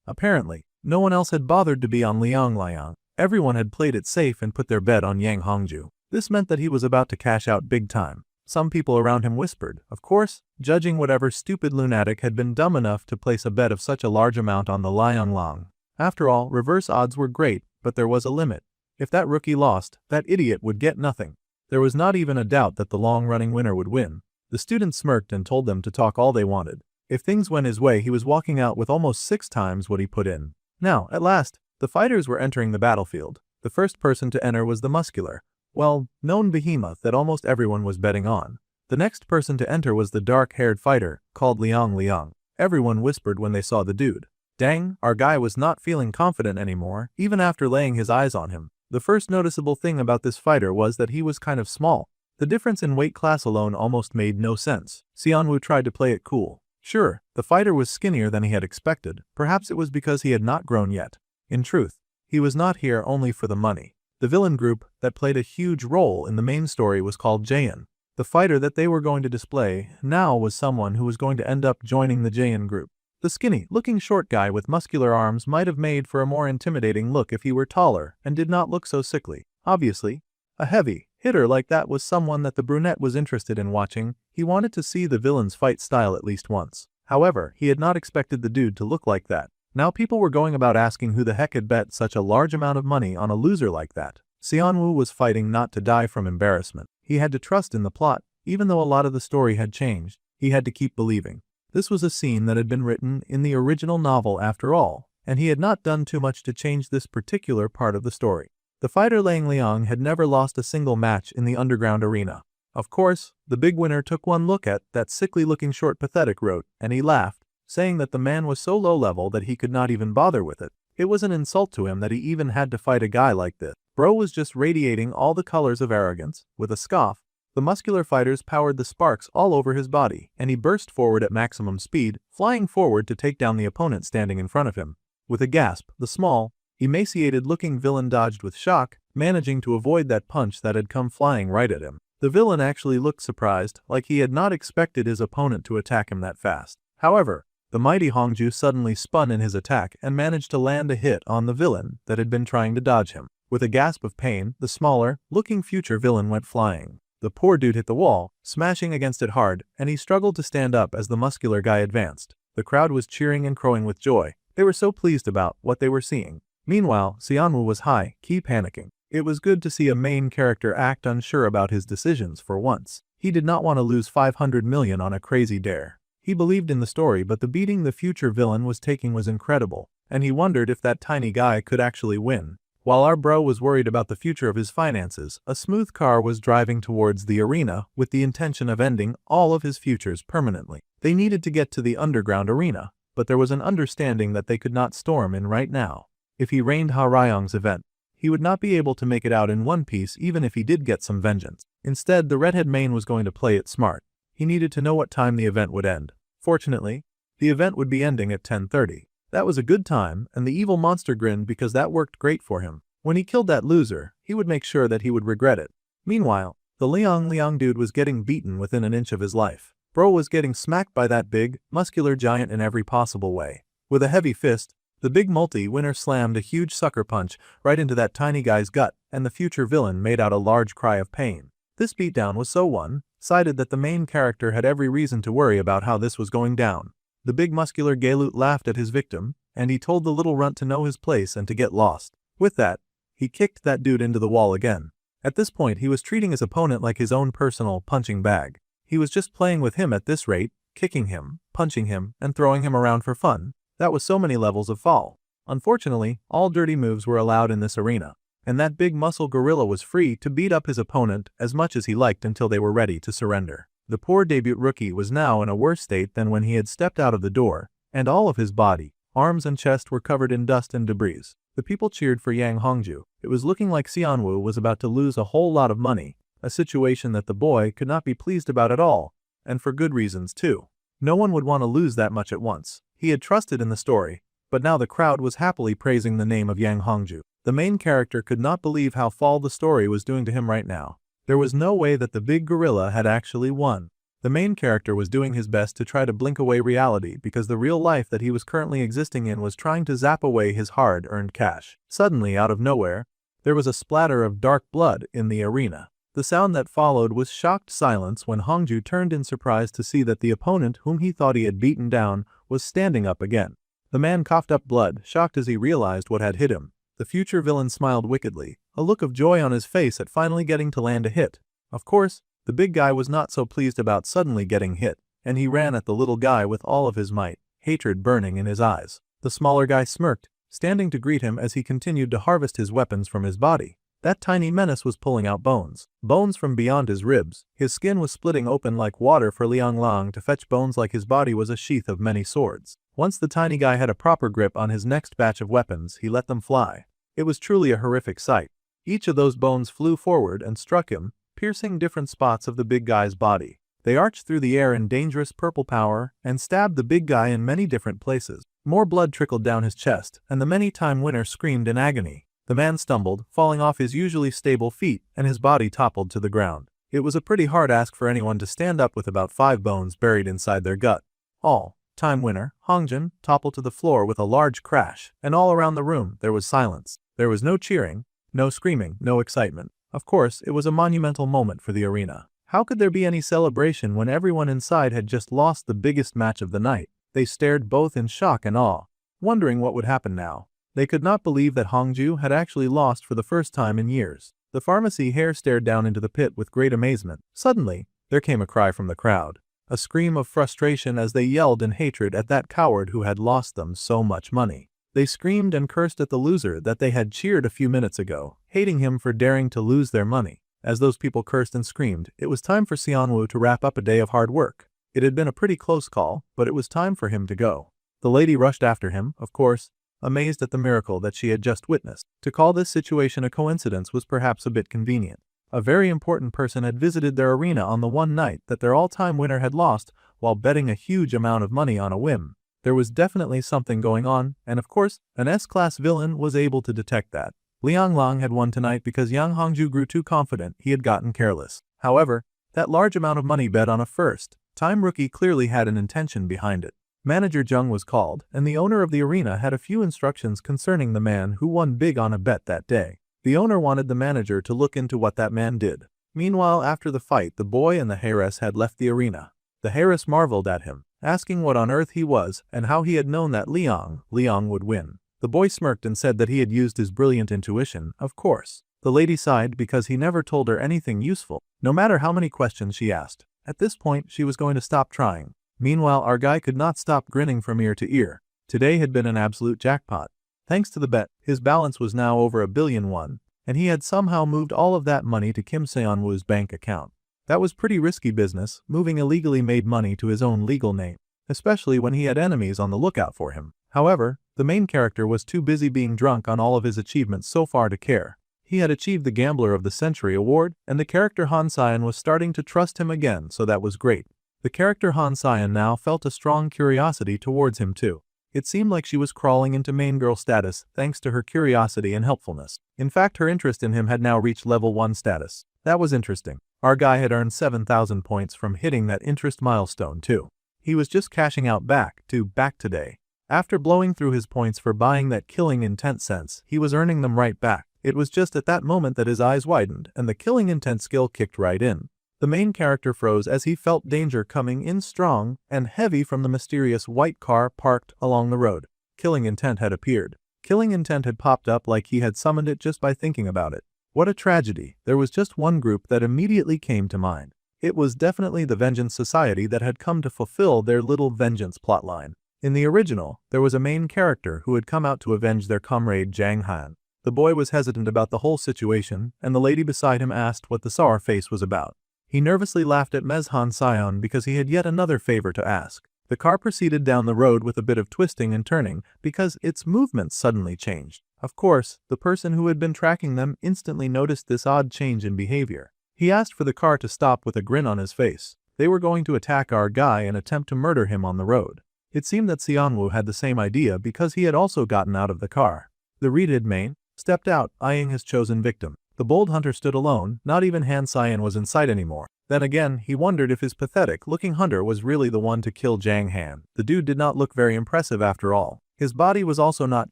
Apparently, no one else had bothered to be on Liang. Everyone had played it safe and put their bet on Yang Hongju. This meant that he was about to cash out big time. Some people around him whispered, of course, judging whatever stupid lunatic had been dumb enough to place a bet of such a large amount on the Liang Lang. After all, reverse odds were great, but there was a limit. If that rookie lost, that idiot would get nothing. There was not even a doubt that the long-running winner would win. The student smirked and told them to talk all they wanted. If things went his way, he was walking out with almost 6 times what he put in. Now, at last, the fighters were entering the battlefield. The first person to enter was the muscular, known behemoth that almost everyone was betting on. The next person to enter was the dark-haired fighter, called Liang Liang. Everyone whispered when they saw the dude. Dang, our guy was not feeling confident anymore, even after laying his eyes on him. The first noticeable thing about this fighter was that he was kind of small. The difference in weight class alone almost made no sense. Xianwu tried to play it cool. Sure, the fighter was skinnier than he had expected. Perhaps it was because he had not grown yet. In truth, he was not here only for the money. The villain group that played a huge role in the main story was called Jaein. The fighter that they were going to display now was someone who was going to end up joining the Jaein group. The skinny-looking short guy with muscular arms might have made for a more intimidating look if he were taller and did not look so sickly. Obviously, a heavy hitter like that was someone that the brunette was interested in watching. He wanted to see the villain's fight style at least once. However, he had not expected the dude to look like that. Now people were going about asking who the heck had bet such a large amount of money on a loser like that. Xianwu was fighting not to die from embarrassment. He had to trust in the plot. Even though a lot of the story had changed, he had to keep believing. This was a scene that had been written in the original novel after all, and he had not done too much to change this particular part of the story. The fighter Liang Liang had never lost a single match in the underground arena. Of course, the big winner took one look at that sickly-looking short pathetic rote, and he laughed, saying that the man was so low-level that he could not even bother with it. It was an insult to him that he even had to fight a guy like this. Bro was just radiating all the colors of arrogance. With a scoff, the muscular fighters powered the sparks all over his body, and he burst forward at maximum speed, flying forward to take down the opponent standing in front of him. With a gasp, the small, emaciated-looking villain dodged with shock, managing to avoid that punch that had come flying right at him. The villain actually looked surprised, like he had not expected his opponent to attack him that fast. However, the mighty Hongju suddenly spun in his attack and managed to land a hit on the villain that had been trying to dodge him. With a gasp of pain, the smaller-looking future villain went flying. The poor dude hit the wall, smashing against it hard, and he struggled to stand up as the muscular guy advanced. The crowd was cheering and crowing with joy. They were so pleased about what they were seeing. Meanwhile, Xianwu was high-key panicking. It was good to see a main character act unsure about his decisions for once. He did not want to lose 500 million on a crazy dare. He believed in the story, but the beating the future villain was taking was incredible, and he wondered if that tiny guy could actually win. While our bro was worried about the future of his finances, a smooth car was driving towards the arena with the intention of ending all of his futures permanently. They needed to get to the underground arena, but there was an understanding that they could not storm in right now. If he rained Haryang's event, he would not be able to make it out in one piece even if he did get some vengeance. Instead, the redhead main was going to play it smart. He needed to know what time the event would end. Fortunately, the event would be ending at 10:30. That was a good time, and the evil monster grinned because that worked great for him. When he killed that loser, he would make sure that he would regret it. Meanwhile, the Liang Liang dude was getting beaten within an inch of his life. Bro was getting smacked by that big, muscular giant in every possible way. With a heavy fist, the big multi-winner slammed a huge sucker punch right into that tiny guy's gut, and the future villain made out a large cry of pain. This beatdown was so one-sided that the main character had every reason to worry about how this was going down. The big muscular Galut laughed at his victim, and he told the little runt to know his place and to get lost. With that, he kicked that dude into the wall again. At this point, he was treating his opponent like his own personal punching bag. He was just playing with him at this rate, kicking him, punching him, and throwing him around for fun. That was so many levels of fall. Unfortunately, all dirty moves were allowed in this arena, and that big muscle gorilla was free to beat up his opponent as much as he liked until they were ready to surrender. The poor debut rookie was now in a worse state than when he had stepped out of the door, and all of his body, arms and chest were covered in dust and debris. The people cheered for Yang Hongju. It was looking like Xianwu was about to lose a whole lot of money, a situation that the boy could not be pleased about at all, and for good reasons too. No one would want to lose that much at once. He had trusted in the story, but now the crowd was happily praising the name of Yang Hongju. The main character could not believe how fall the story was doing to him right now. There was no way that the big gorilla had actually won. The main character was doing his best to try to blink away reality because the real life that he was currently existing in was trying to zap away his hard-earned cash. Suddenly, out of nowhere, there was a splatter of dark blood in the arena. The sound that followed was shocked silence when Hongju turned in surprise to see that the opponent whom he thought he had beaten down was standing up again. The man coughed up blood, shocked as he realized what had hit him. The future villain smiled wickedly, a look of joy on his face at finally getting to land a hit. Of course, the big guy was not so pleased about suddenly getting hit, and he ran at the little guy with all of his might, hatred burning in his eyes. The smaller guy smirked, standing to greet him as he continued to harvest his weapons from his body. That tiny menace was pulling out bones. Bones from beyond his ribs. His skin was splitting open like water for Liang Lang to fetch bones like his body was a sheath of many swords. Once the tiny guy had a proper grip on his next batch of weapons, he let them fly. It was truly a horrific sight. Each of those bones flew forward and struck him, piercing different spots of the big guy's body. They arched through the air in dangerous purple power and stabbed the big guy in many different places. More blood trickled down his chest, and the many-time winner screamed in agony. The man stumbled, falling off his usually stable feet, and his body toppled to the ground. It was a pretty hard ask for anyone to stand up with about 5 bones buried inside their gut. All-time winner, Hongjun, toppled to the floor with a large crash, and all around the room there was silence. There was no cheering, no screaming, no excitement. Of course, it was a monumental moment for the arena. How could there be any celebration when everyone inside had just lost the biggest match of the night? They stared both in shock and awe, wondering what would happen now. They could not believe that Hongju had actually lost for the first time in years. The pharmacy heir stared down into the pit with great amazement. Suddenly, there came a cry from the crowd. A scream of frustration as they yelled in hatred at that coward who had lost them so much money. They screamed and cursed at the loser that they had cheered a few minutes ago, hating him for daring to lose their money. As those people cursed and screamed, it was time for Xianwu to wrap up a day of hard work. It had been a pretty close call, but it was time for him to go. The lady rushed after him, of course, amazed at the miracle that she had just witnessed. To call this situation a coincidence was perhaps a bit convenient. A very important person had visited their arena on the one night that their all-time winner had lost while betting a huge amount of money on a whim. There was definitely something going on, and of course, an S-class villain was able to detect that. Liang Lang had won tonight because Yang Hongju grew too confident he had gotten careless. However, that large amount of money bet on a first-time rookie clearly had an intention behind it. Manager Zheng was called, and the owner of the arena had a few instructions concerning the man who won big on a bet that day. The owner wanted the manager to look into what that man did. Meanwhile, after the fight, the boy and the heiress had left the arena. The heiress marveled at him, asking what on earth he was and how he had known that Liang would win. The boy smirked and said that he had used his brilliant intuition, of course. The lady sighed because he never told her anything useful, no matter how many questions she asked. At this point, she was going to stop trying. Meanwhile, our guy could not stop grinning from ear to ear. Today had been an absolute jackpot. Thanks to the bet, his balance was now over 1,000,000,000 won, and he had somehow moved all of that money to Kim Seonwoo's bank account. That was pretty risky business, moving illegally made money to his own legal name, especially when he had enemies on the lookout for him. However, the main character was too busy being drunk on all of his achievements so far to care. He had achieved the Gambler of the Century award, and the character Han Sion was starting to trust him again, so that was great. The character Han Sion now felt a strong curiosity towards him too. It seemed like she was crawling into main girl status thanks to her curiosity and helpfulness. In fact, her interest in him had now reached level 1 status. That was interesting. Our guy had earned 7,000 points from hitting that interest milestone too. He was just cashing out back today. After blowing through his points for buying that killing intent sense, he was earning them right back. It was just at that moment that his eyes widened and the killing intent skill kicked right in. The main character froze as he felt danger coming in strong and heavy from the mysterious white car parked along the road. Killing intent had appeared. Killing intent had popped up like he had summoned it just by thinking about it. What a tragedy. There was just one group that immediately came to mind. It was definitely the Vengeance Society that had come to fulfill their little vengeance plotline. In the original, there was a main character who had come out to avenge their comrade Zhang Han. The boy was hesitant about the whole situation, and the lady beside him asked what the sour face was about. He nervously laughed at Ms. Han Sion because he had yet another favor to ask. The car proceeded down the road with a bit of twisting and turning because its movements suddenly changed. Of course, the person who had been tracking them instantly noticed this odd change in behavior. He asked for the car to stop with a grin on his face. They were going to attack our guy and attempt to murder him on the road. It seemed that Xianwu had the same idea because he had also gotten out of the car. The redheaded man stepped out, eyeing his chosen victim. The bold hunter stood alone, not even Han Sion was in sight anymore. Then again, he wondered if his pathetic-looking hunter was really the one to kill Jang Han. The dude did not look very impressive after all. His body was also not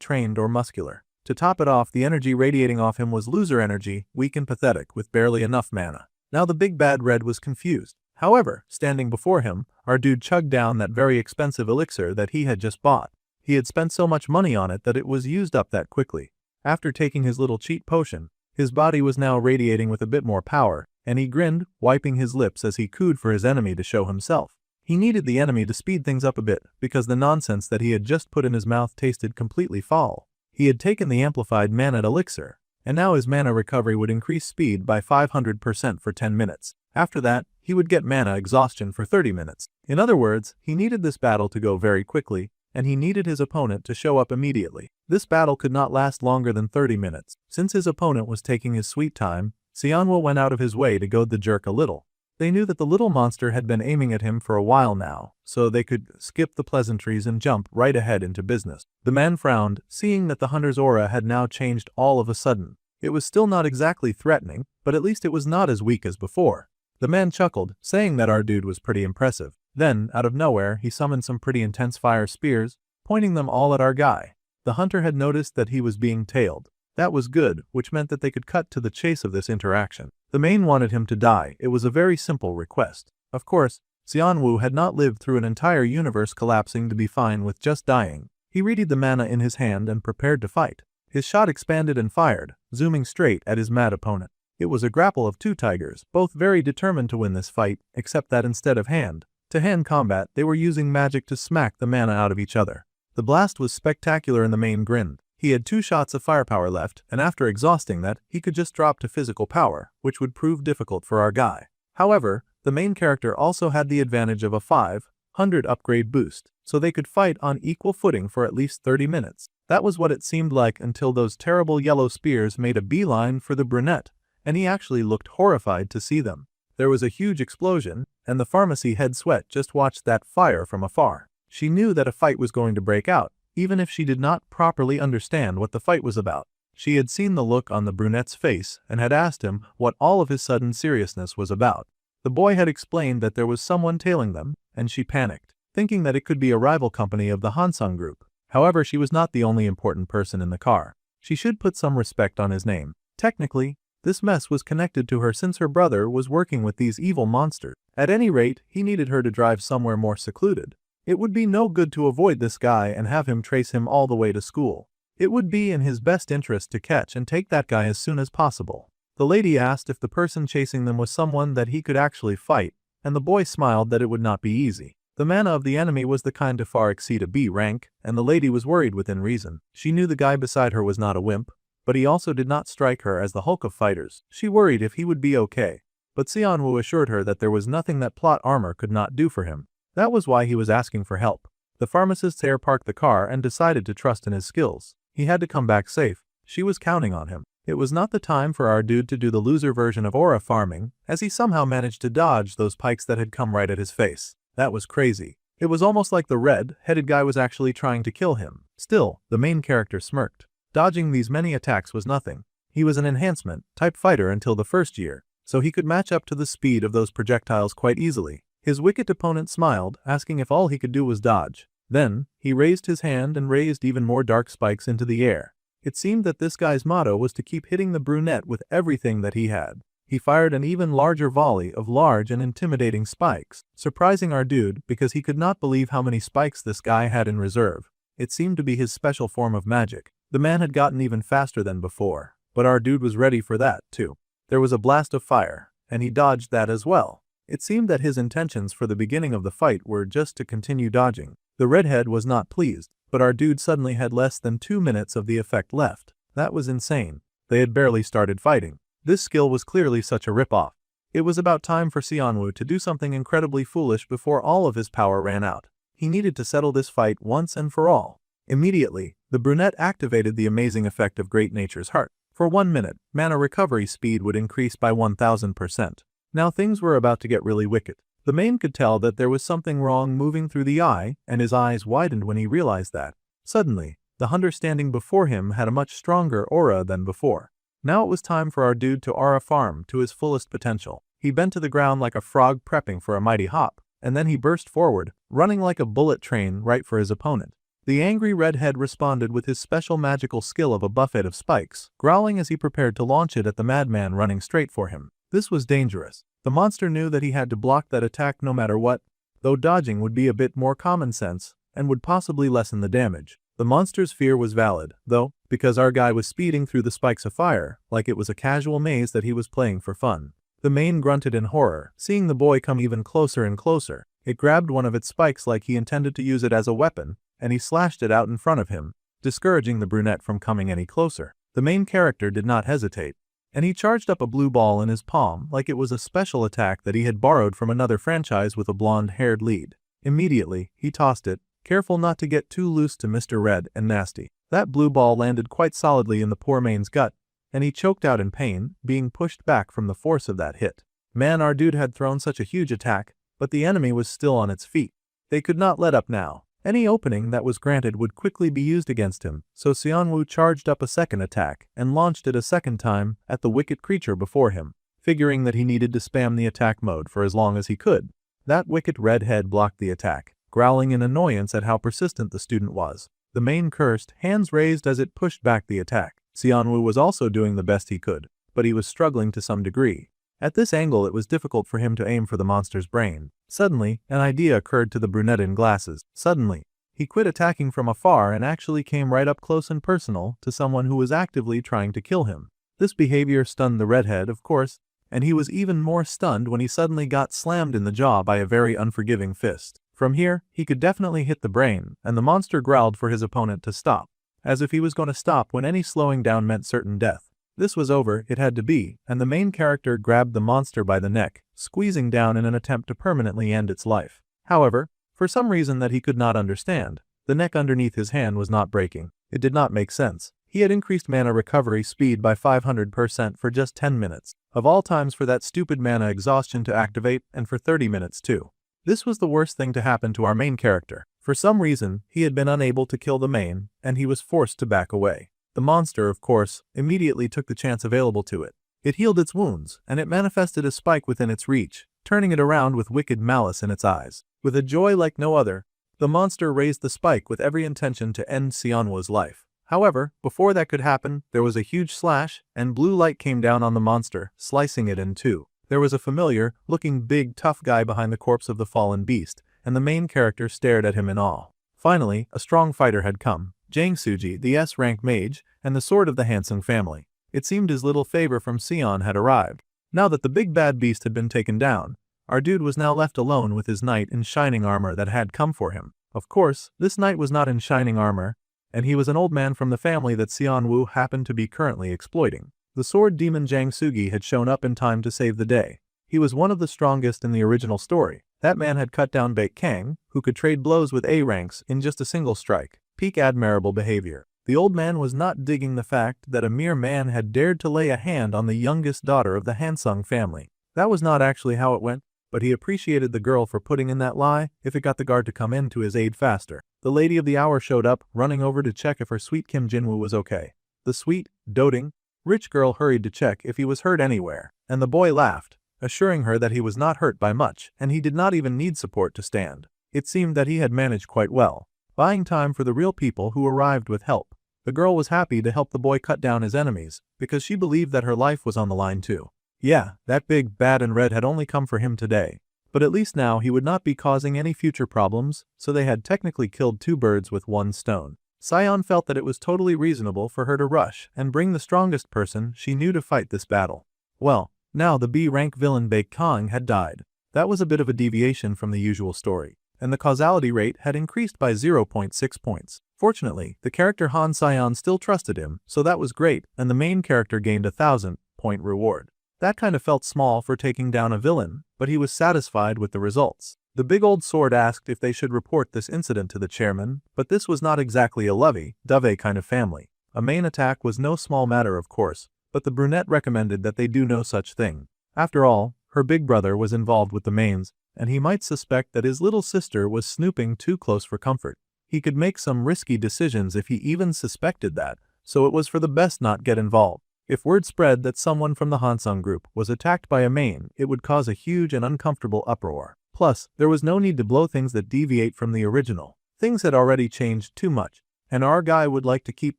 trained or muscular. To top it off, the energy radiating off him was loser energy, weak and pathetic, with barely enough mana. Now the big bad red was confused. However, standing before him, our dude chugged down that very expensive elixir that he had just bought. He had spent so much money on it that it was used up that quickly. After taking his little cheat potion, his body was now radiating with a bit more power, and he grinned, wiping his lips as he cooed for his enemy to show himself. He needed the enemy to speed things up a bit, because the nonsense that he had just put in his mouth tasted completely foul. He had taken the amplified mana elixir, and now his mana recovery would increase speed by 500% for 10 minutes. After that, he would get mana exhaustion for 30 minutes. In other words, he needed this battle to go very quickly, and he needed his opponent to show up immediately. This battle could not last longer than 30 minutes. Since his opponent was taking his sweet time, Xianwu went out of his way to goad the jerk a little. They knew that the little monster had been aiming at him for a while now, so they could skip the pleasantries and jump right ahead into business. The man frowned, seeing that the hunter's aura had now changed all of a sudden. It was still not exactly threatening, but at least it was not as weak as before. The man chuckled, saying that our dude was pretty impressive. Then, out of nowhere, he summoned some pretty intense fire spears, pointing them all at our guy. The hunter had noticed that he was being tailed. That was good, which meant that they could cut to the chase of this interaction. The main wanted him to die. It was a very simple request. Of course, Xianwu had not lived through an entire universe collapsing to be fine with just dying. He readied the mana in his hand and prepared to fight. His shot expanded and fired, zooming straight at his mad opponent. It was a grapple of two tigers, both very determined to win this fight, except that instead of hand-to-hand combat, they were using magic to smack the mana out of each other. The blast was spectacular and the main grinned. He had 2 shots of firepower left, and after exhausting that, he could just drop to physical power, which would prove difficult for our guy. However, the main character also had the advantage of a 500 upgrade boost, so they could fight on equal footing for at least 30 minutes. That was what it seemed like until those terrible yellow spears made a beeline for the brunette, and he actually looked horrified to see them. There was a huge explosion, and the pharmacy head sweat just watched that fire from afar. She knew that a fight was going to break out, even if she did not properly understand what the fight was about. She had seen the look on the brunette's face and had asked him what all of his sudden seriousness was about. The boy had explained that there was someone tailing them, and she panicked, thinking that it could be a rival company of the Hansung group. However, she was not the only important person in the car. She should put some respect on his name. Technically, this mess was connected to her since her brother was working with these evil monsters. At any rate, he needed her to drive somewhere more secluded. It would be no good to avoid this guy and have him trace him all the way to school. It would be in his best interest to catch and take that guy as soon as possible. The lady asked if the person chasing them was someone that he could actually fight, and the boy smiled that it would not be easy. The mana of the enemy was the kind to far exceed a B rank, and the lady was worried within reason. She knew the guy beside her was not a wimp, but he also did not strike her as the Hulk of fighters. She worried if he would be okay, but Xianwu assured her that there was nothing that plot armor could not do for him. That was why he was asking for help. The pharmacist's heir parked the car and decided to trust in his skills. He had to come back safe. She was counting on him. It was not the time for our dude to do the loser version of aura farming, as he somehow managed to dodge those pikes that had come right at his face. That was crazy. It was almost like the red-headed guy was actually trying to kill him. Still, the main character smirked. Dodging these many attacks was nothing. He was an enhancement-type fighter until the first year, so he could match up to the speed of those projectiles quite easily. His wicked opponent smiled, asking if all he could do was dodge. Then, he raised his hand and raised even more dark spikes into the air. It seemed that this guy's motto was to keep hitting the brunette with everything that he had. He fired an even larger volley of large and intimidating spikes, surprising our dude because he could not believe how many spikes this guy had in reserve. It seemed to be his special form of magic. The man had gotten even faster than before, but our dude was ready for that, too. There was a blast of fire, and he dodged that as well. It seemed that his intentions for the beginning of the fight were just to continue dodging. The redhead was not pleased, but our dude suddenly had less than 2 minutes of the effect left. That was insane. They had barely started fighting. This skill was clearly such a rip-off. It was about time for Xianwu to do something incredibly foolish before all of his power ran out. He needed to settle this fight once and for all. Immediately, the brunette activated the amazing effect of Great Nature's Heart. For 1 minute, mana recovery speed would increase by 1000%. Now things were about to get really wicked. The main could tell that there was something wrong moving through the eye, and his eyes widened when he realized that. Suddenly, the hunter standing before him had a much stronger aura than before. Now it was time for our dude to aura farm to his fullest potential. He bent to the ground like a frog prepping for a mighty hop, and then he burst forward, running like a bullet train right for his opponent. The angry redhead responded with his special magical skill of a buffet of spikes, growling as he prepared to launch it at the madman running straight for him. This was dangerous. The monster knew that he had to block that attack no matter what, though dodging would be a bit more common sense and would possibly lessen the damage. The monster's fear was valid, though, because our guy was speeding through the spikes of fire like it was a casual maze that he was playing for fun. The mane grunted in horror, seeing the boy come even closer and closer. It grabbed one of its spikes like he intended to use it as a weapon, and he slashed it out in front of him, discouraging the brunette from coming any closer. The main character did not hesitate, and he charged up a blue ball in his palm like it was a special attack that he had borrowed from another franchise with a blonde-haired lead. Immediately, he tossed it, careful not to get too loose to Mr. Red and Nasty. That blue ball landed quite solidly in the poor mane's gut, and he choked out in pain, being pushed back from the force of that hit. Man, our dude had thrown such a huge attack, but the enemy was still on its feet. They could not let up now. Any opening that was granted would quickly be used against him, so Xianwu charged up a second attack and launched it a second time at the wicked creature before him, figuring that he needed to spam the attack mode for as long as he could. That wicked redhead blocked the attack, growling in annoyance at how persistent the student was. The mane cursed, hands raised as it pushed back the attack. Xianwu was also doing the best he could, but he was struggling to some degree. At this angle it was difficult for him to aim for the monster's brain. Suddenly, an idea occurred to the brunette in glasses. Suddenly, he quit attacking from afar and actually came right up close and personal to someone who was actively trying to kill him. This behavior stunned the redhead, of course, and he was even more stunned when he suddenly got slammed in the jaw by a very unforgiving fist. From here, he could definitely hit the brain, and the monster growled for his opponent to stop, as if he was going to stop when any slowing down meant certain death. This was over, it had to be, and the main character grabbed the monster by the neck, squeezing down in an attempt to permanently end its life. However, for some reason that he could not understand, the neck underneath his hand was not breaking. It did not make sense. He had increased mana recovery speed by 500% for just 10 minutes. Of all times for that stupid mana exhaustion to activate, and for 30 minutes too. This was the worst thing to happen to our main character. For some reason, he had been unable to kill the main, and he was forced to back away. The monster, of course, immediately took the chance available to it. It healed its wounds, and it manifested a spike within its reach, turning it around with wicked malice in its eyes. With a joy like no other, the monster raised the spike with every intention to end Xianwu's life. However, before that could happen, there was a huge slash, and blue light came down on the monster, slicing it in two. There was a familiar-looking big tough guy behind the corpse of the fallen beast, and the main character stared at him in awe. Finally, a strong fighter had come. Jang Suji, the S-rank mage, and the sword of the Hansung family. It seemed his little favor from Sion had arrived. Now that the big bad beast had been taken down, our dude was now left alone with his knight in shining armor that had come for him. Of course, this knight was not in shining armor, and he was an old man from the family that Xianwu happened to be currently exploiting. The sword demon Jang Sugi had shown up in time to save the day. He was one of the strongest in the original story. That man had cut down Baek Kang, who could trade blows with A ranks in just a single strike. Peak admirable behavior. The old man was not digging the fact that a mere man had dared to lay a hand on the youngest daughter of the Hansung family. That was not actually how it went, but he appreciated the girl for putting in that lie if it got the guard to come in to his aid faster. The lady of the hour showed up, running over to check if her sweet Kim Jinwoo was okay. The sweet, doting, rich girl hurried to check if he was hurt anywhere, and the boy laughed, assuring her that he was not hurt by much, and he did not even need support to stand. It seemed that he had managed quite well, buying time for the real people who arrived with help. The girl was happy to help the boy cut down his enemies, because she believed that her life was on the line too. Yeah, that big bad and red had only come for him today, but at least now he would not be causing any future problems, so they had technically killed two birds with one stone. Sion felt that it was totally reasonable for her to rush and bring the strongest person she knew to fight this battle. Well, now the B-rank villain Baek Kang had died. That was a bit of a deviation from the usual story, and the causality rate had increased by 0.6 points. Fortunately, the character Han Sion still trusted him, so that was great, and the main character gained a 1,000-point reward. That kind of felt small for taking down a villain, but he was satisfied with the results. The big old sword asked if they should report this incident to the chairman, but this was not exactly a lovey-dovey kind of family. A main attack was no small matter, of course, but the brunette recommended that they do no such thing. After all, her big brother was involved with the mains, and he might suspect that his little sister was snooping too close for comfort. He could make some risky decisions if he even suspected that, so it was for the best not get involved. If word spread that someone from the Hansung group was attacked by a main, it would cause a huge and uncomfortable uproar. Plus, there was no need to blow things that deviate from the original. Things had already changed too much, and our guy would like to keep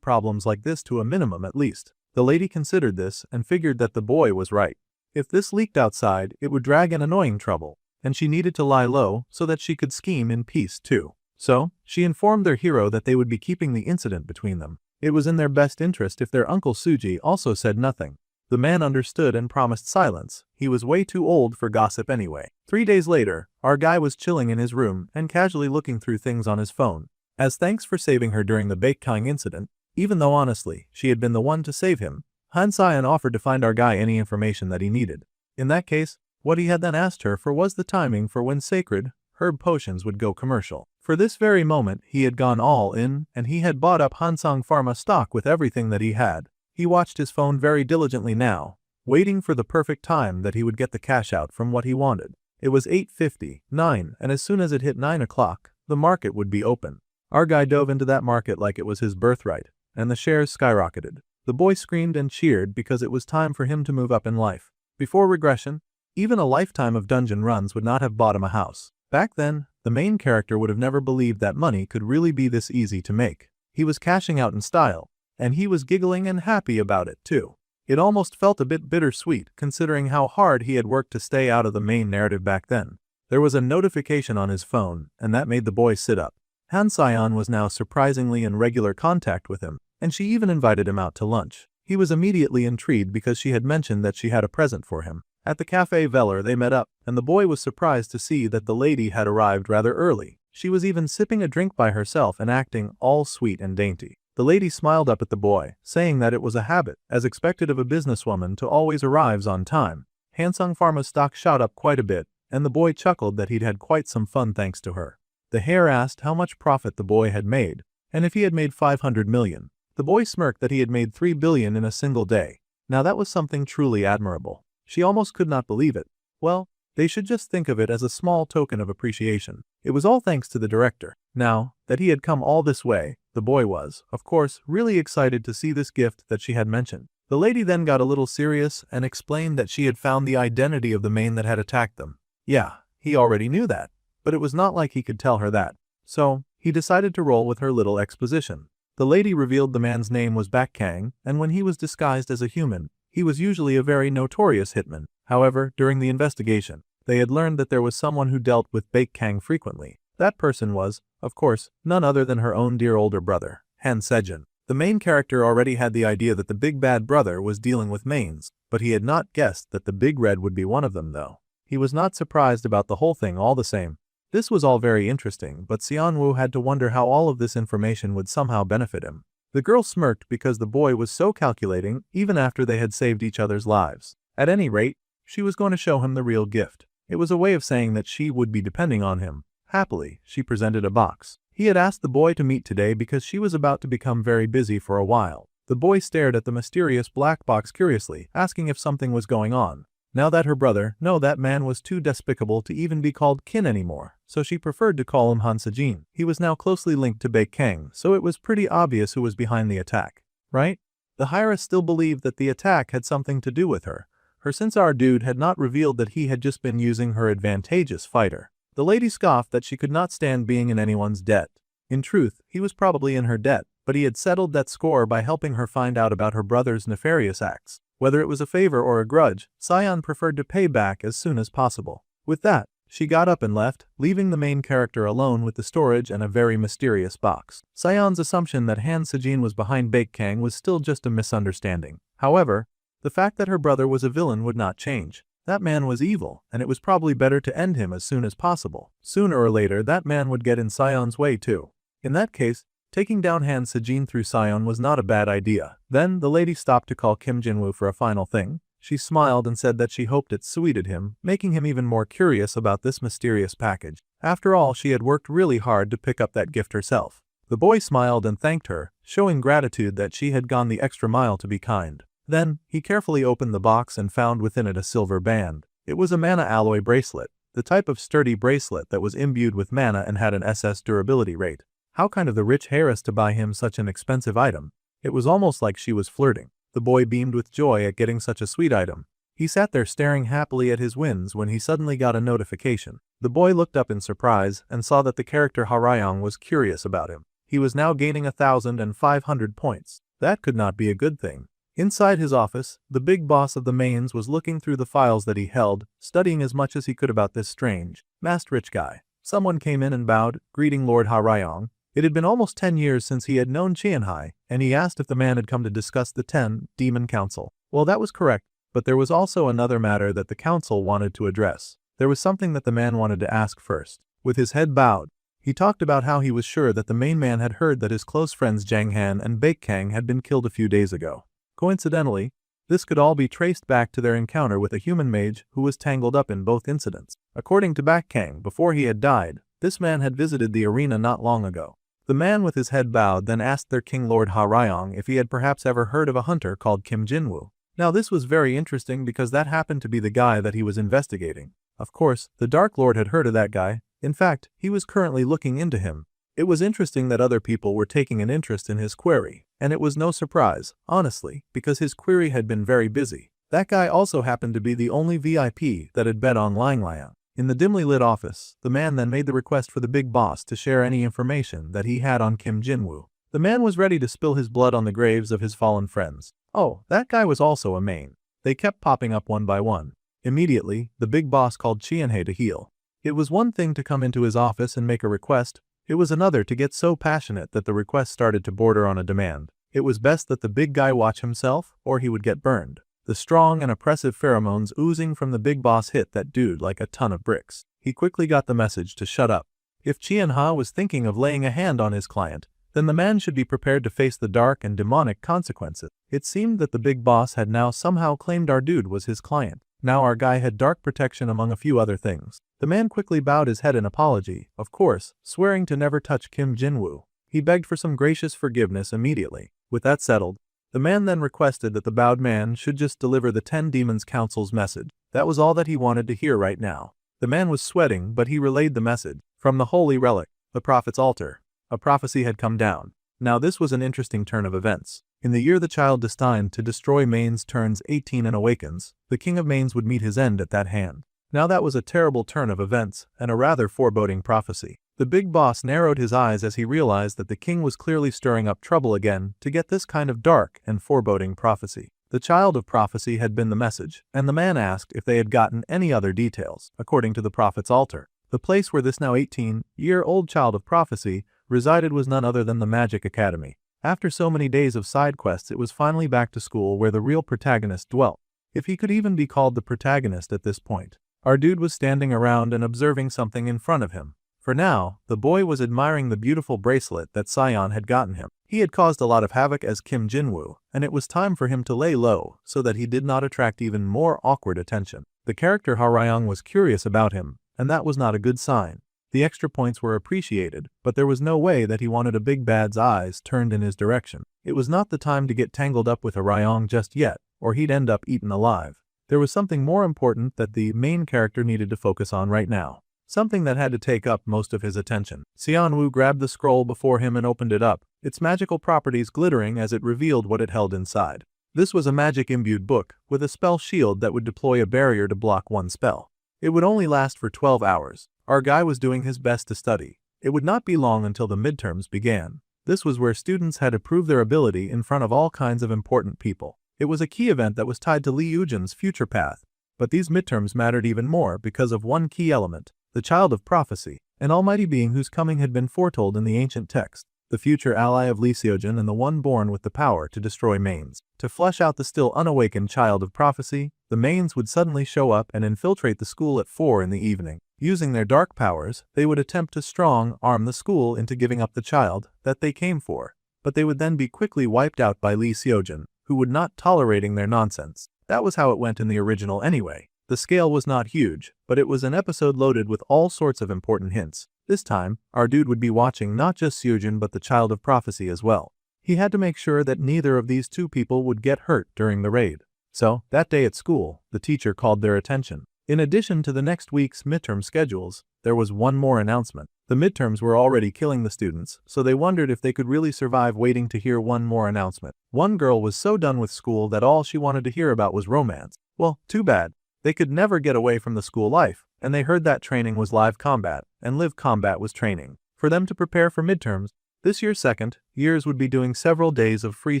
problems like this to a minimum at least. The lady considered this and figured that the boy was right. If this leaked outside, it would drag an annoying trouble, and she needed to lie low so that she could scheme in peace too. So, she informed their hero that they would be keeping the incident between them. It was in their best interest if their uncle Suji also said nothing. The man understood and promised silence. He was way too old for gossip anyway. 3 days later, our guy was chilling in his room and casually looking through things on his phone. As thanks for saving her during the Baekhyang incident, even though honestly, she had been the one to save him, Han Sion offered to find our guy any information that he needed. In that case, what he had then asked her for was the timing for when sacred herb potions would go commercial. For this very moment, he had gone all in, and he had bought up Hansung Pharma stock with everything that he had. He watched his phone very diligently now, waiting for the perfect time that he would get the cash out from what he wanted. It was 8:59, and as soon as it hit 9 o'clock, the market would be open. Our guy dove into that market like it was his birthright, and the shares skyrocketed. The boy screamed and cheered because it was time for him to move up in life. Before regression, even a lifetime of dungeon runs would not have bought him a house. Back then, the main character would have never believed that money could really be this easy to make. He was cashing out in style, and he was giggling and happy about it too. It almost felt a bit bittersweet considering how hard he had worked to stay out of the main narrative back then. There was a notification on his phone, and that made the boy sit up. Han Sion was now surprisingly in regular contact with him, and she even invited him out to lunch. He was immediately intrigued because she had mentioned that she had a present for him. At the Café Veller they met up, and the boy was surprised to see that the lady had arrived rather early. She was even sipping a drink by herself and acting all sweet and dainty. The lady smiled up at the boy, saying that it was a habit, as expected of a businesswoman, to always arrive on time. Hansung Pharma's stock shot up quite a bit, and the boy chuckled that he'd had quite some fun thanks to her. The hare asked how much profit the boy had made, and if he had made 500 million. The boy smirked that he had made 3 billion in a single day. Now that was something truly admirable. She almost could not believe it. Well, they should just think of it as a small token of appreciation. It was all thanks to the director. Now that he had come all this way, the boy was, of course, really excited to see this gift that she had mentioned. The lady then got a little serious and explained that she had found the identity of the main that had attacked them. Yeah, he already knew that, but it was not like he could tell her that. So, he decided to roll with her little exposition. The lady revealed the man's name was Baekhyang, and when he was disguised as a human, he was usually a very notorious hitman. However, during the investigation, they had learned that there was someone who dealt with Baekhyang frequently. That person was, of course, none other than her own dear older brother, Han Sejin. The main character already had the idea that the big bad brother was dealing with mains, but he had not guessed that the big red would be one of them though. He was not surprised about the whole thing all the same. This was all very interesting, but Xianwu had to wonder how all of this information would somehow benefit him. The girl smirked because the boy was so calculating even after they had saved each other's lives. At any rate, she was going to show him the real gift. It was a way of saying that she would be depending on him. Happily, she presented a box. He had asked the boy to meet today because she was about to become very busy for a while. The boy stared at the mysterious black box curiously, asking if something was going on. Now that her brother, no, that man was too despicable to even be called kin anymore, so she preferred to call him Han Sejin. He was now closely linked to Baekhyang, so it was pretty obvious who was behind the attack, right? The Hyra still believed that the attack had something to do with her. Since our dude had not revealed that he had just been using her advantageous fighter. The lady scoffed that she could not stand being in anyone's debt. In truth, he was probably in her debt, but he had settled that score by helping her find out about her brother's nefarious acts. Whether it was a favor or a grudge, Sion preferred to pay back as soon as possible. With that, she got up and left, leaving the main character alone with the storage and a very mysterious box. Sion's assumption that Han Sejin was behind Baekhyang was still just a misunderstanding. However, the fact that her brother was a villain would not change. That man was evil, and it was probably better to end him as soon as possible. Sooner or later, that man would get in Sion's way too. In that case, taking down Han Sejin through Sion was not a bad idea. Then, the lady stopped to call Kim Jinwoo for a final thing. She smiled and said that she hoped it suited him, making him even more curious about this mysterious package. After all, she had worked really hard to pick up that gift herself. The boy smiled and thanked her, showing gratitude that she had gone the extra mile to be kind. Then, he carefully opened the box and found within it a silver band. It was a mana alloy bracelet, the type of sturdy bracelet that was imbued with mana and had an SS durability rate. How kind of the rich heiress to buy him such an expensive item. It was almost like she was flirting. The boy beamed with joy at getting such a sweet item. He sat there staring happily at his wins when he suddenly got a notification. The boy looked up in surprise and saw that the character Harayong was curious about him. He was now gaining 1,500 points. That could not be a good thing. Inside his office, the big boss of the mains was looking through the files that he held, studying as much as he could about this strange, masked rich guy. Someone came in and bowed, greeting Lord Harayong. It had been almost 10 years since he had known Qianhai, and he asked if the man had come to discuss the 10 Demon Council. Well, that was correct, but there was also another matter that the council wanted to address. There was something that the man wanted to ask first. With his head bowed, he talked about how he was sure that the main man had heard that his close friends Zhang Han and Baek Kang had been killed a few days ago. Coincidentally, this could all be traced back to their encounter with a human mage who was tangled up in both incidents. According to Baek Kang, before he had died, this man had visited the arena not long ago. The man with his head bowed then asked their king Lord Harayong if he had perhaps ever heard of a hunter called Kim Jinwoo. Now this was very interesting because that happened to be the guy that he was investigating. Of course, the Dark Lord had heard of that guy. In fact, he was currently looking into him. It was interesting that other people were taking an interest in his query, and it was no surprise, honestly, because his query had been very busy. That guy also happened to be the only VIP that had bet on Lang Liang. In the dimly lit office, the man then made the request for the big boss to share any information that he had on Kim Jinwoo. The man was ready to spill his blood on the graves of his fallen friends. Oh, that guy was also a main. They kept popping up one by one. Immediately, the big boss called Qianhei to heal. It was one thing to come into his office and make a request. It was another to get so passionate that the request started to border on a demand. It was best that the big guy watch himself, or he would get burned. The strong and oppressive pheromones oozing from the big boss hit that dude like a ton of bricks. He quickly got the message to shut up. If Qianhai was thinking of laying a hand on his client, then the man should be prepared to face the dark and demonic consequences. It seemed that the big boss had now somehow claimed our dude was his client. Now our guy had dark protection among a few other things. The man quickly bowed his head in apology, of course, swearing to never touch Kim Jinwoo. He begged for some gracious forgiveness immediately. With that settled, the man then requested that the bowed man should just deliver the 10 Demons Council's message. That was all that he wanted to hear right now. The man was sweating, but he relayed the message. From the holy relic, the prophet's altar, a prophecy had come down. Now this was an interesting turn of events. In the year the child destined to destroy Mains turns 18 and awakens, the king of Mains would meet his end at that hand. Now that was a terrible turn of events, and a rather foreboding prophecy. The big boss narrowed his eyes as he realized that the king was clearly stirring up trouble again to get this kind of dark and foreboding prophecy. The child of prophecy had been the message, and the man asked if they had gotten any other details. According to the prophet's altar, the place where this now 18-year-old child of prophecy resided was none other than the Magic Academy. After so many days of side quests, it was finally back to school where the real protagonist dwelt. If he could even be called the protagonist at this point. Our dude was standing around and observing something in front of him. For now, the boy was admiring the beautiful bracelet that Sion had gotten him. He had caused a lot of havoc as Kim Jinwoo, and it was time for him to lay low so that he did not attract even more awkward attention. The character Harayong was curious about him, and that was not a good sign. The extra points were appreciated, but there was no way that he wanted a big bad's eyes turned in his direction. It was not the time to get tangled up with Harayong just yet, or he'd end up eaten alive. There was something more important that the main character needed to focus on right now. Something that had to take up most of his attention. Xianwu grabbed the scroll before him and opened it up, its magical properties glittering as it revealed what it held inside. This was a magic-imbued book, with a spell shield that would deploy a barrier to block one spell. It would only last for 12 hours. Our guy was doing his best to study. It would not be long until the midterms began. This was where students had to prove their ability in front of all kinds of important people. It was a key event that was tied to Li Yujin's future path. But these midterms mattered even more because of one key element. The child of prophecy, an almighty being whose coming had been foretold in the ancient text, the future ally of Li Xiujin and the one born with the power to destroy Mains. To flesh out the still unawakened child of prophecy, the Mains would suddenly show up and infiltrate the school at 4 in the evening. Using their dark powers, they would attempt to strong-arm the school into giving up the child that they came for, but they would then be quickly wiped out by Li Xiujin, who would not tolerating their nonsense. That was how it went in the original anyway. The scale was not huge, but it was an episode loaded with all sorts of important hints. This time, our dude would be watching not just Xiujin but the child of prophecy as well. He had to make sure that neither of these two people would get hurt during the raid. So, that day at school, the teacher called their attention. In addition to the next week's midterm schedules, there was one more announcement. The midterms were already killing the students, so they wondered if they could really survive waiting to hear one more announcement. One girl was so done with school that all she wanted to hear about was romance. Well, too bad. They could never get away from the school life, and they heard that training was live combat, and live combat was training. For them to prepare for midterms, this year's second years would be doing several days of free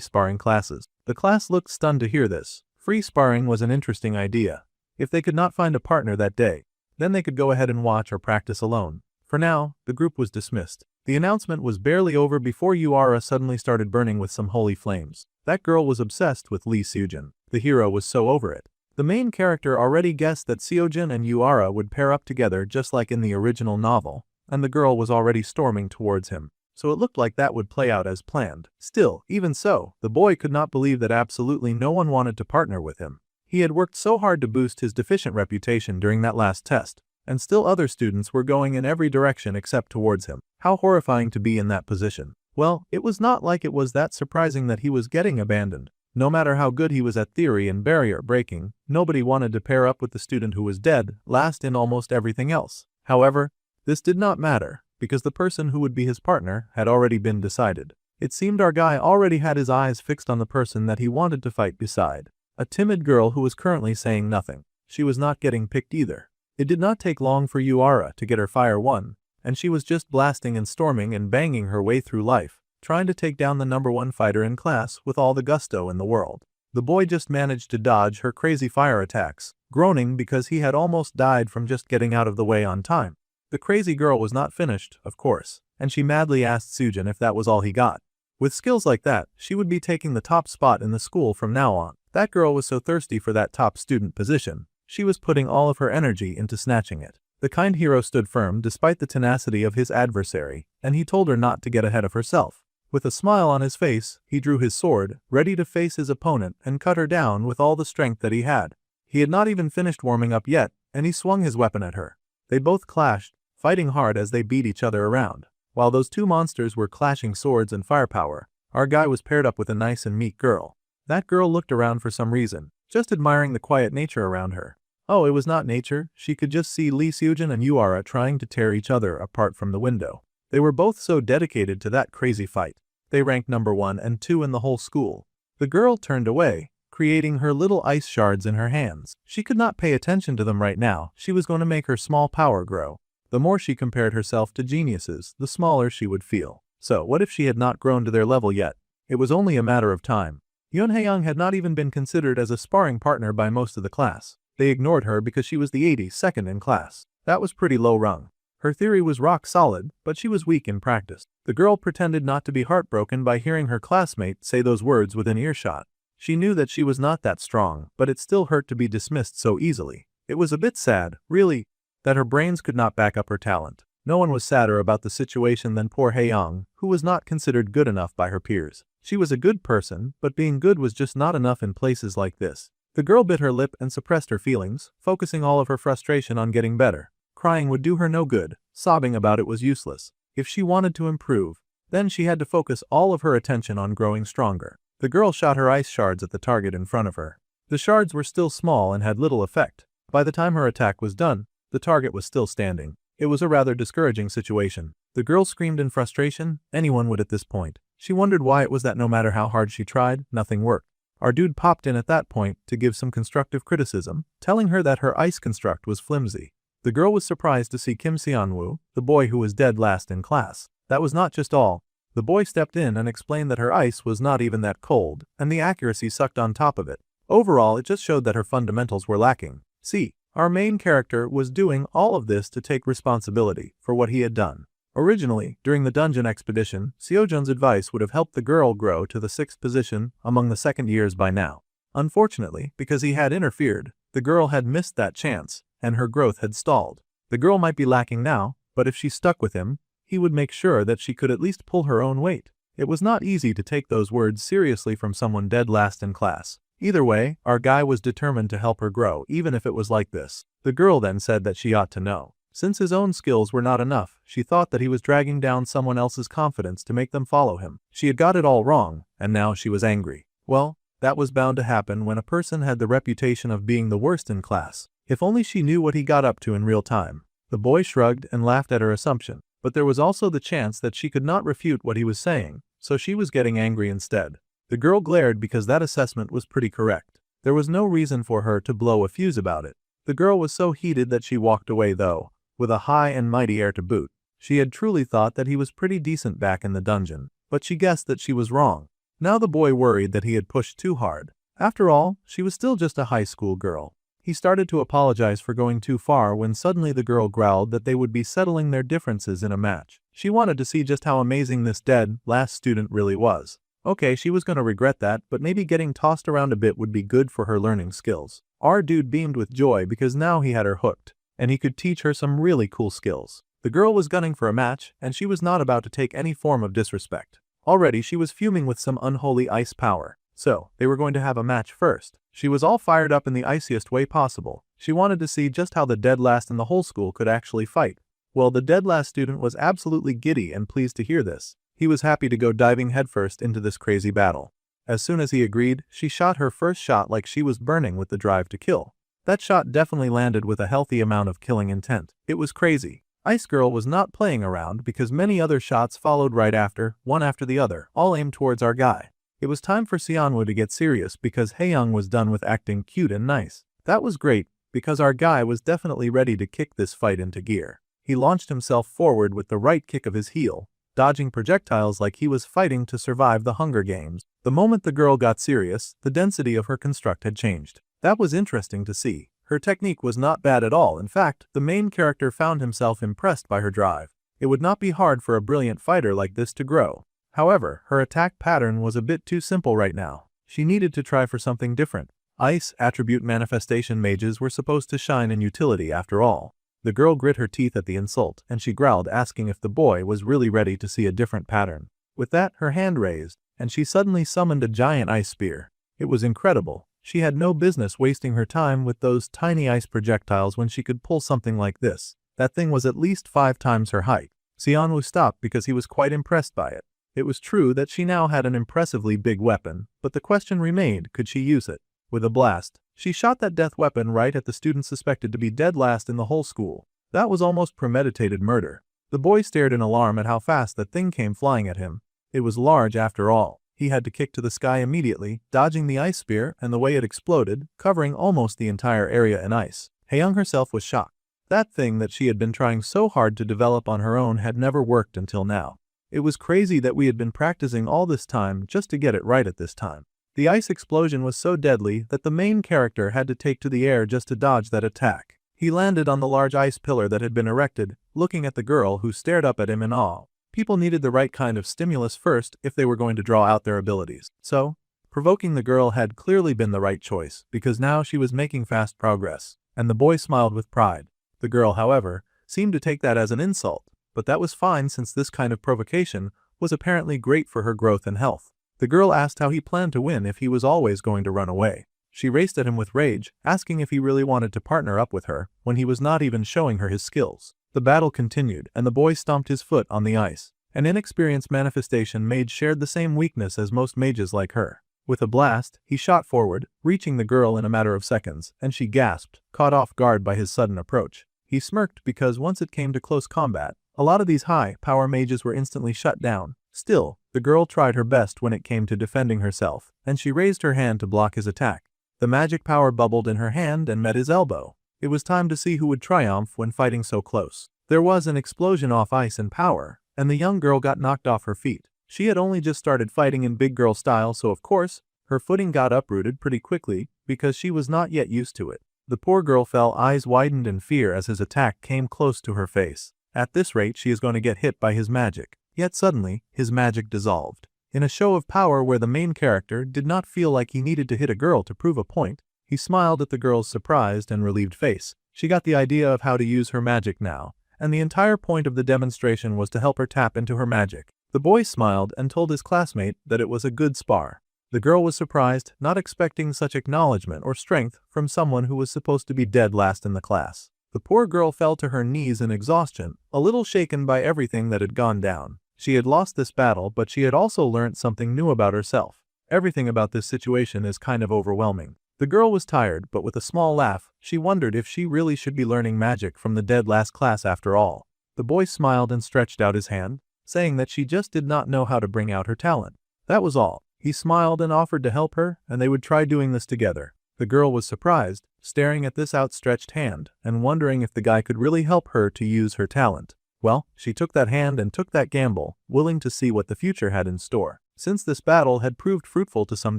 sparring classes. The class looked stunned to hear this. Free sparring was an interesting idea. If they could not find a partner that day, then they could go ahead and watch or practice alone. For now, the group was dismissed. The announcement was barely over before Yuara suddenly started burning with some holy flames. That girl was obsessed with Lee Seojin. The hero was so over it. The main character already guessed that Seojin and Yuara would pair up together just like in the original novel, and the girl was already storming towards him. So it looked like that would play out as planned. Still, even so, the boy could not believe that absolutely no one wanted to partner with him. He had worked so hard to boost his deficient reputation during that last test, and still other students were going in every direction except towards him. How horrifying to be in that position. Well, it was not like it was that surprising that he was getting abandoned. No matter how good he was at theory and barrier breaking, nobody wanted to pair up with the student who was dead last in almost everything else. However, this did not matter, because the person who would be his partner had already been decided. It seemed our guy already had his eyes fixed on the person that he wanted to fight beside. A timid girl who was currently saying nothing. She was not getting picked either. It did not take long for Yuara to get her fire won, and she was just blasting and storming and banging her way through life, trying to take down the #1 fighter in class with all the gusto in the world. The boy just managed to dodge her crazy fire attacks, groaning because he had almost died from just getting out of the way on time. The crazy girl was not finished, of course, and she madly asked Seojin if that was all he got. With skills like that, she would be taking the top spot in the school from now on. That girl was so thirsty for that top student position. She was putting all of her energy into snatching it. The kind hero stood firm despite the tenacity of his adversary, and he told her not to get ahead of herself. With a smile on his face, he drew his sword, ready to face his opponent and cut her down with all the strength that he had. He had not even finished warming up yet, and he swung his weapon at her. They both clashed, fighting hard as they beat each other around. While those two monsters were clashing swords and firepower, our guy was paired up with a nice and meek girl. That girl looked around for some reason, just admiring the quiet nature around her. Oh, it was not nature, she could just see Lee Seojin and Yuara trying to tear each other apart from the window. They were both so dedicated to that crazy fight. They ranked #1 and 2 in the whole school. The girl turned away, creating her little ice shards in her hands. She could not pay attention to them right now, she was going to make her small power grow. The more she compared herself to geniuses, the smaller she would feel. So what if she had not grown to their level yet? It was only a matter of time. Yeon Hae-young had not even been considered as a sparring partner by most of the class. They ignored her because she was the 82nd in class. That was pretty low rung. Her theory was rock solid, but she was weak in practice. The girl pretended not to be heartbroken by hearing her classmate say those words within earshot. She knew that she was not that strong, but it still hurt to be dismissed so easily. It was a bit sad, really, that her brains could not back up her talent. No one was sadder about the situation than poor Hae-young, who was not considered good enough by her peers. She was a good person, but being good was just not enough in places like this. The girl bit her lip and suppressed her feelings, focusing all of her frustration on getting better. Crying would do her no good, sobbing about it was useless. If she wanted to improve, then she had to focus all of her attention on growing stronger. The girl shot her ice shards at the target in front of her. The shards were still small and had little effect. By the time her attack was done, the target was still standing. It was a rather discouraging situation. The girl screamed in frustration, anyone would at this point. She wondered why it was that no matter how hard she tried, nothing worked. Our dude popped in at that point to give some constructive criticism, telling her that her ice construct was flimsy. The girl was surprised to see Kim Seon-woo, the boy who was dead last in class. That was not just all. The boy stepped in and explained that her ice was not even that cold, and the accuracy sucked on top of it. Overall, it just showed that her fundamentals were lacking. See, our main character was doing all of this to take responsibility for what he had done. Originally, during the dungeon expedition, Seojun's advice would have helped the girl grow to the 6th position among the second years by now. Unfortunately, because he had interfered, the girl had missed that chance, and her growth had stalled. The girl might be lacking now, but if she stuck with him, he would make sure that she could at least pull her own weight. It was not easy to take those words seriously from someone dead last in class. Either way, our guy was determined to help her grow, even if it was like this. The girl then said that she ought to know. Since his own skills were not enough, she thought that he was dragging down someone else's confidence to make them follow him. She had got it all wrong, and now she was angry. Well, that was bound to happen when a person had the reputation of being the worst in class. If only she knew what he got up to in real time. The boy shrugged and laughed at her assumption. but there was also the chance that she could not refute what he was saying, so she was getting angry instead. The girl glared because that assessment was pretty correct. There was no reason for her to blow a fuse about it. The girl was so heated that she walked away though, with a high and mighty air to boot. She had truly thought that he was pretty decent back in the dungeon, but she guessed that she was wrong. Now the boy worried that he had pushed too hard. After all, she was still just a high school girl. He started to apologize for going too far when suddenly the girl growled that they would be settling their differences in a match. She wanted to see just how amazing this dead last student really was. Okay, she was going to regret that, but maybe getting tossed around a bit would be good for her learning skills. Our dude beamed with joy because now he had her hooked, and he could teach her some really cool skills. The girl was gunning for a match, and she was not about to take any form of disrespect. Already she was fuming with some unholy ice power. So, they were going to have a match first. She was all fired up in the iciest way possible. She wanted to see just how the dead last in the whole school could actually fight. Well, the dead last student was absolutely giddy and pleased to hear this. He was happy to go diving headfirst into this crazy battle. As soon as he agreed, she shot her first shot like she was burning with the drive to kill. That shot definitely landed with a healthy amount of killing intent. It was crazy. Ice Girl was not playing around because many other shots followed right after, one after the other, all aimed towards our guy. It was time for Seonwoo to get serious because Haeyoung was done with acting cute and nice. That was great because our guy was definitely ready to kick this fight into gear. He launched himself forward with the right kick of his heel, dodging projectiles like he was fighting to survive the Hunger Games. The moment the girl got serious, the density of her construct had changed. That was interesting to see. Her technique was not bad at all. In fact, the main character found himself impressed by her drive. It would not be hard for a brilliant fighter like this to grow. However, her attack pattern was a bit too simple right now. She needed to try for something different. Ice attribute manifestation mages were supposed to shine in utility after all. The girl grit her teeth at the insult, and she growled, asking if the boy was really ready to see a different pattern. With that, her hand raised, and she suddenly summoned a giant ice spear. It was incredible. She had no business wasting her time with those tiny ice projectiles when she could pull something like this. That thing was at least 5 times her height. Seonwoo stopped because he was quite impressed by it. It was true that she now had an impressively big weapon, but the question remained, could she use it? With a blast, she shot that death weapon right at the student suspected to be dead last in the whole school. That was almost premeditated murder. The boy stared in alarm at how fast that thing came flying at him. It was large after all. He had to kick to the sky immediately, dodging the ice spear and the way it exploded, covering almost the entire area in ice. Haeyoung herself was shocked. That thing that she had been trying so hard to develop on her own had never worked until now. It was crazy that we had been practicing all this time just to get it right at this time. The ice explosion was so deadly that the main character had to take to the air just to dodge that attack. He landed on the large ice pillar that had been erected, looking at the girl who stared up at him in awe. People needed the right kind of stimulus first if they were going to draw out their abilities. So, provoking the girl had clearly been the right choice because now she was making fast progress, and the boy smiled with pride. The girl, however, seemed to take that as an insult, but that was fine since this kind of provocation was apparently great for her growth and health. The girl asked how he planned to win if he was always going to run away. She raced at him with rage, asking if he really wanted to partner up with her when he was not even showing her his skills. The battle continued, and the boy stomped his foot on the ice. An inexperienced manifestation mage shared the same weakness as most mages like her. With a blast, he shot forward, reaching the girl in a matter of seconds, and she gasped, caught off guard by his sudden approach. He smirked because once it came to close combat, a lot of these high-power mages were instantly shut down. Still, the girl tried her best when it came to defending herself, and she raised her hand to block his attack. The magic power bubbled in her hand and met his elbow. It was time to see who would triumph when fighting so close. There was an explosion off ice and power, and the young girl got knocked off her feet. She had only just started fighting in big girl style, so of course, her footing got uprooted pretty quickly because she was not yet used to it. The poor girl fell, eyes widened in fear as his attack came close to her face. At this rate, she is going to get hit by his magic. Yet suddenly, his magic dissolved. In a show of power where the main character did not feel like he needed to hit a girl to prove a point, he smiled at the girl's surprised and relieved face. She got the idea of how to use her magic now, and the entire point of the demonstration was to help her tap into her magic. The boy smiled and told his classmate that it was a good spar. The girl was surprised, not expecting such acknowledgement or strength from someone who was supposed to be dead last in the class. The poor girl fell to her knees in exhaustion, a little shaken by everything that had gone down. She had lost this battle, but she had also learned something new about herself. Everything about this situation is kind of overwhelming. The girl was tired, but with a small laugh, she wondered if she really should be learning magic from the dead last class after all. The boy smiled and stretched out his hand, saying that she just did not know how to bring out her talent. That was all. He smiled and offered to help her, and they would try doing this together. The girl was surprised, staring at this outstretched hand, and wondering if the guy could really help her to use her talent. Well, she took that hand and took that gamble, willing to see what the future had in store. Since this battle had proved fruitful to some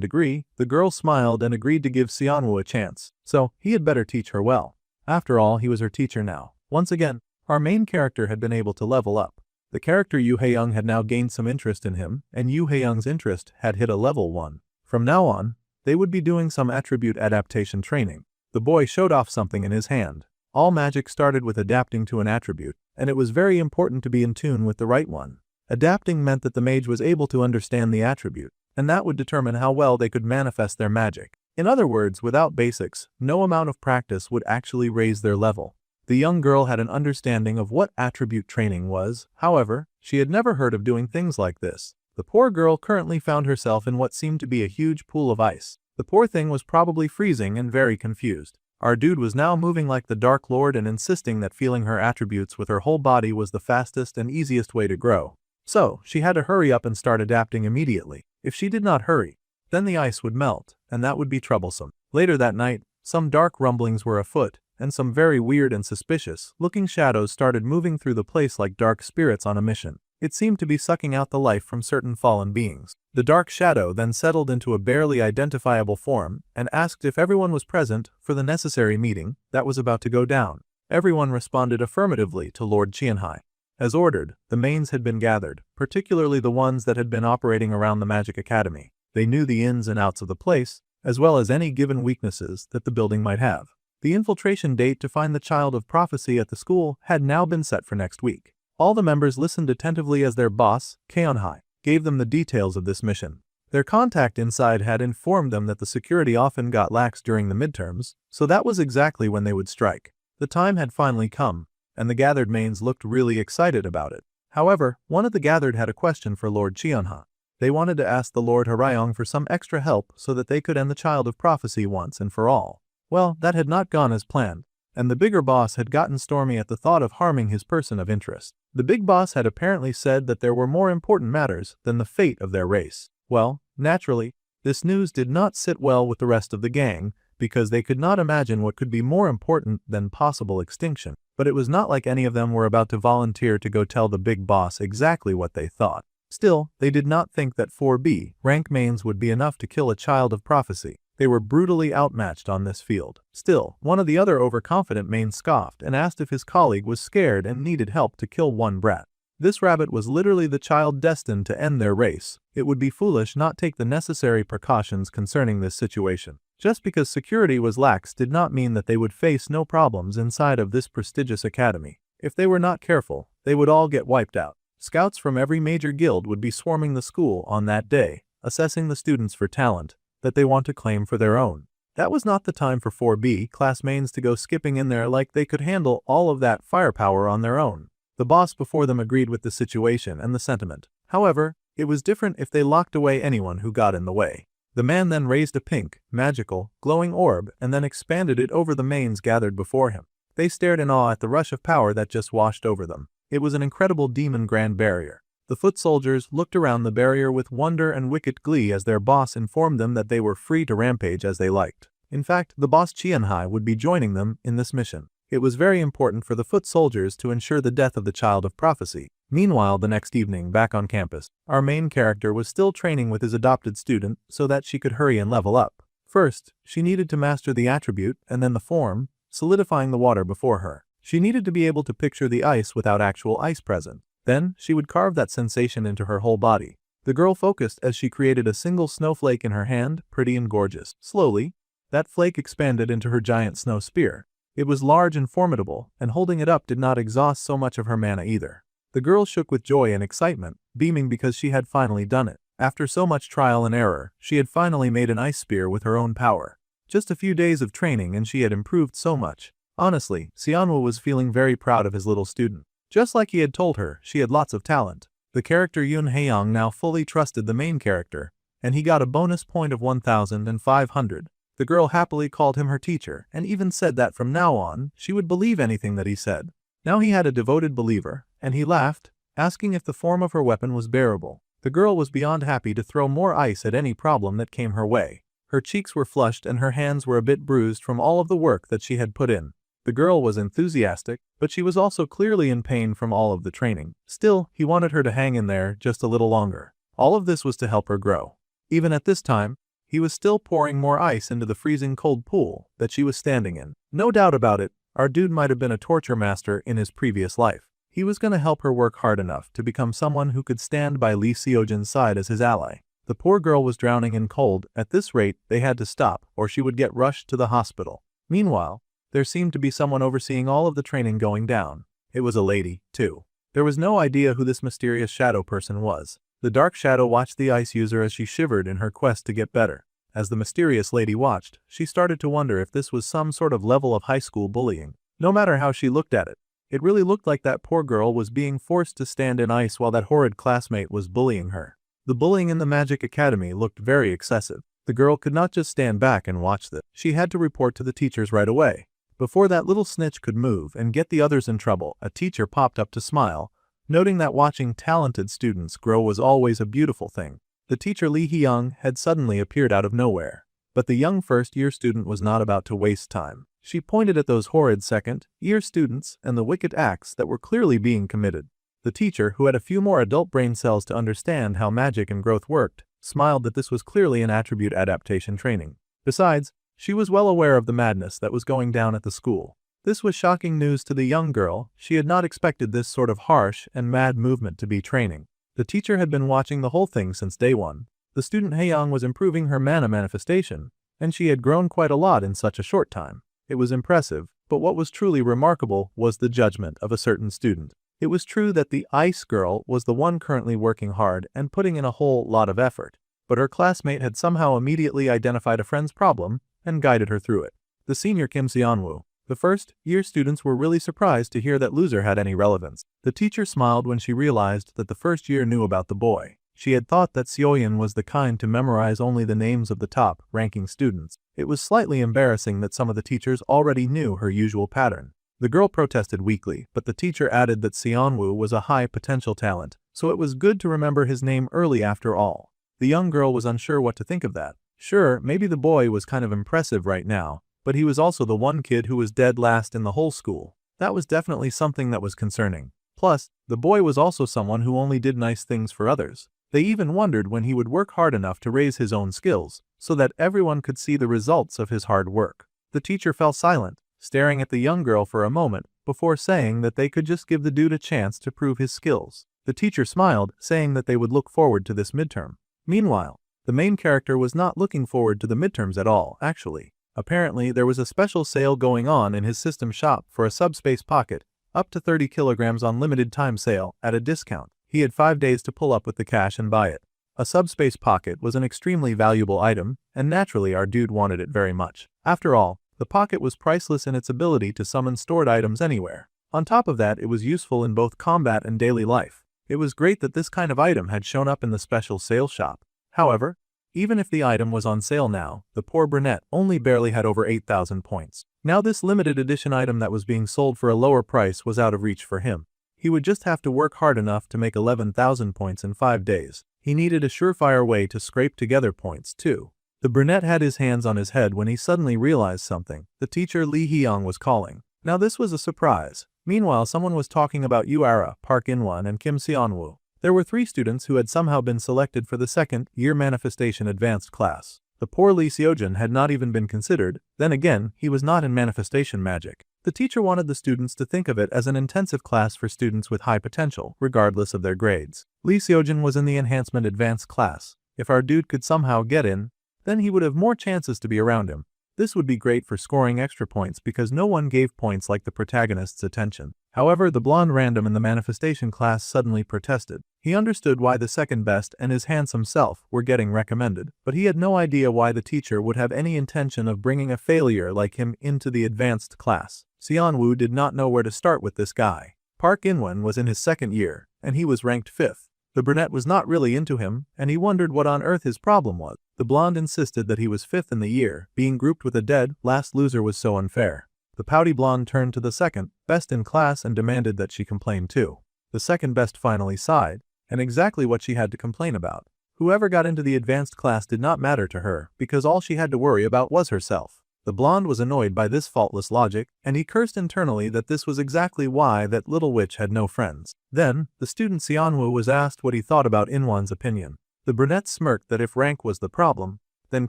degree, the girl smiled and agreed to give Seonwoo a chance, so he had better teach her well. After all, he was her teacher now. Once again, our main character had been able to level up. The character Yoo Hae-young had now gained some interest in him, and Yoo Hae-young's interest had hit a level 1. From now on, they would be doing some attribute adaptation training. The boy showed off something in his hand. All magic started with adapting to an attribute, and it was very important to be in tune with the right one. Adapting meant that the mage was able to understand the attribute, and that would determine how well they could manifest their magic. In other words, without basics, no amount of practice would actually raise their level. The young girl had an understanding of what attribute training was, however, she had never heard of doing things like this. The poor girl currently found herself in what seemed to be a huge pool of ice. The poor thing was probably freezing and very confused. Our dude was now moving like the Dark Lord and insisting that feeling her attributes with her whole body was the fastest and easiest way to grow. So, she had to hurry up and start adapting immediately. If she did not hurry, then the ice would melt, and that would be troublesome. Later that night, some dark rumblings were afoot, and some very weird and suspicious-looking shadows started moving through the place like dark spirits on a mission. It seemed to be sucking out the life from certain fallen beings. The dark shadow then settled into a barely identifiable form and asked if everyone was present for the necessary meeting that was about to go down. Everyone responded affirmatively to Lord Qianhai. As ordered, the mains had been gathered, particularly the ones that had been operating around the Magic Academy. They knew the ins and outs of the place, as well as any given weaknesses that the building might have. The infiltration date to find the child of prophecy at the school had now been set for next week. All the members listened attentively as their boss, Keonhai, gave them the details of this mission. Their contact inside had informed them that the security often got lax during the midterms, so that was exactly when they would strike. The time had finally come, and the gathered mains looked really excited about it. However, one of the gathered had a question for Lord Cheonha. They wanted to ask the Lord Harayong for some extra help so that they could end the child of prophecy once and for all. Well, that had not gone as planned, and the bigger boss had gotten stormy at the thought of harming his person of interest. The big boss had apparently said that there were more important matters than the fate of their race. Well, naturally, this news did not sit well with the rest of the gang, because they could not imagine what could be more important than possible extinction. But it was not like any of them were about to volunteer to go tell the big boss exactly what they thought. Still, they did not think that 4B rank mains would be enough to kill a child of prophecy. They were brutally outmatched on this field. Still, one of the other overconfident mains scoffed and asked if his colleague was scared and needed help to kill one brat. This rabbit was literally the child destined to end their race. It would be foolish not take the necessary precautions concerning this situation. Just because security was lax did not mean that they would face no problems inside of this prestigious academy. If they were not careful, they would all get wiped out. Scouts from every major guild would be swarming the school on that day, assessing the students for talent that they want to claim for their own. That was not the time for 4B class mains to go skipping in there like they could handle all of that firepower on their own. The boss before them agreed with the situation and the sentiment. However, it was different if they locked away anyone who got in the way. The man then raised a pink, magical, glowing orb and then expanded it over the mains gathered before him. They stared in awe at the rush of power that just washed over them. It was an incredible demon grand barrier. The foot soldiers looked around the barrier with wonder and wicked glee as their boss informed them that they were free to rampage as they liked. In fact, the boss Qianhai would be joining them in this mission. It was very important for the foot soldiers to ensure the death of the child of prophecy. Meanwhile, the next evening, back on campus, our main character was still training with his adopted student so that she could hurry and level up. First, she needed to master the attribute and then the form, solidifying the water before her. She needed to be able to picture the ice without actual ice present. Then, she would carve that sensation into her whole body. The girl focused as she created a single snowflake in her hand, pretty and gorgeous. Slowly, that flake expanded into her giant snow spear. It was large and formidable, and holding it up did not exhaust so much of her mana either. The girl shook with joy and excitement, beaming because she had finally done it. After so much trial and error, she had finally made an ice spear with her own power. Just a few days of training and she had improved so much. Honestly, Seonwoo was feeling very proud of his little student. Just like he had told her, she had lots of talent. The character Yoon Hae-young now fully trusted the main character, and he got a bonus point of 1,500. The girl happily called him her teacher and even said that from now on, she would believe anything that he said. Now he had a devoted believer, and he laughed, asking if the form of her weapon was bearable. The girl was beyond happy to throw more ice at any problem that came her way. Her cheeks were flushed and her hands were a bit bruised from all of the work that she had put in. The girl was enthusiastic, but she was also clearly in pain from all of the training. Still, he wanted her to hang in there just a little longer. All of this was to help her grow. Even at this time, he was still pouring more ice into the freezing cold pool that she was standing in. No doubt about it, our dude might have been a torture master in his previous life. He was gonna help her work hard enough to become someone who could stand by Lee Seojin's side as his ally. The poor girl was drowning in cold. At this rate, they had to stop, or she would get rushed to the hospital. Meanwhile, there seemed to be someone overseeing all of the training going down. It was a lady, too. There was no idea who this mysterious shadow person was. The dark shadow watched the ice user as she shivered in her quest to get better. As the mysterious lady watched, she started to wonder if this was some sort of level of high school bullying. No matter how she looked at it, it really looked like that poor girl was being forced to stand in ice while that horrid classmate was bullying her. The bullying in the Magic Academy looked very excessive. The girl could not just stand back and watch this. She had to report to the teachers right away. Before that little snitch could move and get the others in trouble, a teacher popped up to smile, noting that watching talented students grow was always a beautiful thing. The teacher Lee Hee-young had suddenly appeared out of nowhere. But the young first-year student was not about to waste time. She pointed at those horrid second-year students and the wicked acts that were clearly being committed. The teacher, who had a few more adult brain cells to understand how magic and growth worked, smiled that this was clearly an attribute adaptation training. Besides, she was well aware of the madness that was going down at the school. This was shocking news to the young girl. She had not expected this sort of harsh and mad movement to be training. The teacher had been watching the whole thing since day one. The student Haeyang was improving her mana manifestation, and she had grown quite a lot in such a short time. It was impressive, but what was truly remarkable was the judgment of a certain student. It was true that the ice girl was the one currently working hard and putting in a whole lot of effort, but her classmate had somehow immediately identified a friend's problem and guided her through it. The senior Kim Seonwoo. The first-year students were really surprised to hear that loser had any relevance. The teacher smiled when she realized that the first year knew about the boy. She had thought that Seoyeon was the kind to memorize only the names of the top-ranking students. It was slightly embarrassing that some of the teachers already knew her usual pattern. The girl protested weakly, but the teacher added that Seonwoo was a high-potential talent, so it was good to remember his name early after all. The young girl was unsure what to think of that. Sure, maybe the boy was kind of impressive right now, but he was also the one kid who was dead last in the whole school. That was definitely something that was concerning. Plus, the boy was also someone who only did nice things for others. They even wondered when he would work hard enough to raise his own skills, so that everyone could see the results of his hard work. The teacher fell silent, staring at the young girl for a moment, before saying that they could just give the dude a chance to prove his skills. The teacher smiled, saying that they would look forward to this midterm. Meanwhile, the main character was not looking forward to the midterms at all, actually. Apparently, there was a special sale going on in his system shop for a subspace pocket, up to 30 kilograms on limited time sale, at a discount. He had 5 days to pull up with the cash and buy it. A subspace pocket was an extremely valuable item, and naturally our dude wanted it very much. After all, the pocket was priceless in its ability to summon stored items anywhere. On top of that, it was useful in both combat and daily life. It was great that this kind of item had shown up in the special sale shop. However, even if the item was on sale now, the poor brunette only barely had over 8,000 points. Now this limited edition item that was being sold for a lower price was out of reach for him. He would just have to work hard enough to make 11,000 points in 5 days. He needed a surefire way to scrape together points too. The brunette had his hands on his head when he suddenly realized something. The teacher Lee Hee-young was calling. Now this was a surprise. Meanwhile, someone was talking about Yuara, Park In-won, and Kim Seonwoo. There were 3 students who had somehow been selected for the second-year manifestation advanced class. The poor Lee Seojin had not even been considered. Then again, he was not in manifestation magic. The teacher wanted the students to think of it as an intensive class for students with high potential, regardless of their grades. Lee Seojin was in the enhancement advanced class. If our dude could somehow get in, then he would have more chances to be around him. This would be great for scoring extra points because no one gave points like the protagonist's attention. However, the blonde random in the manifestation class suddenly protested. He understood why the second best and his handsome self were getting recommended, but he had no idea why the teacher would have any intention of bringing a failure like him into the advanced class. Seonwoo did not know where to start with this guy. Park In-won was in his second year, and he was ranked 5th. The brunette was not really into him, and he wondered what on earth his problem was. The blonde insisted that he was 5th in the year. Being grouped with a dead last loser was so unfair. The pouty blonde turned to the second best in class, and demanded that she complain too. The second best finally sighed, and exactly what she had to complain about. Whoever got into the advanced class did not matter to her, because all she had to worry about was herself. The blonde was annoyed by this faultless logic, and he cursed internally that this was exactly why that little witch had no friends. Then, the student Xianwu was asked what he thought about Inwan's opinion. The brunette smirked that if rank was the problem, then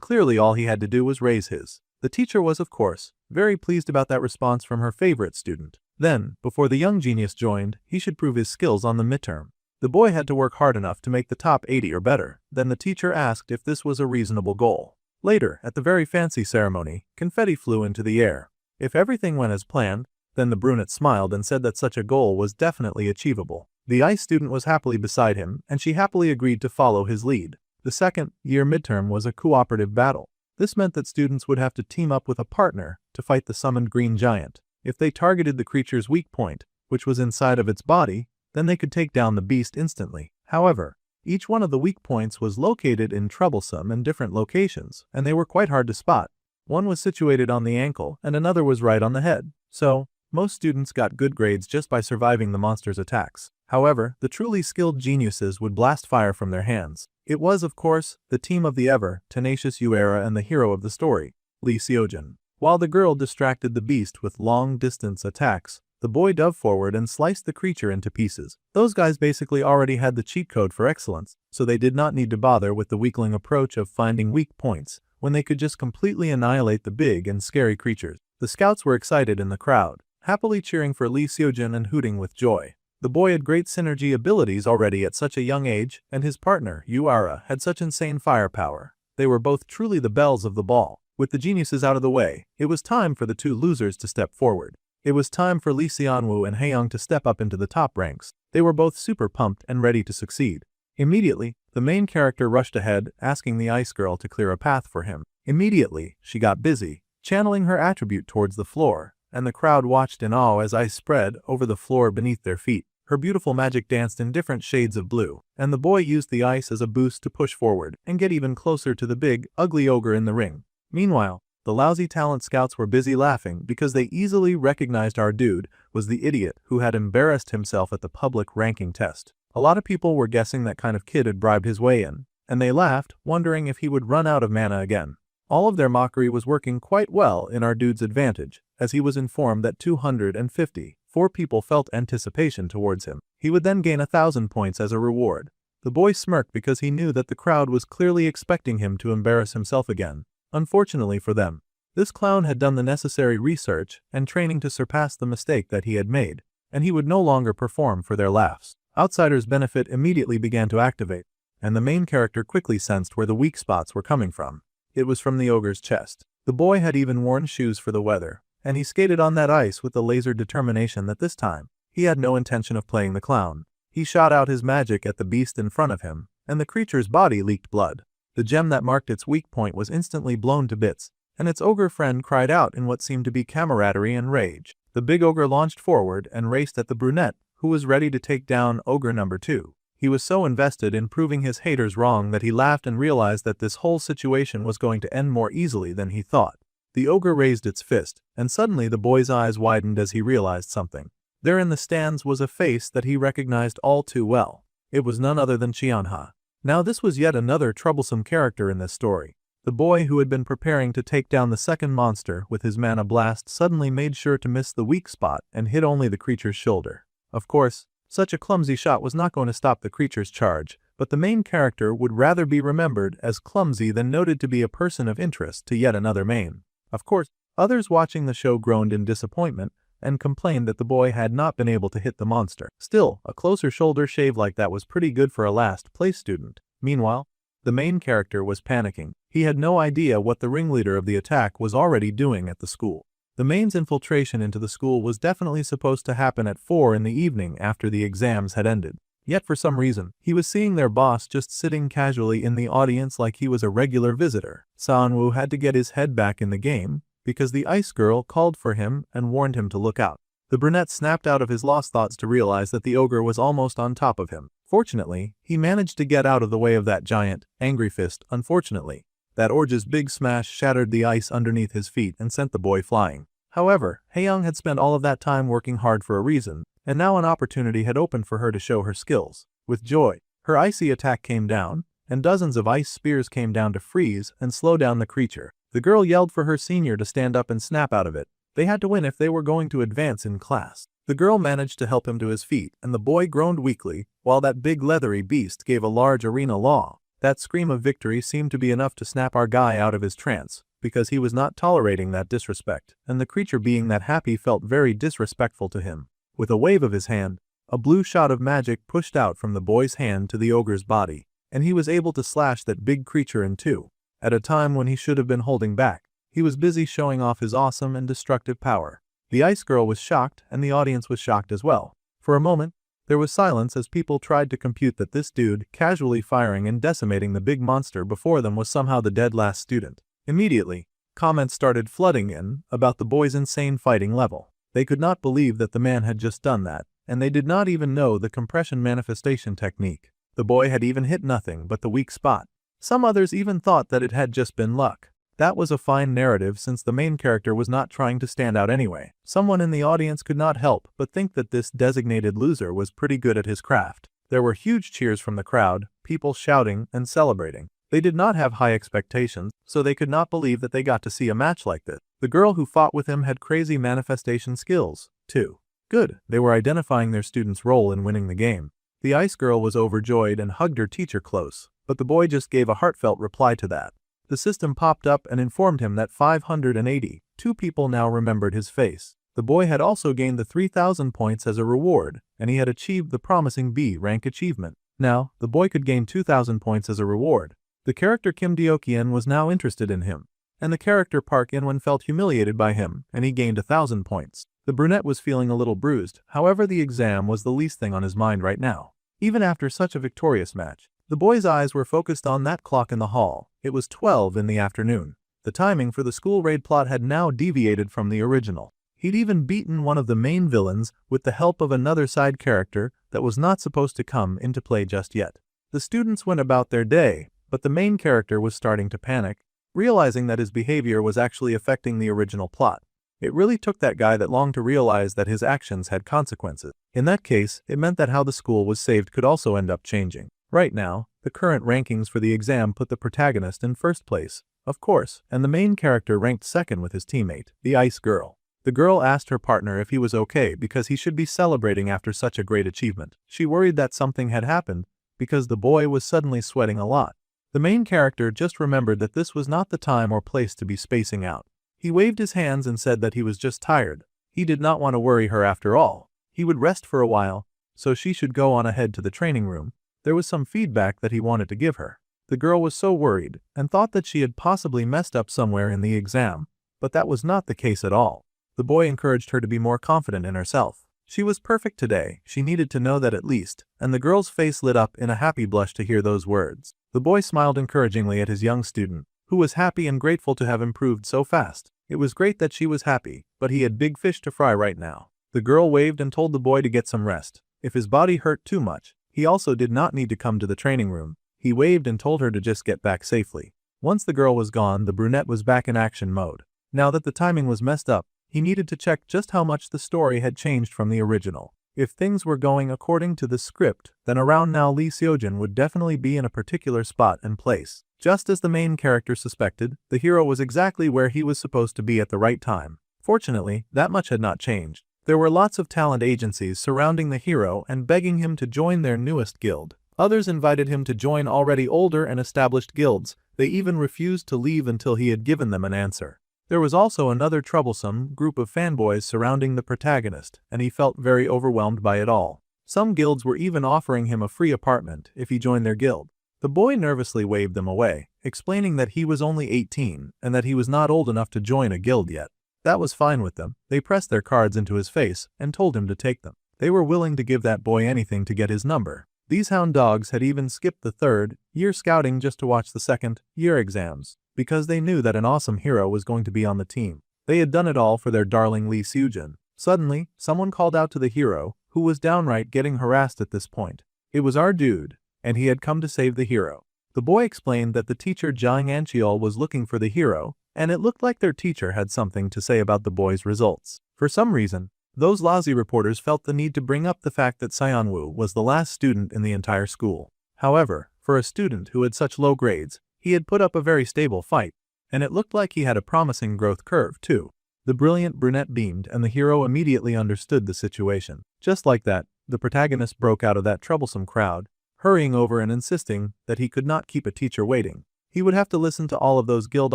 clearly all he had to do was raise his. The teacher was, of course, very pleased about that response from her favorite student. Then, before the young genius joined, he should prove his skills on the midterm. The boy had to work hard enough to make the top 80 or better. Then the teacher asked if this was a reasonable goal. Later, at the very fancy ceremony, confetti flew into the air. If everything went as planned, then the brunette smiled and said that such a goal was definitely achievable. The ice student was happily beside him, and she happily agreed to follow his lead. The second-year midterm was a cooperative battle. This meant that students would have to team up with a partner to fight the summoned green giant. If they targeted the creature's weak point, which was inside of its body, then they could take down the beast instantly. However, each one of the weak points was located in troublesome and different locations, and they were quite hard to spot. One was situated on the ankle, and another was right on the head. So, most students got good grades just by surviving the monster's attacks. However, the truly skilled geniuses would blast fire from their hands. It was, of course, the team of the ever-tenacious Yuera and the hero of the story, Lee Seojin. While the girl distracted the beast with long-distance attacks, the boy dove forward and sliced the creature into pieces. Those guys basically already had the cheat code for excellence, so they did not need to bother with the weakling approach of finding weak points, when they could just completely annihilate the big and scary creatures. The scouts were excited in the crowd, happily cheering for Lee Seojin and hooting with joy. The boy had great synergy abilities already at such a young age, and his partner, Yuara, had such insane firepower. They were both truly the belles of the ball. With the geniuses out of the way, it was time for the two losers to step forward. It was time for Lee Xianwu and Haeyoung to step up into the top ranks. They were both super pumped and ready to succeed. Immediately, the main character rushed ahead, asking the ice girl to clear a path for him. Immediately, she got busy, channeling her attribute towards the floor, and the crowd watched in awe as ice spread over the floor beneath their feet. Her beautiful magic danced in different shades of blue, and the boy used the ice as a boost to push forward and get even closer to the big, ugly ogre in the ring. Meanwhile, the lousy talent scouts were busy laughing because they easily recognized our dude was the idiot who had embarrassed himself at the public ranking test. A lot of people were guessing that kind of kid had bribed his way in, and they laughed, wondering if he would run out of mana again. All of their mockery was working quite well in our dude's advantage, as he was informed that 254 people felt anticipation towards him. He would then gain 1,000 points as a reward. The boy smirked because he knew that the crowd was clearly expecting him to embarrass himself again. Unfortunately for them, this clown had done the necessary research and training to surpass the mistake that he had made, and he would no longer perform for their laughs. Outsiders' benefit immediately began to activate, and the main character quickly sensed where the weak spots were coming from. It was from the ogre's chest. The boy had even worn shoes for the weather, and he skated on that ice with the laser determination that this time, he had no intention of playing the clown. He shot out his magic at the beast in front of him, and the creature's body leaked blood. The gem that marked its weak point was instantly blown to bits, and its ogre friend cried out in what seemed to be camaraderie and rage. The big ogre launched forward and raced at the brunette, who was ready to take down ogre number 2. He was so invested in proving his haters wrong that he laughed and realized that this whole situation was going to end more easily than he thought. The ogre raised its fist, and suddenly the boy's eyes widened as he realized something. There in the stands was a face that he recognized all too well. It was none other than Qianha. Now this was yet another troublesome character in this story. The boy who had been preparing to take down the second monster with his mana blast suddenly made sure to miss the weak spot and hit only the creature's shoulder. Of course, such a clumsy shot was not going to stop the creature's charge, but the main character would rather be remembered as clumsy than noted to be a person of interest to yet another main. Of course, others watching the show groaned in disappointment and complained that the boy had not been able to hit the monster. Still, a closer shoulder shave like that was pretty good for a last-place student. Meanwhile, the main character was panicking. He had no idea what the ringleader of the attack was already doing at the school. The main's infiltration into the school was definitely supposed to happen at 4 in the evening after the exams had ended. Yet for some reason, he was seeing their boss just sitting casually in the audience like he was a regular visitor. Sanwoo had to get his head back in the game, because the ice girl called for him and warned him to look out. The brunette snapped out of his lost thoughts to realize that the ogre was almost on top of him. Fortunately, he managed to get out of the way of that giant, angry fist. Unfortunately, that orge's big smash shattered the ice underneath his feet and sent the boy flying. However, Haeyoung had spent all of that time working hard for a reason, and now an opportunity had opened for her to show her skills. With joy, her icy attack came down, and dozens of ice spears came down to freeze and slow down the creature. The girl yelled for her senior to stand up and snap out of it. They had to win if they were going to advance in class. The girl managed to help him to his feet, and the boy groaned weakly, while that big leathery beast gave a large arena law. That scream of victory seemed to be enough to snap our guy out of his trance, because he was not tolerating that disrespect, and the creature being that happy felt very disrespectful to him. With a wave of his hand, a blue shot of magic pushed out from the boy's hand to the ogre's body, and he was able to slash that big creature in two. At a time when he should have been holding back, he was busy showing off his awesome and destructive power. The ice girl was shocked, and the audience was shocked as well. For a moment, there was silence as people tried to compute that this dude casually firing and decimating the big monster before them was somehow the dead last student. Immediately, comments started flooding in about the boy's insane fighting level. They could not believe that the man had just done that, and they did not even know the compression manifestation technique. The boy had even hit nothing but the weak spot. Some others even thought that it had just been luck. That was a fine narrative since the main character was not trying to stand out anyway. Someone in the audience could not help but think that this designated loser was pretty good at his craft. There were huge cheers from the crowd, people shouting and celebrating. They did not have high expectations, so they could not believe that they got to see a match like this. The girl who fought with him had crazy manifestation skills, too. Good, they were identifying their student's role in winning the game. The ice girl was overjoyed and hugged her teacher close, but the boy just gave a heartfelt reply to that. The system popped up and informed him that 582 people now remembered his face. The boy had also gained the 3,000 points as a reward, and he had achieved the promising B rank achievement. Now, the boy could gain 2,000 points as a reward. The character Kim Deokien was now interested in him, and the character Park In-won felt humiliated by him, and he gained 1,000 points. The brunette was feeling a little bruised, however the exam was the least thing on his mind right now. Even after such a victorious match, the boy's eyes were focused on that clock in the hall. It was 12 in the afternoon. The timing for the school raid plot had now deviated from the original. He'd even beaten one of the main villains with the help of another side character that was not supposed to come into play just yet. The students went about their day, but the main character was starting to panic, realizing that his behavior was actually affecting the original plot. It really took that guy that long to realize that his actions had consequences. In that case, it meant that how the school was saved could also end up changing. Right now, the current rankings for the exam put the protagonist in first place, of course, and the main character ranked second with his teammate, the ice girl. The girl asked her partner if he was okay because he should be celebrating after such a great achievement. She worried that something had happened because the boy was suddenly sweating a lot. The main character just remembered that this was not the time or place to be spacing out. He waved his hands and said that he was just tired. He did not want to worry her after all. He would rest for a while, so she should go on ahead to the training room. There was some feedback that he wanted to give her. The girl was so worried and thought that she had possibly messed up somewhere in the exam, but that was not the case at all. The boy encouraged her to be more confident in herself. She was perfect today, she needed to know that at least, and the girl's face lit up in a happy blush to hear those words. The boy smiled encouragingly at his young student, who was happy and grateful to have improved so fast. It was great that she was happy, but he had big fish to fry right now. The girl waved and told the boy to get some rest. If his body hurt too much, he also did not need to come to the training room. He waved and told her to just get back safely. Once the girl was gone, the brunette was back in action mode. Now that the timing was messed up, he needed to check just how much the story had changed from the original. If things were going according to the script, then around now Lee Seojin would definitely be in a particular spot and place. Just as the main character suspected, the hero was exactly where he was supposed to be at the right time. Fortunately, that much had not changed. There were lots of talent agencies surrounding the hero and begging him to join their newest guild. Others invited him to join already older and established guilds. They even refused to leave until he had given them an answer. There was also another troublesome group of fanboys surrounding the protagonist, and he felt very overwhelmed by it all. Some guilds were even offering him a free apartment if he joined their guild. The boy nervously waved them away, explaining that he was only 18 and that he was not old enough to join a guild yet. That was fine with them. They pressed their cards into his face and told him to take them. They were willing to give that boy anything to get his number. These hound dogs had even skipped the third-year scouting just to watch the second-year exams, because they knew that an awesome hero was going to be on the team. They had done it all for their darling Lee Seojin. Suddenly, someone called out to the hero, who was downright getting harassed at this point. It was our dude, and he had come to save the hero. The boy explained that the teacher Jang Ancheol was looking for the hero, and it looked like their teacher had something to say about the boys' results. For some reason, those lousy reporters felt the need to bring up the fact that Seonwoo was the last student in the entire school. However, for a student who had such low grades, he had put up a very stable fight, and it looked like he had a promising growth curve too. The brilliant brunette beamed and the hero immediately understood the situation. Just like that, the protagonist broke out of that troublesome crowd, hurrying over and insisting that he could not keep a teacher waiting. He would have to listen to all of those guild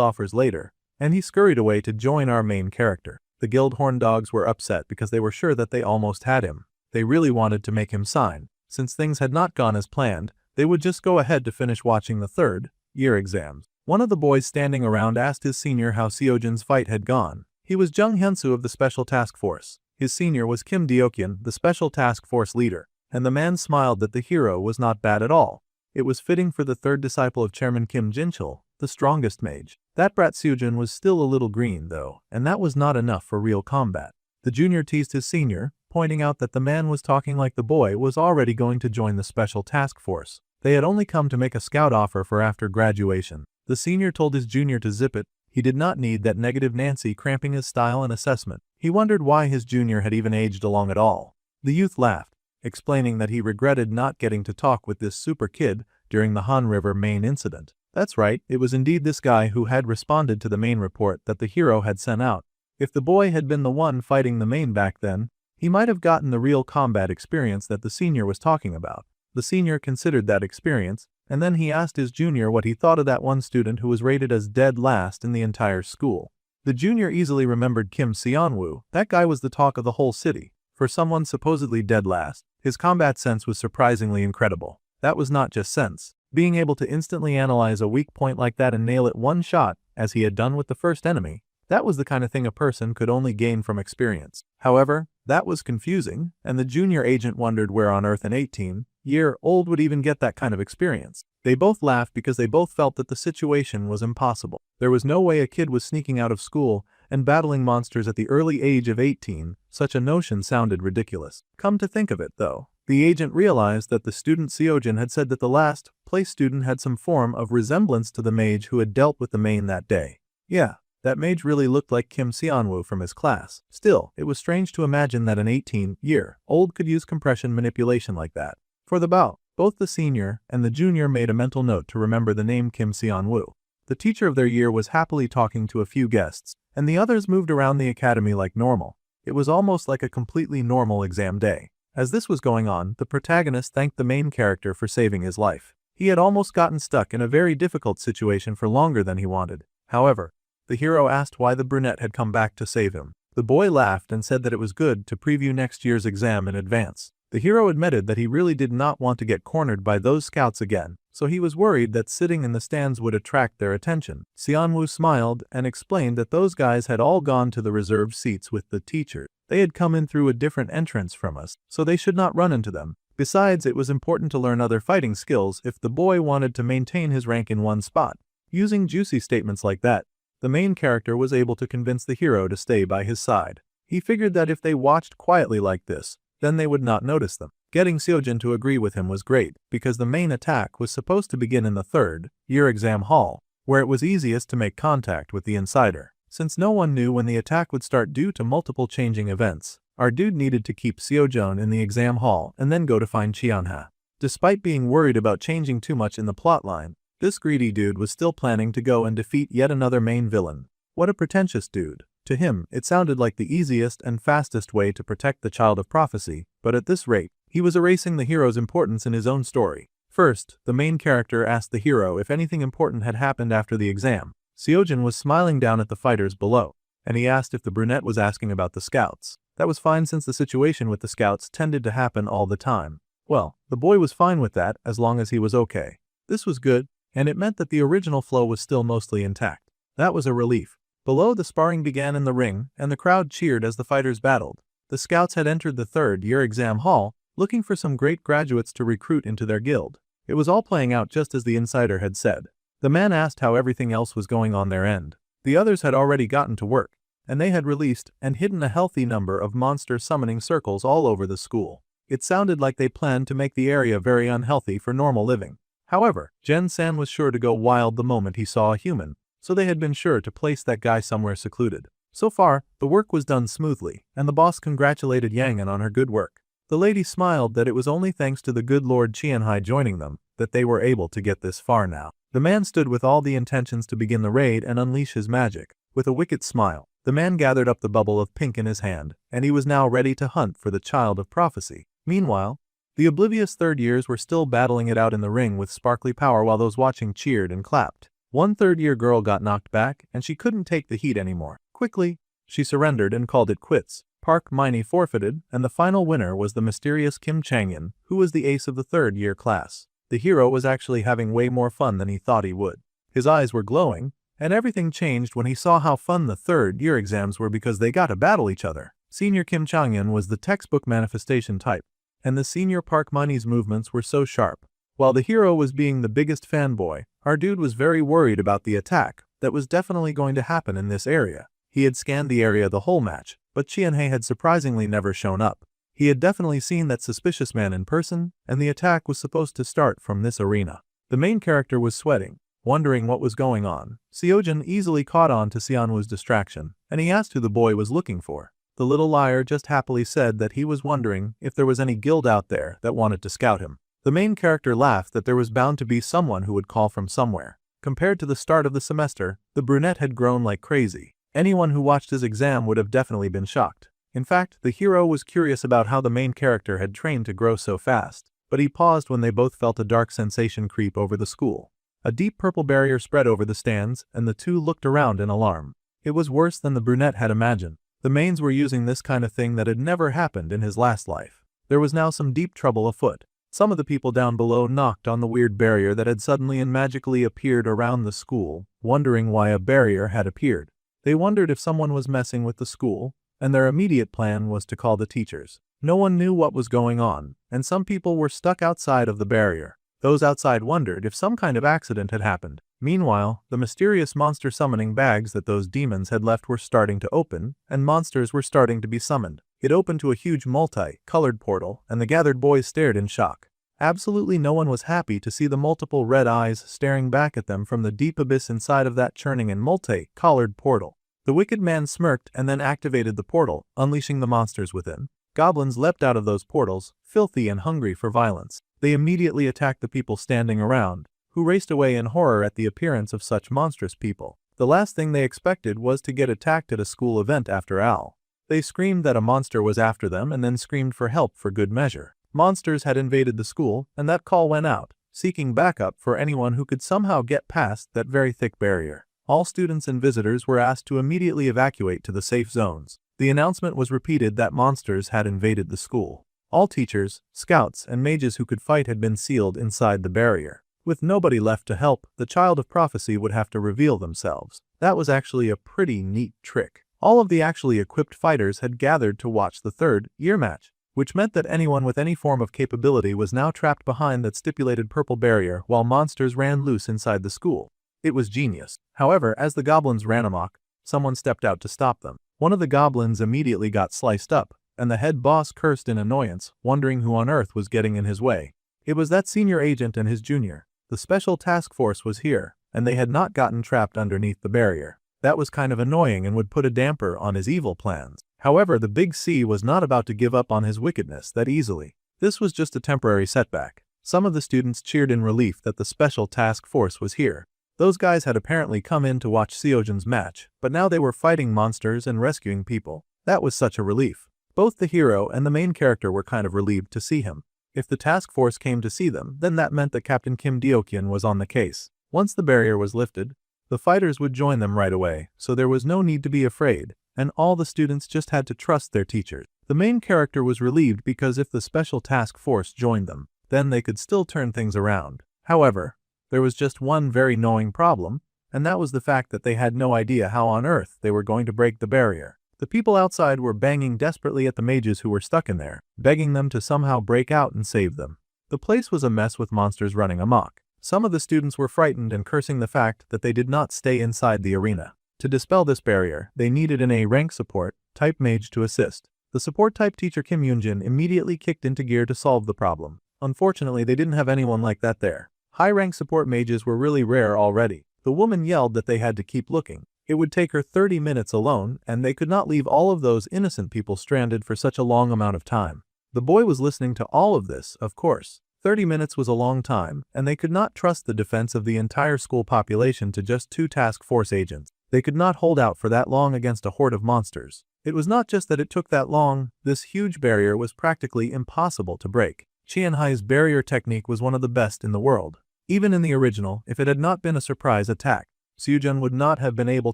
offers later, and he scurried away to join our main character. The guild horn dogs were upset because they were sure that they almost had him. They really wanted to make him sign. Since things had not gone as planned, they would just go ahead to finish watching the third-year exams. One of the boys standing around asked his senior how Seojin's fight had gone. He was Jung Hyunsoo of the Special Task Force. His senior was Kim Deokyeon, the Special Task Force leader, and the man smiled that the hero was not bad at all. It was fitting for the third disciple of Chairman Kim Jinchul, the strongest mage. That brat Seojin was still a little green though, and that was not enough for real combat. The junior teased his senior, pointing out that the man was talking like the boy was already going to join the Special Task Force. They had only come to make a scout offer for after graduation. The senior told his junior to zip it. He did not need that negative Nancy cramping his style and assessment. He wondered why his junior had even aged along at all. The youth laughed, explaining that he regretted not getting to talk with this super kid during the Han River main incident. That's right, it was indeed this guy who had responded to the main report that the hero had sent out. If the boy had been the one fighting the main back then, he might have gotten the real combat experience that the senior was talking about. The senior considered that experience, and then he asked his junior what he thought of that one student who was rated as dead last in the entire school. The junior easily remembered Kim Seonwoo. That guy was the talk of the whole city. For someone supposedly dead last, his combat sense was surprisingly incredible. That was not just sense. Being able to instantly analyze a weak point like that and nail it one shot, as he had done with the first enemy, that was the kind of thing a person could only gain from experience. However, that was confusing, and the junior agent wondered where on earth an 18-year-old would even get that kind of experience. They both laughed because they both felt that the situation was impossible. There was no way a kid was sneaking out of school and battling monsters at the early age of 18. Such a notion sounded ridiculous. Come to think of it, though, the agent realized that the student Seojin had said that the last place student had some form of resemblance to the mage who had dealt with the main that day. Yeah, that mage really looked like Kim Seonwoo from his class. Still, it was strange to imagine that an 18-year-old could use compression manipulation like that. For the bout, both the senior and the junior made a mental note to remember the name Kim Seonwoo. The teacher of their year was happily talking to a few guests, and the others moved around the academy like normal. It was almost like a completely normal exam day. As this was going on, the protagonist thanked the main character for saving his life. He had almost gotten stuck in a very difficult situation for longer than he wanted. However, the hero asked why the brunette had come back to save him. The boy laughed and said that it was good to preview next year's exam in advance. The hero admitted that he really did not want to get cornered by those scouts again, so he was worried that sitting in the stands would attract their attention. Seonwoo smiled and explained that those guys had all gone to the reserved seats with the teacher. They had come in through a different entrance from us, so they should not run into them. Besides, it was important to learn other fighting skills if the boy wanted to maintain his rank in one spot. Using juicy statements like that, the main character was able to convince the hero to stay by his side. He figured that if they watched quietly like this, then they would not notice them. Getting Seojin to agree with him was great, because the main attack was supposed to begin in the third-year exam hall, where it was easiest to make contact with the insider. Since no one knew when the attack would start due to multiple changing events, our dude needed to keep Seojin in the exam hall and then go to find Cheonha. Despite being worried about changing too much in the plotline, this greedy dude was still planning to go and defeat yet another main villain. What a pretentious dude. To him, it sounded like the easiest and fastest way to protect the child of prophecy, but at this rate, he was erasing the hero's importance in his own story. First, the main character asked the hero if anything important had happened after the exam. Seojin was smiling down at the fighters below, and he asked if the brunette was asking about the scouts. That was fine since the situation with the scouts tended to happen all the time. Well, the boy was fine with that as long as he was okay. This was good, and it meant that the original flow was still mostly intact. That was a relief. Below, the sparring began in the ring, and the crowd cheered as the fighters battled. The scouts had entered the third-year exam hall, looking for some great graduates to recruit into their guild. It was all playing out just as the insider had said. The man asked how everything else was going on their end. The others had already gotten to work, and they had released and hidden a healthy number of monster summoning circles all over the school. It sounded like they planned to make the area very unhealthy for normal living. However, Jen-san was sure to go wild the moment he saw a human, so they had been sure to place that guy somewhere secluded. So far, the work was done smoothly, and the boss congratulated Yangan on her good work. The lady smiled that it was only thanks to the good Lord Qianhai joining them that they were able to get this far now. The man stood with all the intentions to begin the raid and unleash his magic. With a wicked smile, the man gathered up the bubble of pink in his hand, and he was now ready to hunt for the child of prophecy. Meanwhile, the oblivious third years were still battling it out in the ring with sparkly power while those watching cheered and clapped. One third-year girl got knocked back, and she couldn't take the heat anymore. Quickly, she surrendered and called it quits. Park Miney forfeited, and the final winner was the mysterious Kim Changyan, who was the ace of the third-year class. The hero was actually having way more fun than he thought he would. His eyes were glowing, and everything changed when he saw how fun the third-year exams were because they got to battle each other. Senior Kim Changyan was the textbook manifestation type, and the senior Park Miney's movements were so sharp. While the hero was being the biggest fanboy, our dude was very worried about the attack that was definitely going to happen in this area. He had scanned the area the whole match, but Qianhei had surprisingly never shown up. He had definitely seen that suspicious man in person, and the attack was supposed to start from this arena. The main character was sweating, wondering what was going on. Seojin easily caught on to Xianwu's distraction, and he asked who the boy was looking for. The little liar just happily said that he was wondering if there was any guild out there that wanted to scout him. The main character laughed that there was bound to be someone who would call from somewhere. Compared to the start of the semester, the brunette had grown like crazy. Anyone who watched his exam would have definitely been shocked. In fact, the hero was curious about how the main character had trained to grow so fast, but he paused when they both felt a dark sensation creep over the school. A deep purple barrier spread over the stands, and the two looked around in alarm. It was worse than the brunette had imagined. The mains were using this kind of thing that had never happened in his last life. There was now some deep trouble afoot. Some of the people down below knocked on the weird barrier that had suddenly and magically appeared around the school, wondering why a barrier had appeared. They wondered if someone was messing with the school, and their immediate plan was to call the teachers. No one knew what was going on, and some people were stuck outside of the barrier. Those outside wondered if some kind of accident had happened. Meanwhile, the mysterious monster summoning bags that those demons had left were starting to open, and monsters were starting to be summoned. It opened to a huge multi-colored portal, and the gathered boys stared in shock. Absolutely no one was happy to see the multiple red eyes staring back at them from the deep abyss inside of that churning and multi-colored portal. The wicked man smirked and then activated the portal, unleashing the monsters within. Goblins leapt out of those portals, filthy and hungry for violence. They immediately attacked the people standing around, who raced away in horror at the appearance of such monstrous people. The last thing they expected was to get attacked at a school event after all. They screamed that a monster was after them and then screamed for help for good measure. Monsters had invaded the school, and that call went out, seeking backup for anyone who could somehow get past that very thick barrier. All students and visitors were asked to immediately evacuate to the safe zones. The announcement was repeated that monsters had invaded the school. All teachers, scouts, and mages who could fight had been sealed inside the barrier. With nobody left to help, the child of prophecy would have to reveal themselves. That was actually a pretty neat trick. All of the actually equipped fighters had gathered to watch the third-year match, which meant that anyone with any form of capability was now trapped behind that stipulated purple barrier while monsters ran loose inside the school. It was genius. However, as the goblins ran amok, someone stepped out to stop them. One of the goblins immediately got sliced up, and the head boss cursed in annoyance, wondering who on earth was getting in his way. It was that senior agent and his junior. The special task force was here, and they had not gotten trapped underneath the barrier. That was kind of annoying and would put a damper on his evil plans. However, the Big C was not about to give up on his wickedness that easily. This was just a temporary setback. Some of the students cheered in relief that the special task force was here. Those guys had apparently come in to watch Seojin's match, but now they were fighting monsters and rescuing people. That was such a relief. Both the hero and the main character were kind of relieved to see him. If the task force came to see them, then that meant that Captain Kim Deokyeon was on the case. Once the barrier was lifted, the fighters would join them right away, so there was no need to be afraid, and all the students just had to trust their teachers. The main character was relieved because if the special task force joined them, then they could still turn things around. However, there was just one very annoying problem, and that was the fact that they had no idea how on earth they were going to break the barrier. The people outside were banging desperately at the mages who were stuck in there, begging them to somehow break out and save them. The place was a mess with monsters running amok. Some of the students were frightened and cursing the fact that they did not stay inside the arena. To dispel this barrier, they needed an A-rank support type mage to assist. The support type teacher Kim Yoonjin immediately kicked into gear to solve the problem. Unfortunately, they didn't have anyone like that there. High-rank support mages were really rare already. The woman yelled that they had to keep looking. It would take her 30 minutes alone, and they could not leave all of those innocent people stranded for such a long amount of time. The boy was listening to all of this, of course. 30 minutes was a long time, and they could not trust the defense of the entire school population to just 2 task force agents. They could not hold out for that long against a horde of monsters. It was not just that it took that long, this huge barrier was practically impossible to break. Qianhai's barrier technique was one of the best in the world. Even in the original, if it had not been a surprise attack, Sujun would not have been able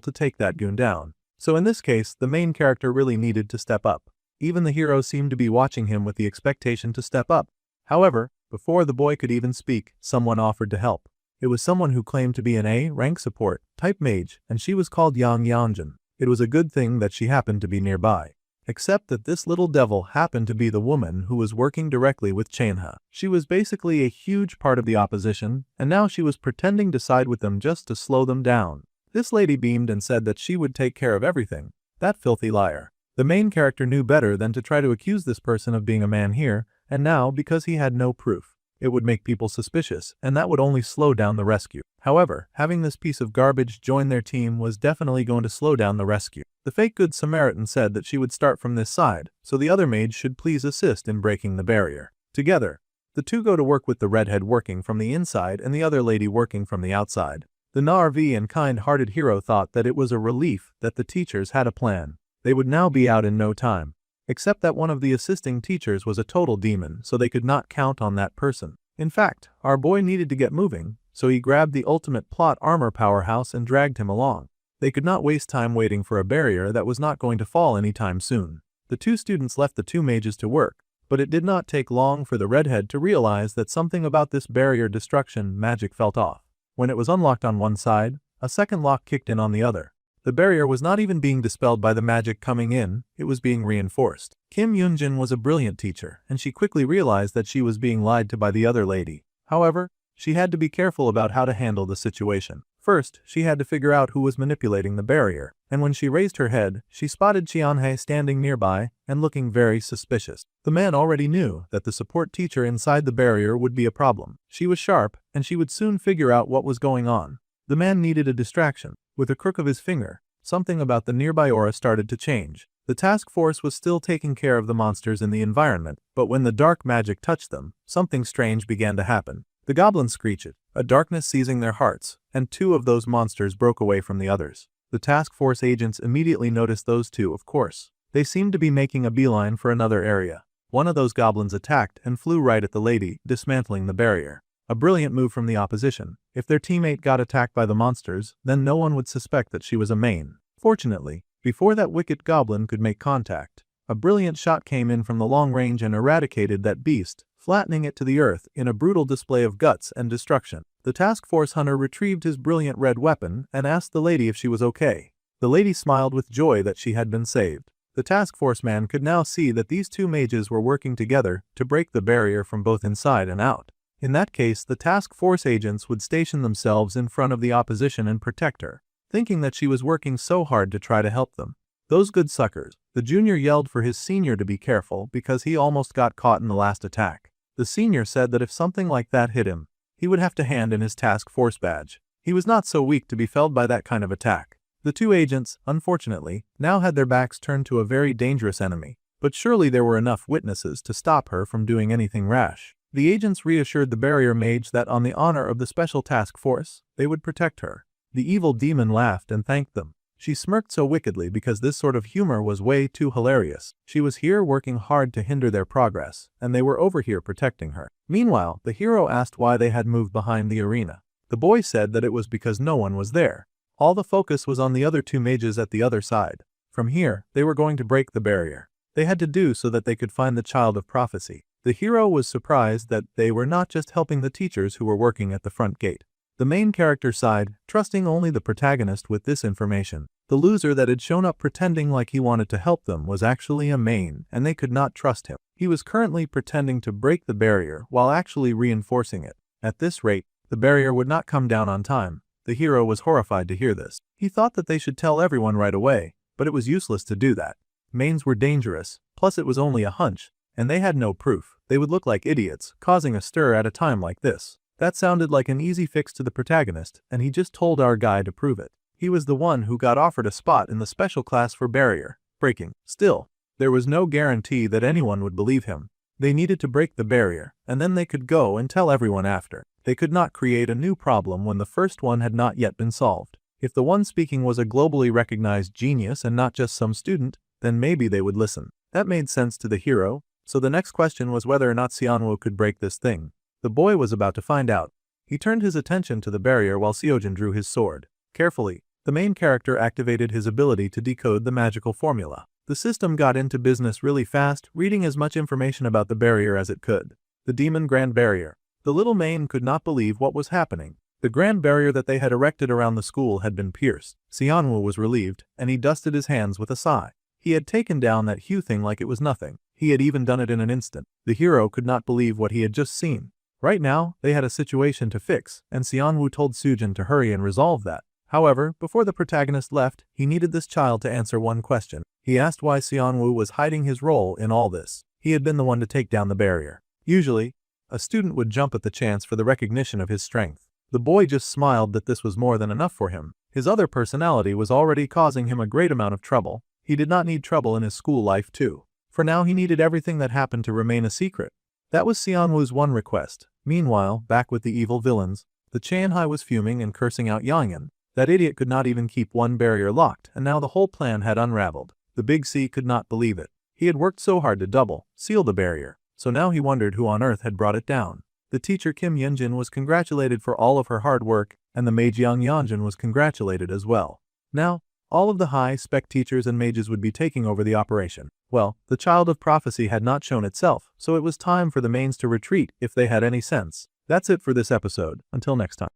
to take that goon down. So in this case, the main character really needed to step up. Even the hero seemed to be watching him with the expectation to step up. However, before the boy could even speak, someone offered to help. It was someone who claimed to be an A-rank support type mage, and she was called Yang Yanjin. It was a good thing that she happened to be nearby. Except that this little devil happened to be the woman who was working directly with Qianhe. She was basically a huge part of the opposition, and now she was pretending to side with them just to slow them down. This lady beamed and said that she would take care of everything. That filthy liar. The main character knew better than to try to accuse this person of being a man here, and now, because he had no proof, it would make people suspicious, and that would only slow down the rescue. However, having this piece of garbage join their team was definitely going to slow down the rescue. The fake Good Samaritan said that she would start from this side, so the other mage should please assist in breaking the barrier. Together, the two go to work with the redhead working from the inside and the other lady working from the outside. The Narvi and kind-hearted hero thought that it was a relief that the teachers had a plan. They would now be out in no time. Except that one of the assisting teachers was a total demon, so they could not count on that person. In fact, our boy needed to get moving, so he grabbed the ultimate plot armor powerhouse and dragged him along. They could not waste time waiting for a barrier that was not going to fall anytime soon. The two students left the two mages to work, but it did not take long for the redhead to realize that something about this barrier destruction magic felt off. When it was unlocked on one side, a second lock kicked in on the other. The barrier was not even being dispelled by the magic coming in, it was being reinforced. Kim Yoonjin was a brilliant teacher, and she quickly realized that she was being lied to by the other lady. However, she had to be careful about how to handle the situation. First, she had to figure out who was manipulating the barrier, and when she raised her head, she spotted Qianhe standing nearby and looking very suspicious. The man already knew that the support teacher inside the barrier would be a problem. She was sharp, and she would soon figure out what was going on. The man needed a distraction. With a crook of his finger, something about the nearby aura started to change. The task force was still taking care of the monsters in the environment, but when the dark magic touched them, something strange began to happen. The goblins screeched, a darkness seizing their hearts, and 2 of those monsters broke away from the others. The task force agents immediately noticed those 2, of course. They seemed to be making a beeline for another area. One of those goblins attacked and flew right at the lady, dismantling the barrier. A brilliant move from the opposition. If their teammate got attacked by the monsters, then no one would suspect that she was a main. Fortunately, before that wicked goblin could make contact, a brilliant shot came in from the long range and eradicated that beast, flattening it to the earth in a brutal display of guts and destruction. The task force hunter retrieved his brilliant red weapon and asked the lady if she was okay. The lady smiled with joy that she had been saved. The task force man could now see that these 2 mages were working together to break the barrier from both inside and out. In that case, the task force agents would station themselves in front of the opposition and protect her, thinking that she was working so hard to try to help them. Those good suckers. The junior yelled for his senior to be careful because he almost got caught in the last attack. The senior said that if something like that hit him, he would have to hand in his task force badge. He was not so weak to be felled by that kind of attack. The 2 agents, unfortunately, now had their backs turned to a very dangerous enemy, but surely there were enough witnesses to stop her from doing anything rash. The agents reassured the barrier mage that on the honor of the special task force, they would protect her. The evil demon laughed and thanked them. She smirked so wickedly because this sort of humor was way too hilarious. She was here working hard to hinder their progress, and they were over here protecting her. Meanwhile, the hero asked why they had moved behind the arena. The boy said that it was because no one was there. All the focus was on the other 2 mages at the other side. From here, they were going to break the barrier. They had to do so that they could find the child of prophecy. The hero was surprised that they were not just helping the teachers who were working at the front gate. The main character sighed, trusting only the protagonist with this information. The loser that had shown up pretending like he wanted to help them was actually a main, and they could not trust him. He was currently pretending to break the barrier while actually reinforcing it. At this rate, the barrier would not come down on time. The hero was horrified to hear this. He thought that they should tell everyone right away, but it was useless to do that. Mains were dangerous, plus it was only a hunch, and they had no proof. They would look like idiots, causing a stir at a time like this. That sounded like an easy fix to the protagonist, and he just told our guy to prove it. He was the one who got offered a spot in the special class for barrier breaking. Still, there was no guarantee that anyone would believe him. They needed to break the barrier, and then they could go and tell everyone after. They could not create a new problem when the first one had not yet been solved. If the one speaking was a globally recognized genius and not just some student, then maybe they would listen. That made sense to the hero, so the next question was whether or not Seonwoo could break this thing. The boy was about to find out. He turned his attention to the barrier while Seojin drew his sword. Carefully, the main character activated his ability to decode the magical formula. The system got into business really fast, reading as much information about the barrier as it could. The Demon Grand Barrier. The little Maine could not believe what was happening. The grand barrier that they had erected around the school had been pierced. Seonwoo was relieved, and he dusted his hands with a sigh. He had taken down that huge thing like it was nothing. He had even done it in an instant. The hero could not believe what he had just seen. Right now, they had a situation to fix, and Seonwoo told Sujin to hurry and resolve that. However, before the protagonist left, he needed this child to answer one question. He asked why Seonwoo was hiding his role in all this. He had been the one to take down the barrier. Usually, a student would jump at the chance for the recognition of his strength. The boy just smiled that this was more than enough for him. His other personality was already causing him a great amount of trouble. He did not need trouble in his school life too. For now he needed everything that happened to remain a secret. That was Seonwoo's one request. Meanwhile, back with the evil villains, the Chanhai was fuming and cursing out Yangyan. That idiot could not even keep one barrier locked, and now the whole plan had unraveled. The Big C could not believe it. He had worked so hard to seal the barrier, so now he wondered who on earth had brought it down. The teacher Kim Yunjin was congratulated for all of her hard work, and the mage Yang Yanjin was congratulated as well. Now, all of the high-spec teachers and mages would be taking over the operation. Well, the child of prophecy had not shown itself, so it was time for the mains to retreat if they had any sense. That's it for this episode. Until next time.